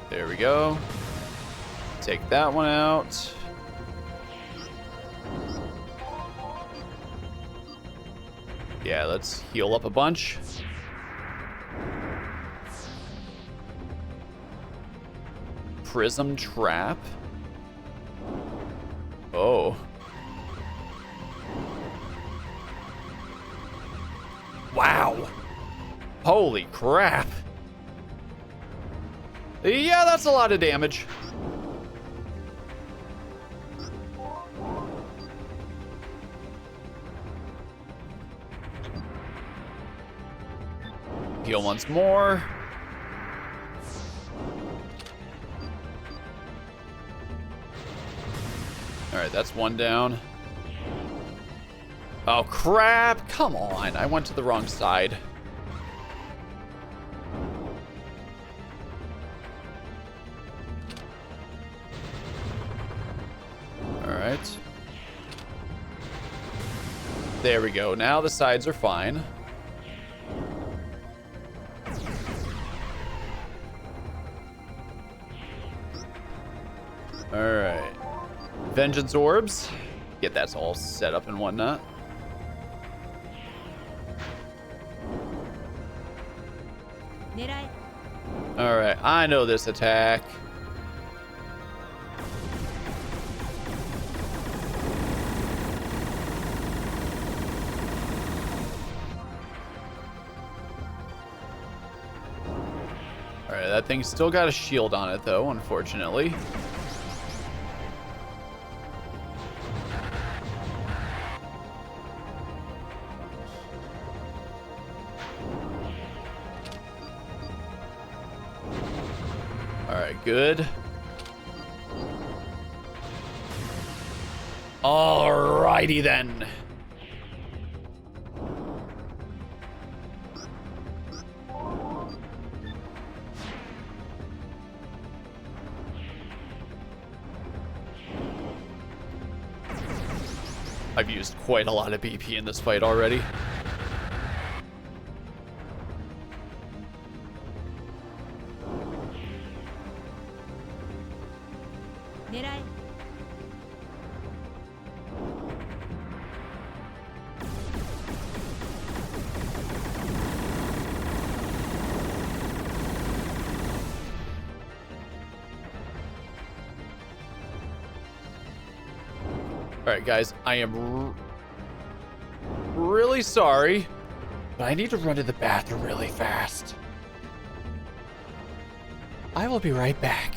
There we go. Take that one out. Yeah, let's heal up a bunch. Prism trap. Oh. Wow. Holy crap. Yeah, that's a lot of damage. Heal once more. All right, that's one down. Oh, crap. Come on. I went to the wrong side. All right. There we go. Now the sides are fine. All right. Vengeance orbs. Get that all set up and whatnot. All right, I know this attack. All right, that thing's still got a shield on it though, unfortunately. Good. Alrighty then. I've used quite a lot of BP in this fight already. Alright guys, I am really sorry, but I need to run to the bathroom really fast. I will be right back.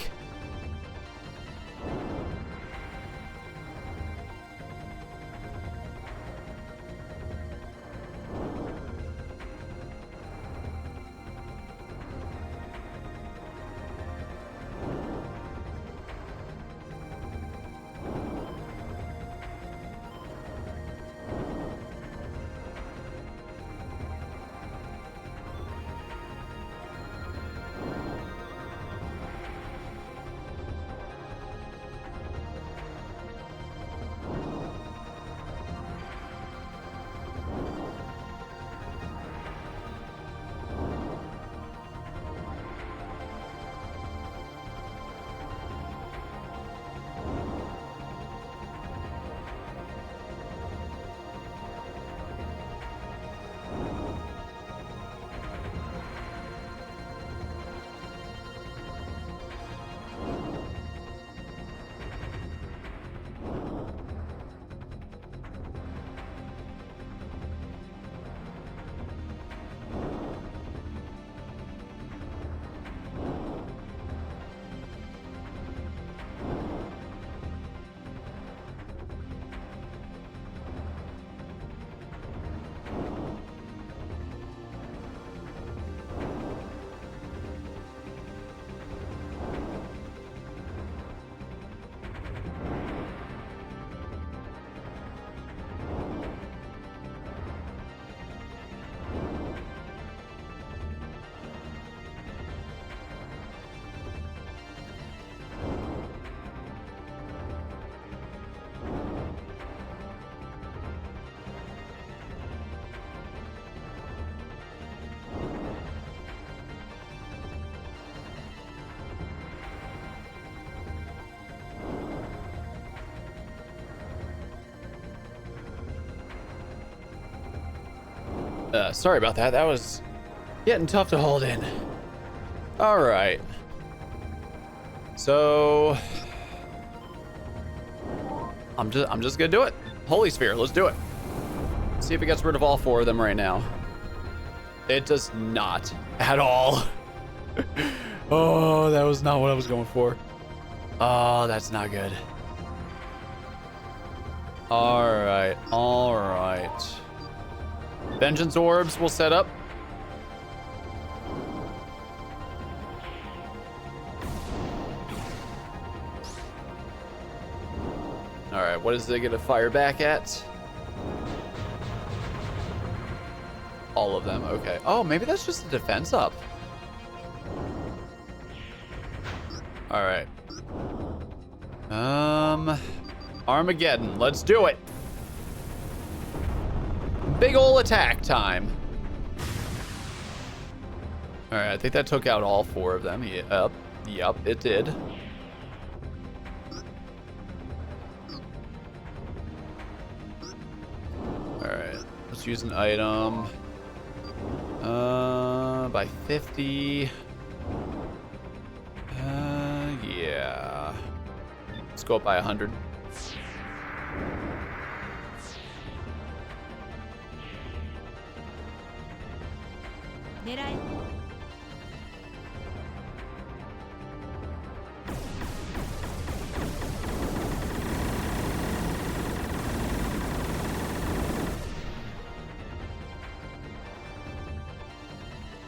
Sorry about that. That was getting tough to hold in. All right. So I'm just gonna do it. Holy Sphere, let's do it. See if it gets rid of all 4 of them right now. It does not at all. Oh, that was not what I was going for. Oh, that's not good. All right, all right. Vengeance orbs will set up. All right, what is it gonna fire back at? All of them, okay. Oh, maybe that's just a defense up. All right. Armageddon, let's do it. Big ol' attack time. All right, I think that took out all 4 of them. Yep, it did. All right, let's use an item. By 50. Yeah. Let's go up by 100.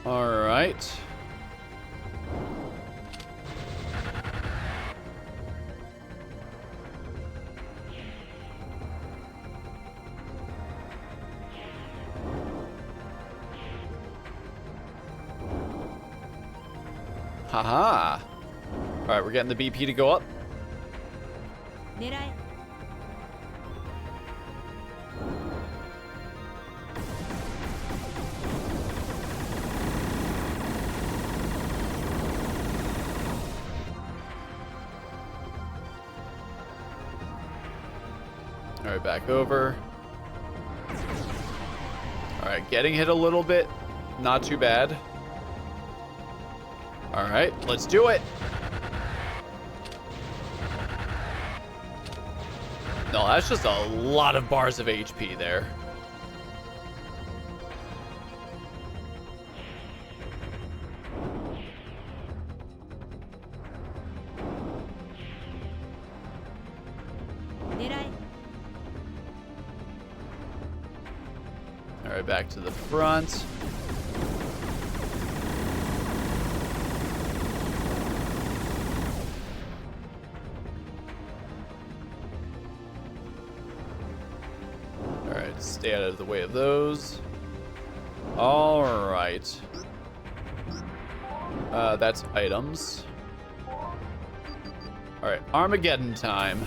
All right. Haha. All right, we're getting the BP to go up. All right, back over. All right, getting hit a little bit. Not too bad. All right, let's do it. No, that's just a lot of bars of HP there. All right, back to the front. Stay out of the way of those. All right. That's items. All right, Armageddon time.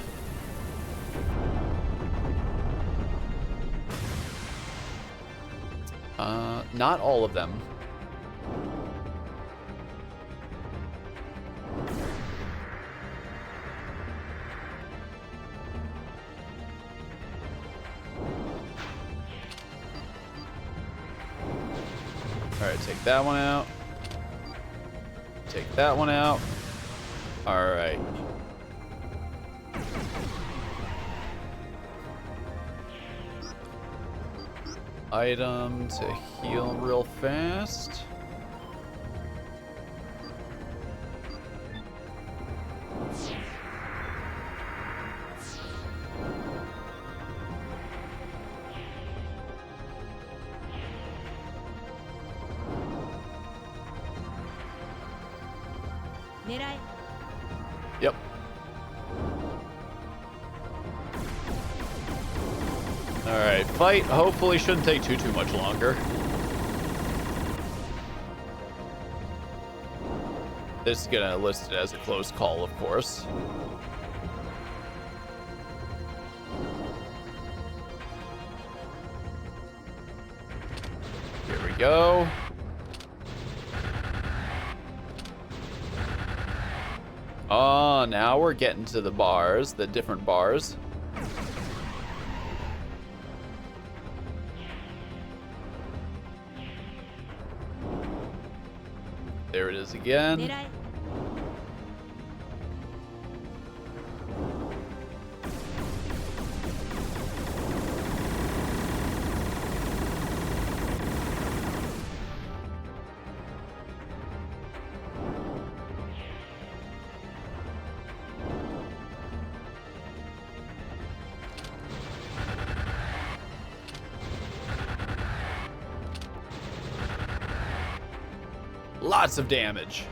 Not all of them. All right, take that one out. Take that one out. All right. Item to heal real fast. Yep. All right, fight hopefully shouldn't take too much longer. This is gonna list it as a close call, of course. Here we go. Oh, now we're getting to the bars, the different bars. There it is again. 狙え Lots of damage.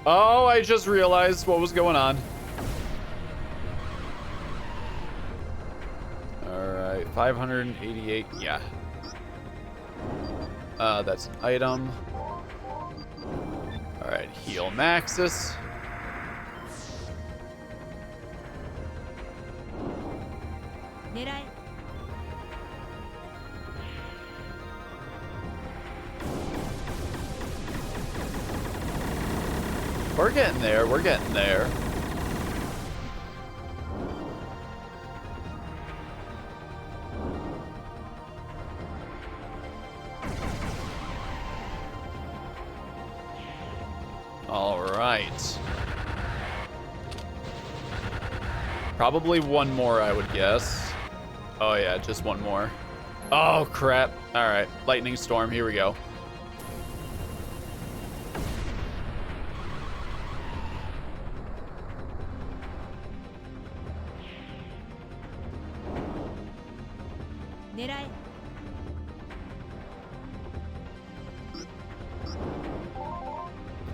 Oh, I just realized what was going on. Alright, 588, yeah. That's an item. Alright, heal Maxis. We're getting there, we're getting there. All right. Probably one more, I would guess. Oh yeah, just one more. Oh crap. All right, lightning storm, here we go.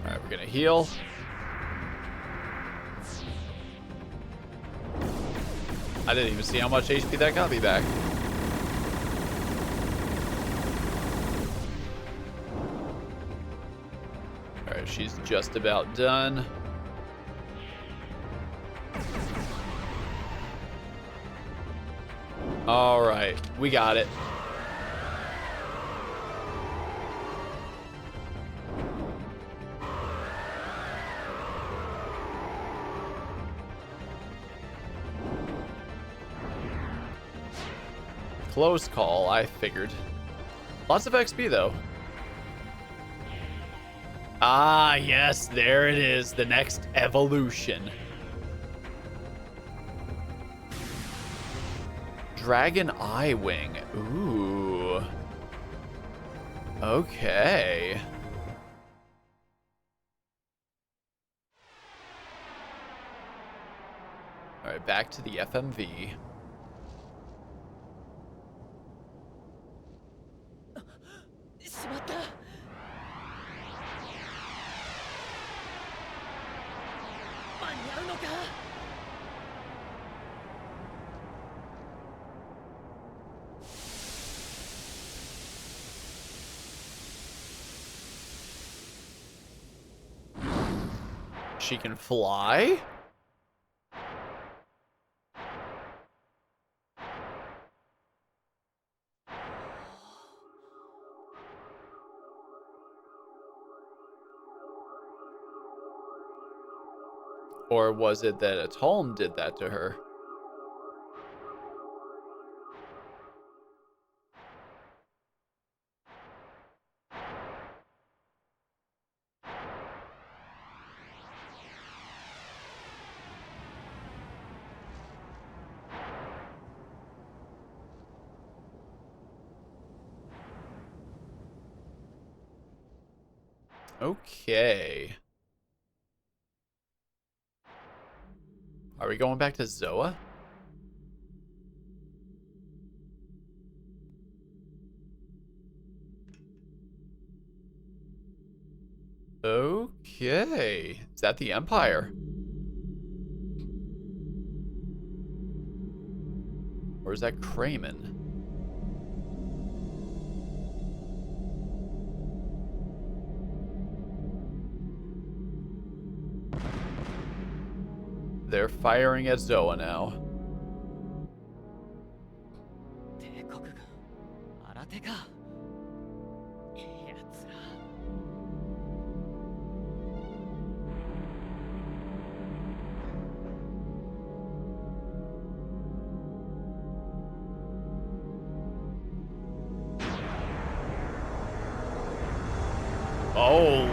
Alright, we're gonna heal. I didn't even see how much HP that got me back. Alright, she's just about done. Alright, we got it. Close call, I figured. Lots of XP though. Ah, yes, there it is. The next evolution. Dragon Eye Wing. Ooh. Okay. All right, back to the FMV. She can fly? Or was it that its home did that to her? Okay. Are we going back to Zoa? Okay. Is that the Empire? Or is that Kramen? They're firing at Zoa now. Oh.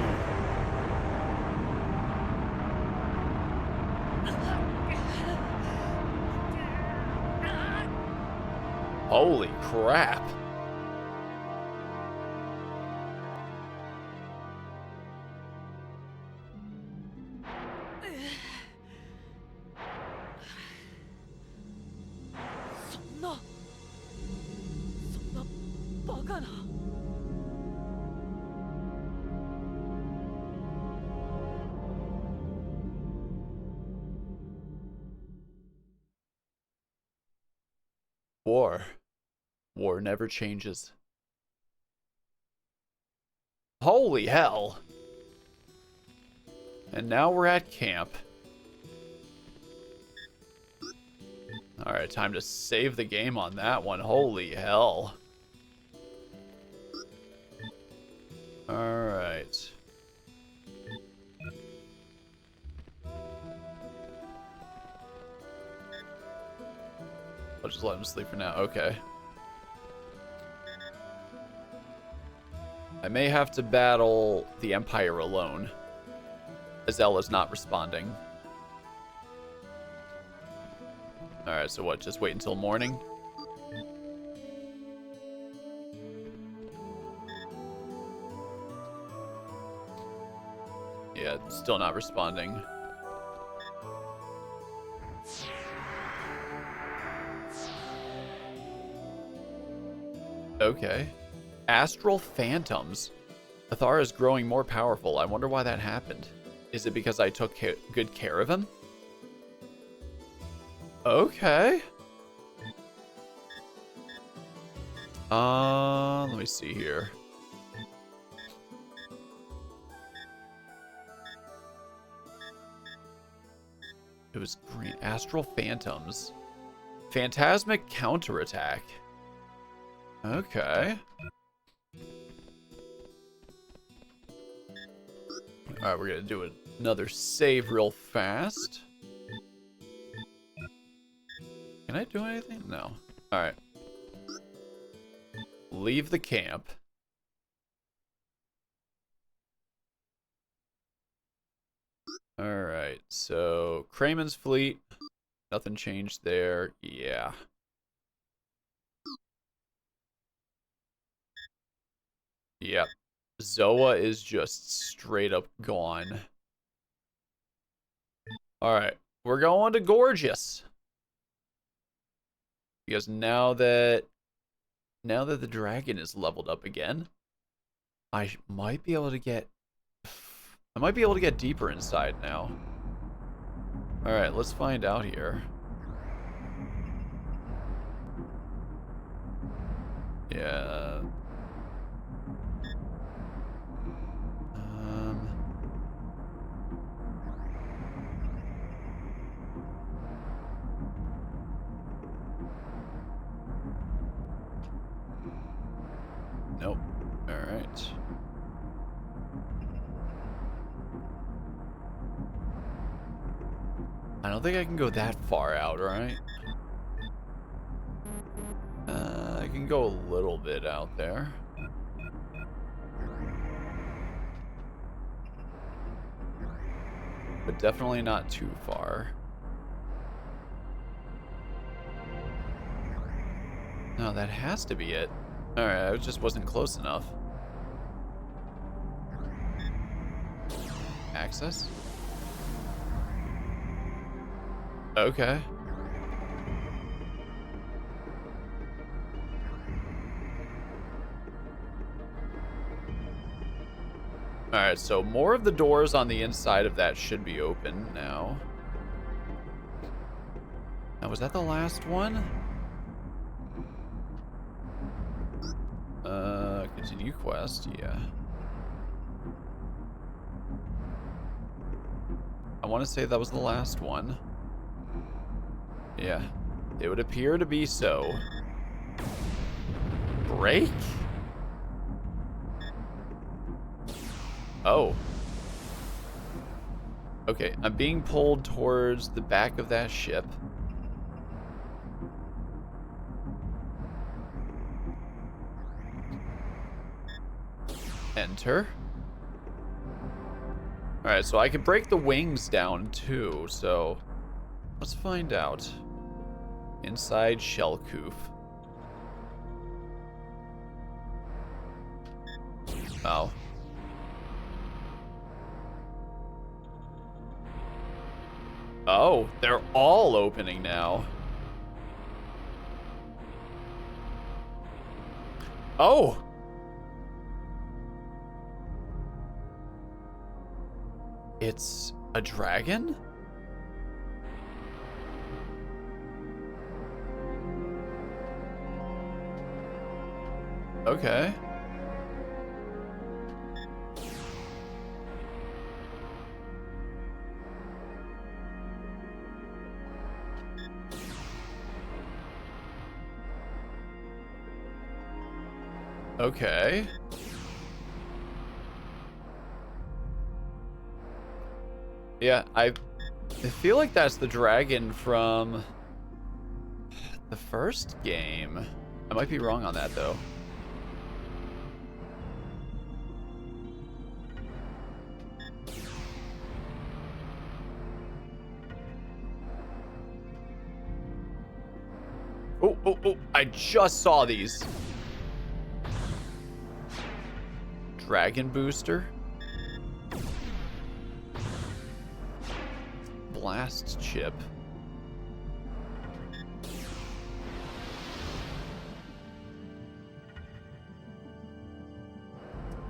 Holy crap. War. War never changes. Holy hell. And now we're at camp. Alright, time to save the game on that one. Holy hell. Alright. I'll just let him sleep for now. Okay. I may have to battle the Empire alone. Azella's not responding. Alright, so what? Just wait until morning? Yeah, still not responding. Okay. Astral Phantoms. Athar is growing more powerful. I wonder why that happened. Is it because I took good care of him? Okay. Let me see here. It was green. Astral Phantoms. Phantasmic counterattack. Okay. Alright, we're gonna do another save real fast. Can I do anything? No. Alright. Leave the camp. Alright, so Kramen's fleet. Nothing changed there. Yeah. Yep. Zoa is just straight up gone. Alright, we're going to Gorgeous. Because now that the dragon is leveled up again, I might be able to get deeper inside now. Alright, let's find out here. Yeah. Nope. Alright. I don't think I can go that far out, right? I can go a little bit out there. But definitely not too far. No, that has to be it. Alright, I just wasn't close enough. Access? Okay. Alright, so more of the doors on the inside of that should be open now. Now, was that the last one? Continue quest, yeah. I want to say that was the last one. Yeah, it would appear to be so. Break? Oh. Okay, I'm being pulled towards the back of that ship. Enter. Alright, so I can break the wings down too, so let's find out. Inside shell coof. Oh. Oh, they're all opening now. Oh! It's a dragon? Okay. Okay. Yeah, I feel like that's the dragon from the first game. I might be wrong on that though. Oh, oh, oh, I just saw these. Dragon booster. Blast chip.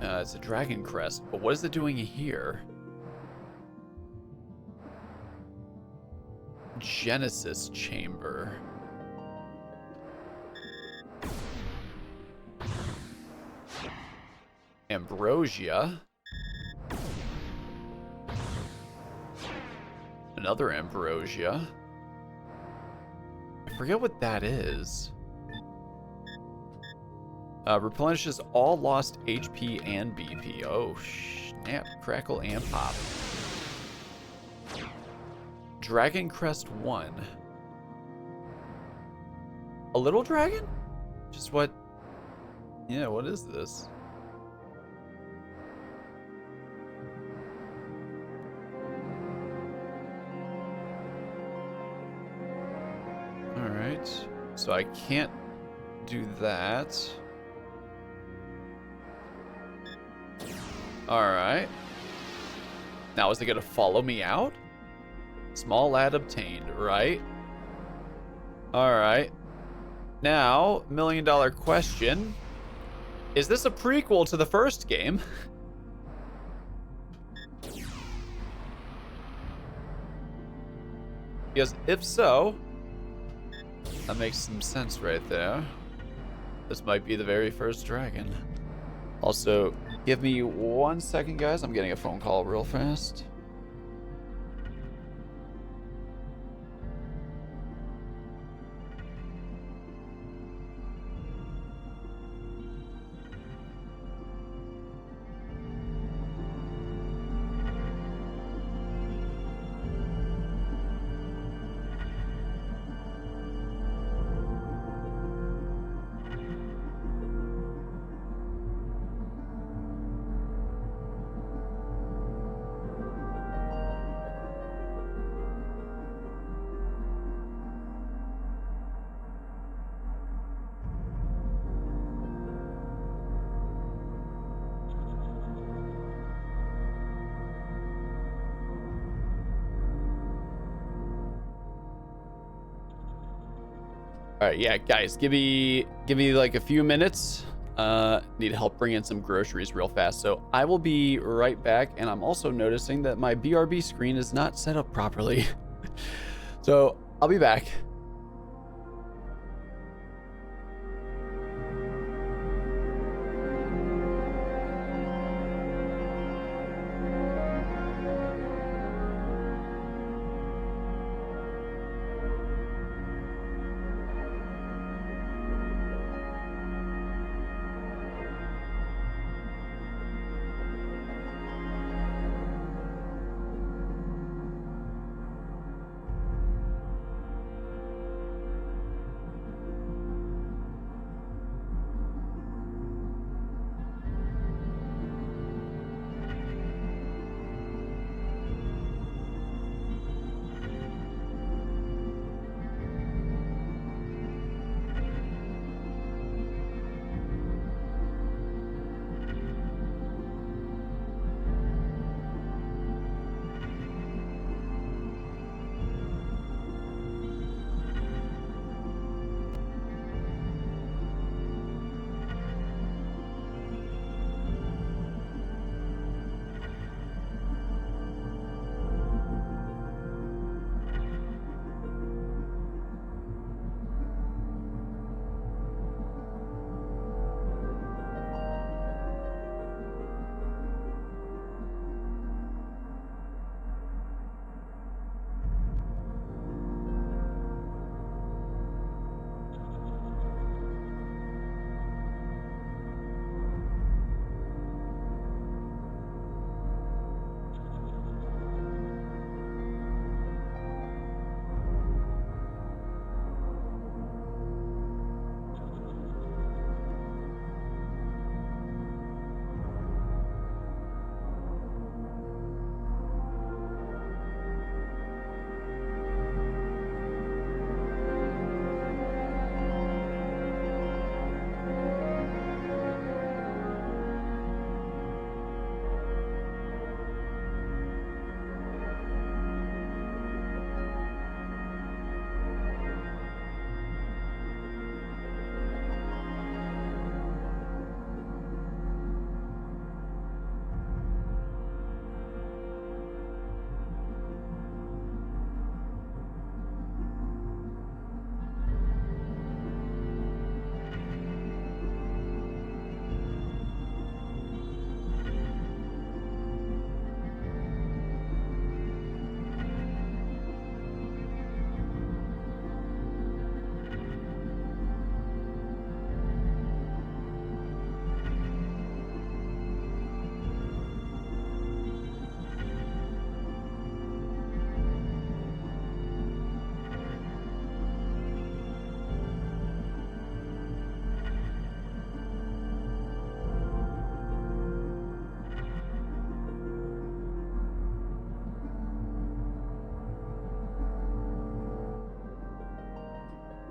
It's a dragon crest, but what is it doing here? Genesis chamber. Ambrosia. Another ambrosia. I forget what that is. Replenishes all lost HP and BP. Oh, snap, crackle, and pop. Dragon Crest 1. A little dragon? Just what? Yeah, what is this? Alright. So I can't do that. Alright. Now, is it gonna follow me out? Small lad obtained, right? Alright. Now, $1 million question. Is this a prequel to the first game? Because if so, that makes some sense right there. This might be the very first dragon. Also, give me 1 second, guys. I'm getting a phone call real fast. All right, yeah, guys, give me like a few minutes. Need help bring in some groceries real fast. So I will be right back. And I'm also noticing that my BRB screen is not set up properly. So I'll be back.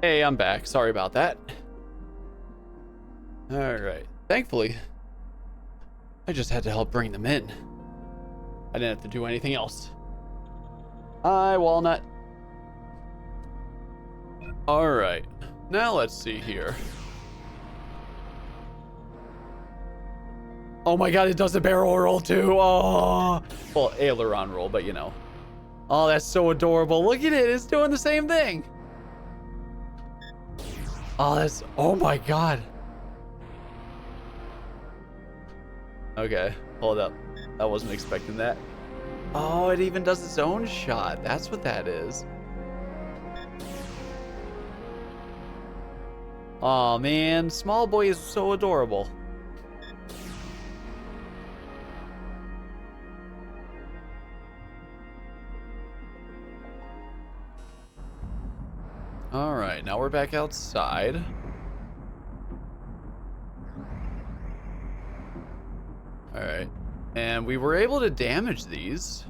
Hey, I'm back. Sorry about that. Alright. Thankfully, I just had to help bring them in. I didn't have to do anything else. Hi, Walnut. Alright. Now let's see here. Oh my god, it does a barrel roll too. Oh. Well, aileron roll, but you know. Oh, that's so adorable. Look at it. It's doing the same thing. Oh, that's... Oh my god. Okay, hold up. I wasn't expecting that. Oh, it even does its own shot. That's what that is. Oh man, small boy is so adorable. All right, now we're back outside. All right, and we were able to damage these.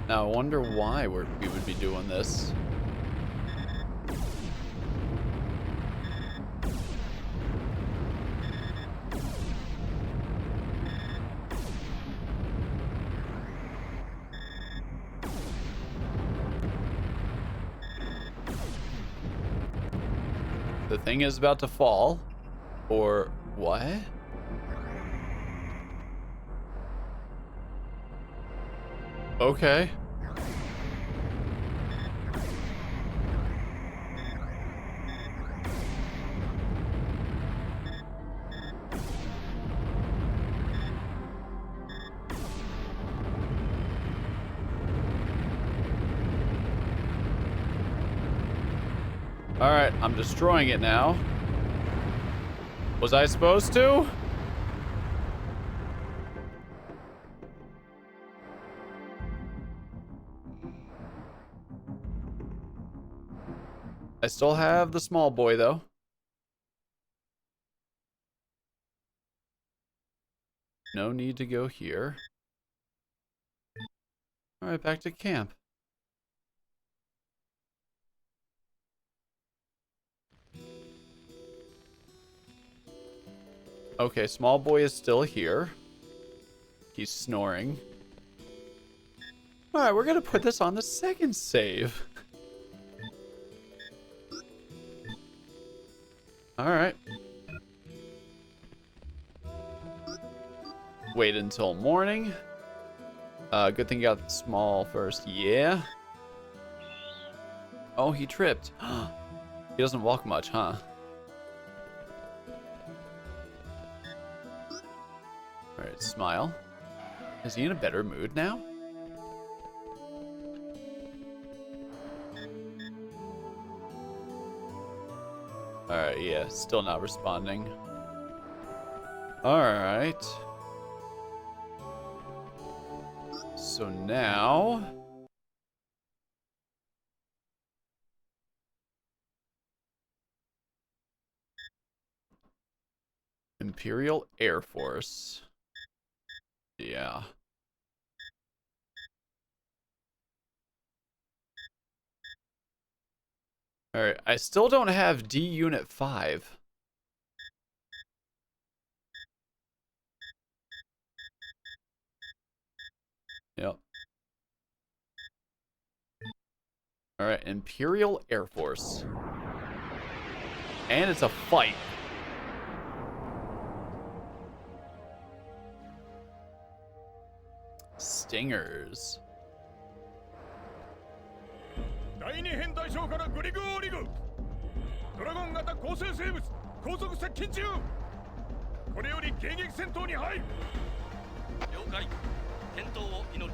Now I wonder why we would be doing this. The thing is about to fall, or what? Okay. All right, I'm destroying it now. Was I supposed to? I still have the small boy though. No need to go here. All right, back to camp. Okay, small boy is still here. He's snoring. All right, we're gonna put this on the second save. All right. Wait until morning. Good thing you got the small first. Yeah. Oh, he tripped. He doesn't walk much, huh? All right, smile. Is he in a better mood now? All right, yeah, still not responding. All right. So now... Imperial Air Force. Yeah. All right, I still don't have D Unit 5. Yep. All right, Imperial Air Force. And it's a fight. Stingers. 第二編隊長からグリグーリグドラゴン型構成生物高速接近中これより迎撃戦闘に入る了解健闘を祈る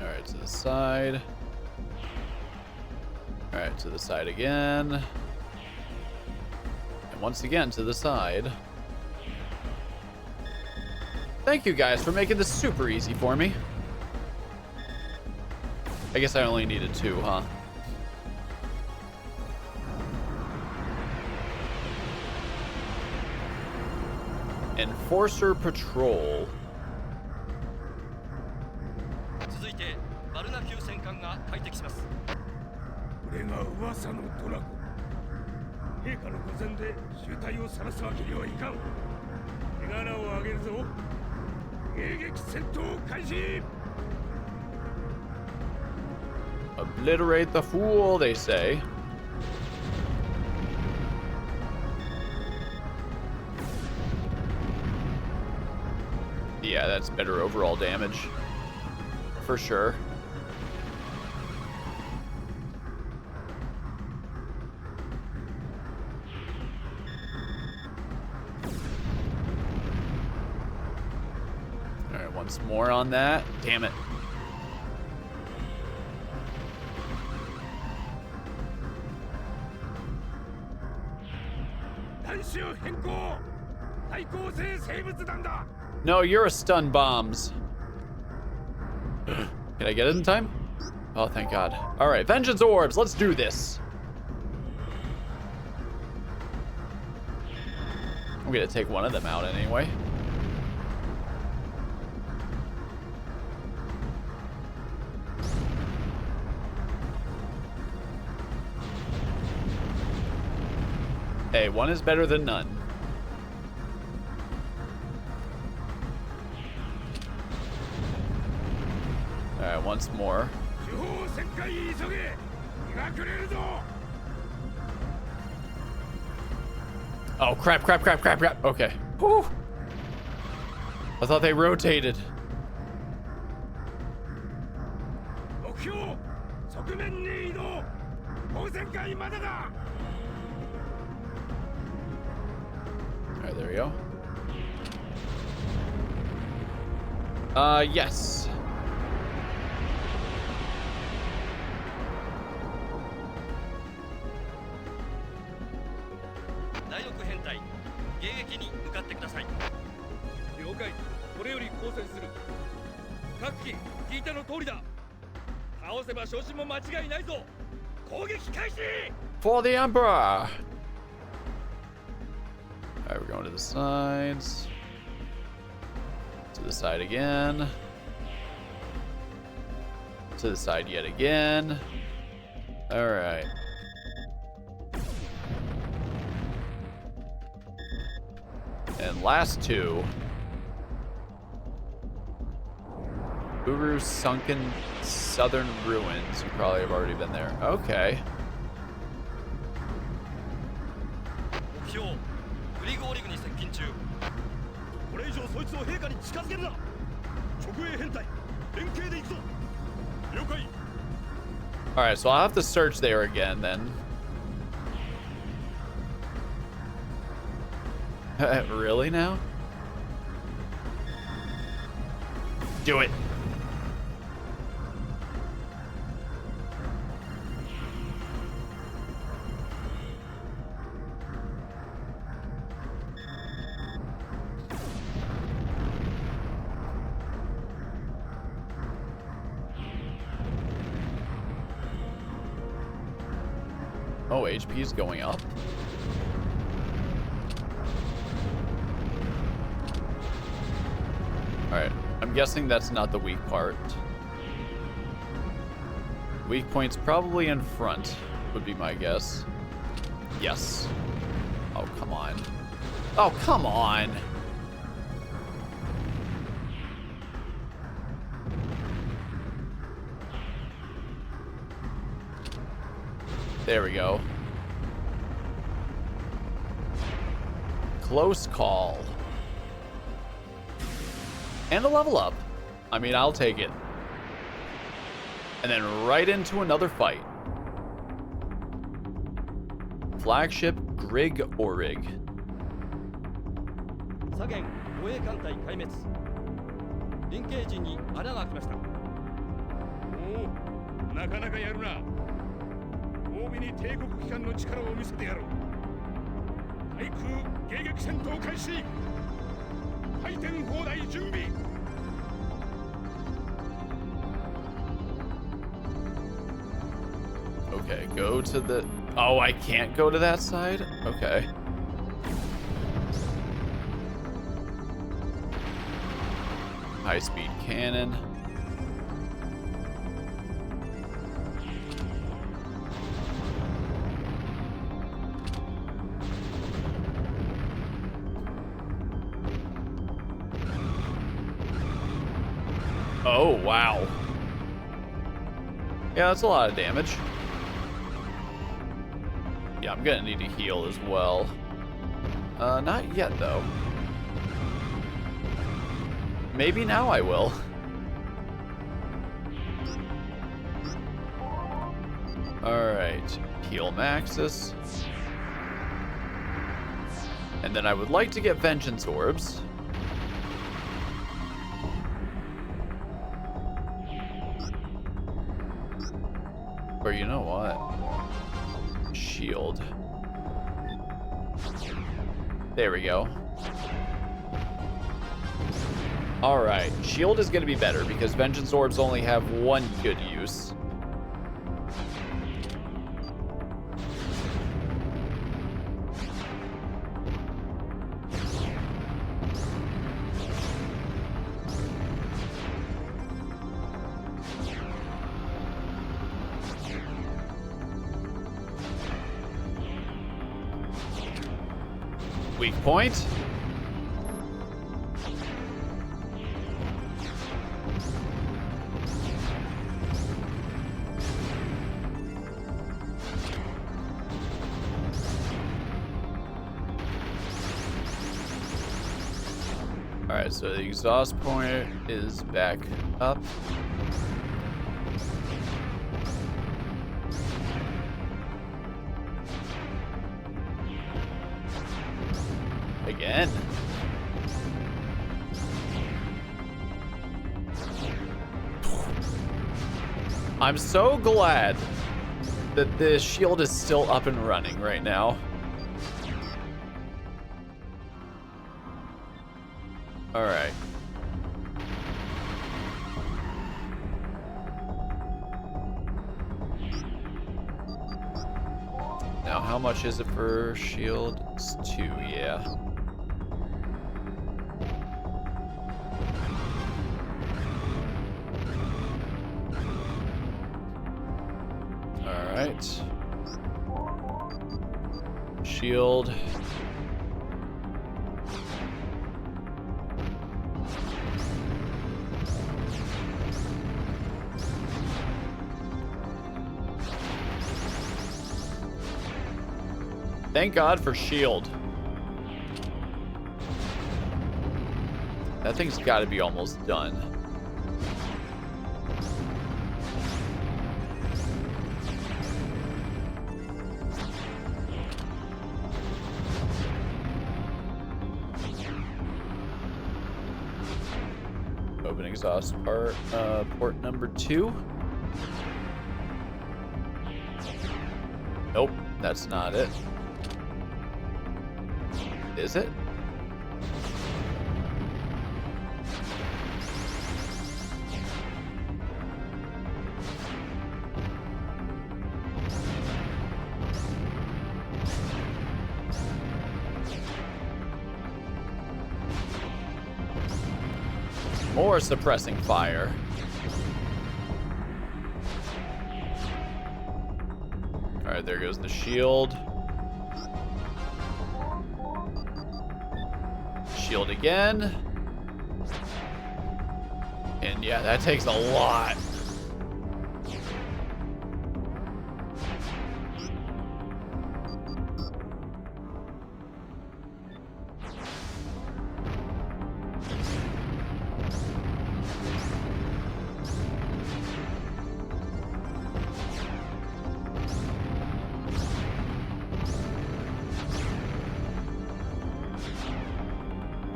Alright, to the side. Alright, to the side again. And once again to the side. Thank you guys for making this super easy for me. I guess I only needed 2, huh? Enforcer Patrol. 続いてバルナ級戦艦が快適します。これが噂のドラゴン。陛下の御前で醜態を晒すわけにはいかん。手柄を上げるぞ。迎撃戦闘開始。 Obliterate the fool, they say. Yeah, that's better overall damage. For sure. Alright, once more on that. Damn it. No, you're a stun bombs. Can I get it in time? Oh, thank God. All right, vengeance orbs. Let's do this. I'm gonna take one of them out anyway. Hey, one is better than none. All right, once more. Oh, crap, crap, crap, crap, crap. Okay. Whew. I thought they rotated. Alright, there we go. Yes. For the Emperor! Alright, we're going to the sides. To the side again. To the side yet again. Alright. And last two. Uru's sunken southern ruins. You probably have already been there. Okay. Alright, so I'll have to search there again then. Really now? Do it. Oh, HP is going up. Alright, I'm guessing that's not the weak part. Weak point's probably in front, would be my guess. Yes. Oh, come on. Oh, come on! There we go. Close call. And a level up. I mean, I'll take it. And then right into another fight. Flagship Grig Orig. Saga 護衛艦隊壊滅。連携陣に穴が開きました。おお、なかなかやるな。大目に帝国機関の力を見せてやろう。対空迎撃戦闘開始。回転砲台準備。Okay, go to the... Oh, I can't go to that side? Okay. High-speed cannon. Oh, wow. Yeah, that's a lot of damage. Yeah, I'm gonna need to heal as well. Not yet, though. Maybe now I will. Alright, heal Maxis. And then I would like to get Vengeance Orbs. Or you know what? Shield. There we go. Alright, shield is going to be better because Vengeance Orbs only have one good use. Weak point. Alright, so the exhaust point is back up. Again. I'm so glad that the shield is still up and running right now. All right. Now, how much is it for shield? It's 2, yeah. All right. Shield. Thank God for shield. That thing's got to be almost done. Open exhaust port number 2. Nope, that's not it. Is it? More suppressing fire. All right, there goes the shield. Shield again. And yeah, that takes a lot.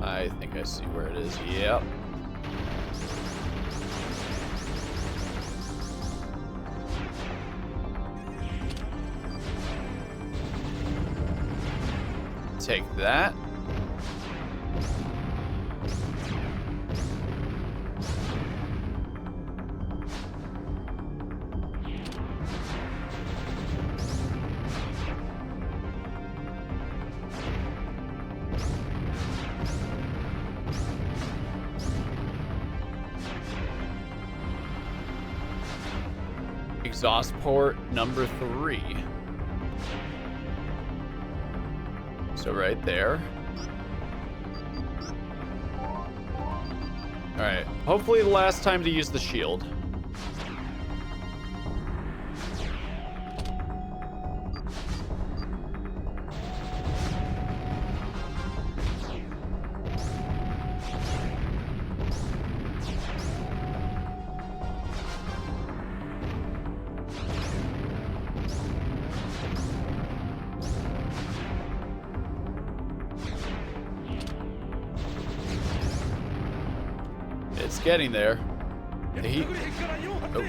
I think I see where it is. Yep. Take that. Exhaust port number 3. So right there. Alright, hopefully the last time to use the shield. It's getting there. The heat. Oh.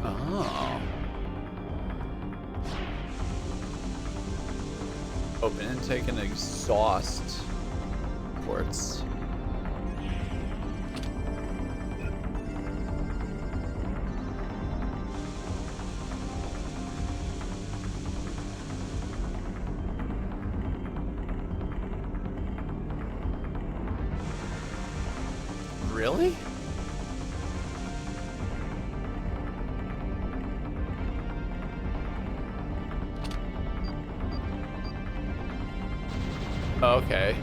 Oh. Open intake and exhaust ports. Really? Okay.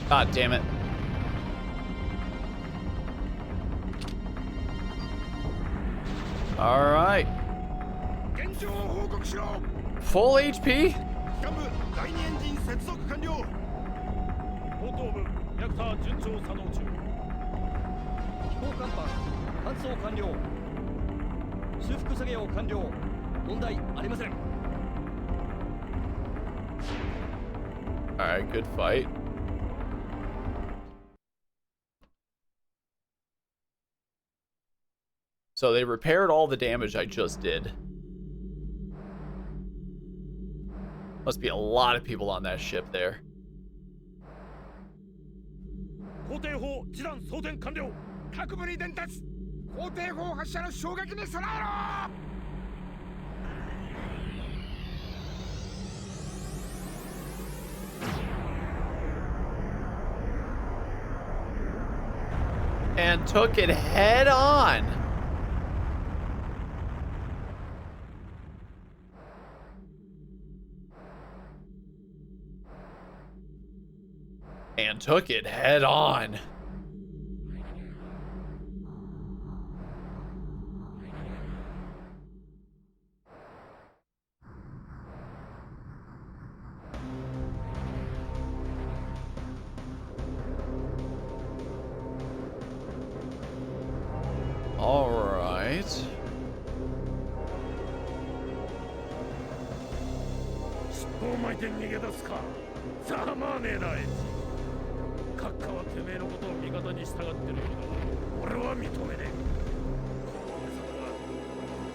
God damn it. All right. Full HP? 後頭部リアクター順調作動中。飛行甲板搬送完了。修復作業完了。問題ありません。Alright, good fight. So they repaired all the damage I just did. Must be a lot of people on that ship there. 後艇砲示弾装填完了。各部に伝達。後艇砲発射の衝撃に備えろ。And took it head on. And took it head on. All right. 尻尾を巻いて逃げ出すか。ざまあねえな、エッジ。閣下はてめえのことを味方に従ってるようだが、俺は認めねえ。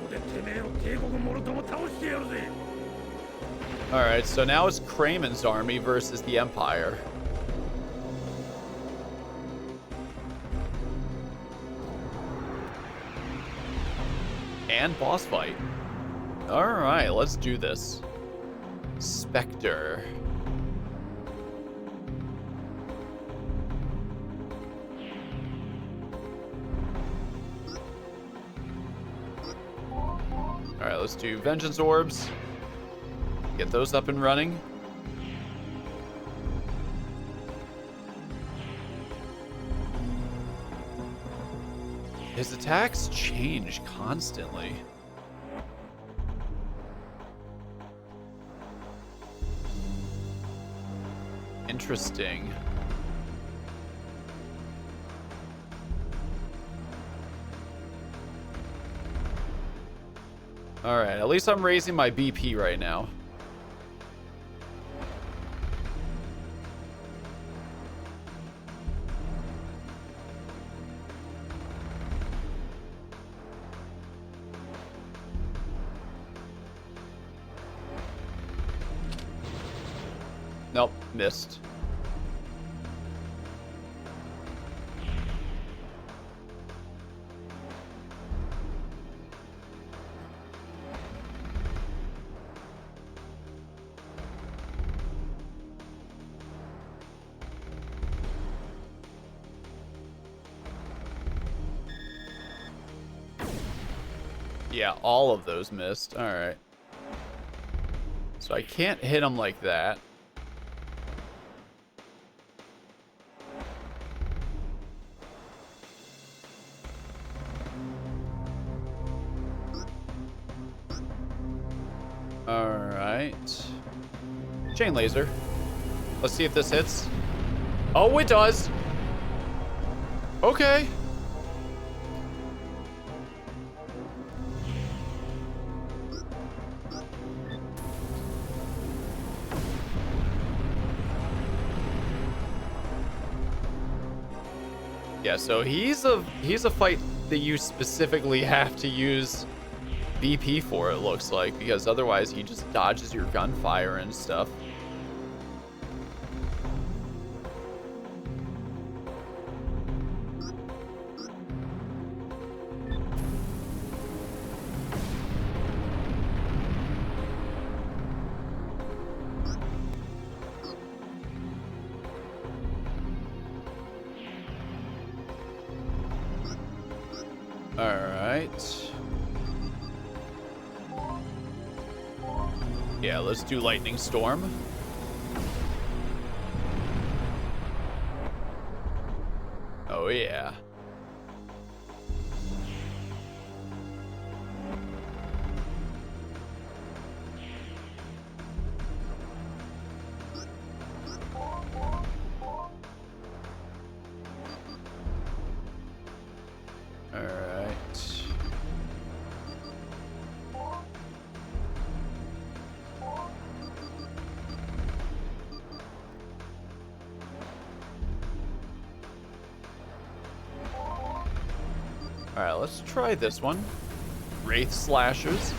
ここでてめえの帝国もろとも倒してやるぜ。All right, so now it's Kramen's army versus the Empire. And boss fight. All right, let's do this. Spectre. All right, let's do Vengeance Orbs. Get those up and running. His attacks change constantly. Interesting. All right, at least I'm raising my BP right now. Nope, missed. Yeah, all of those missed. All right. So I can't hit him like that. All right. Chain laser. Let's see if this hits. Oh, it does. Okay. Yeah, so he's a fight that you specifically have to use BP for, it looks like, because otherwise he just dodges your gunfire and stuff. Alright. Yeah, let's do Lightning Storm. Oh, yeah. Alright, let's try this one. Wraith Slashers.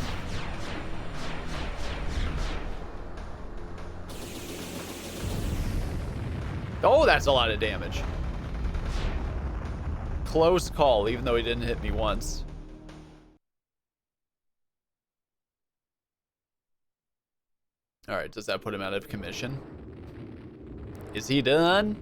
Oh, that's a lot of damage. Close call, even though he didn't hit me once. Alright, does that put him out of commission? Is he done?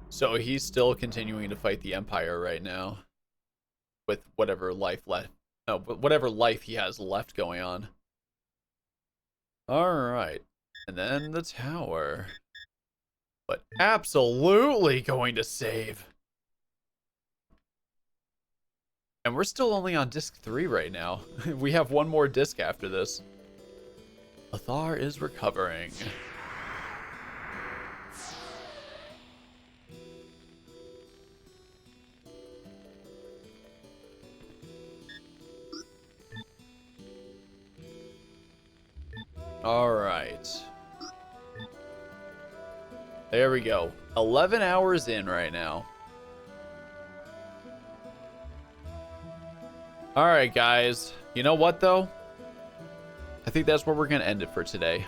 So he's still continuing to fight the Empire right now, with whatever life left, no, whatever life he has left going on. All right, and then the tower, but absolutely going to save. And we're still only on disc 3 right now. We have one more disc after this. Athar is recovering. All right. There we go. 11 hours in right now. All right, guys. You know what, though? I think that's where we're going to end it for today.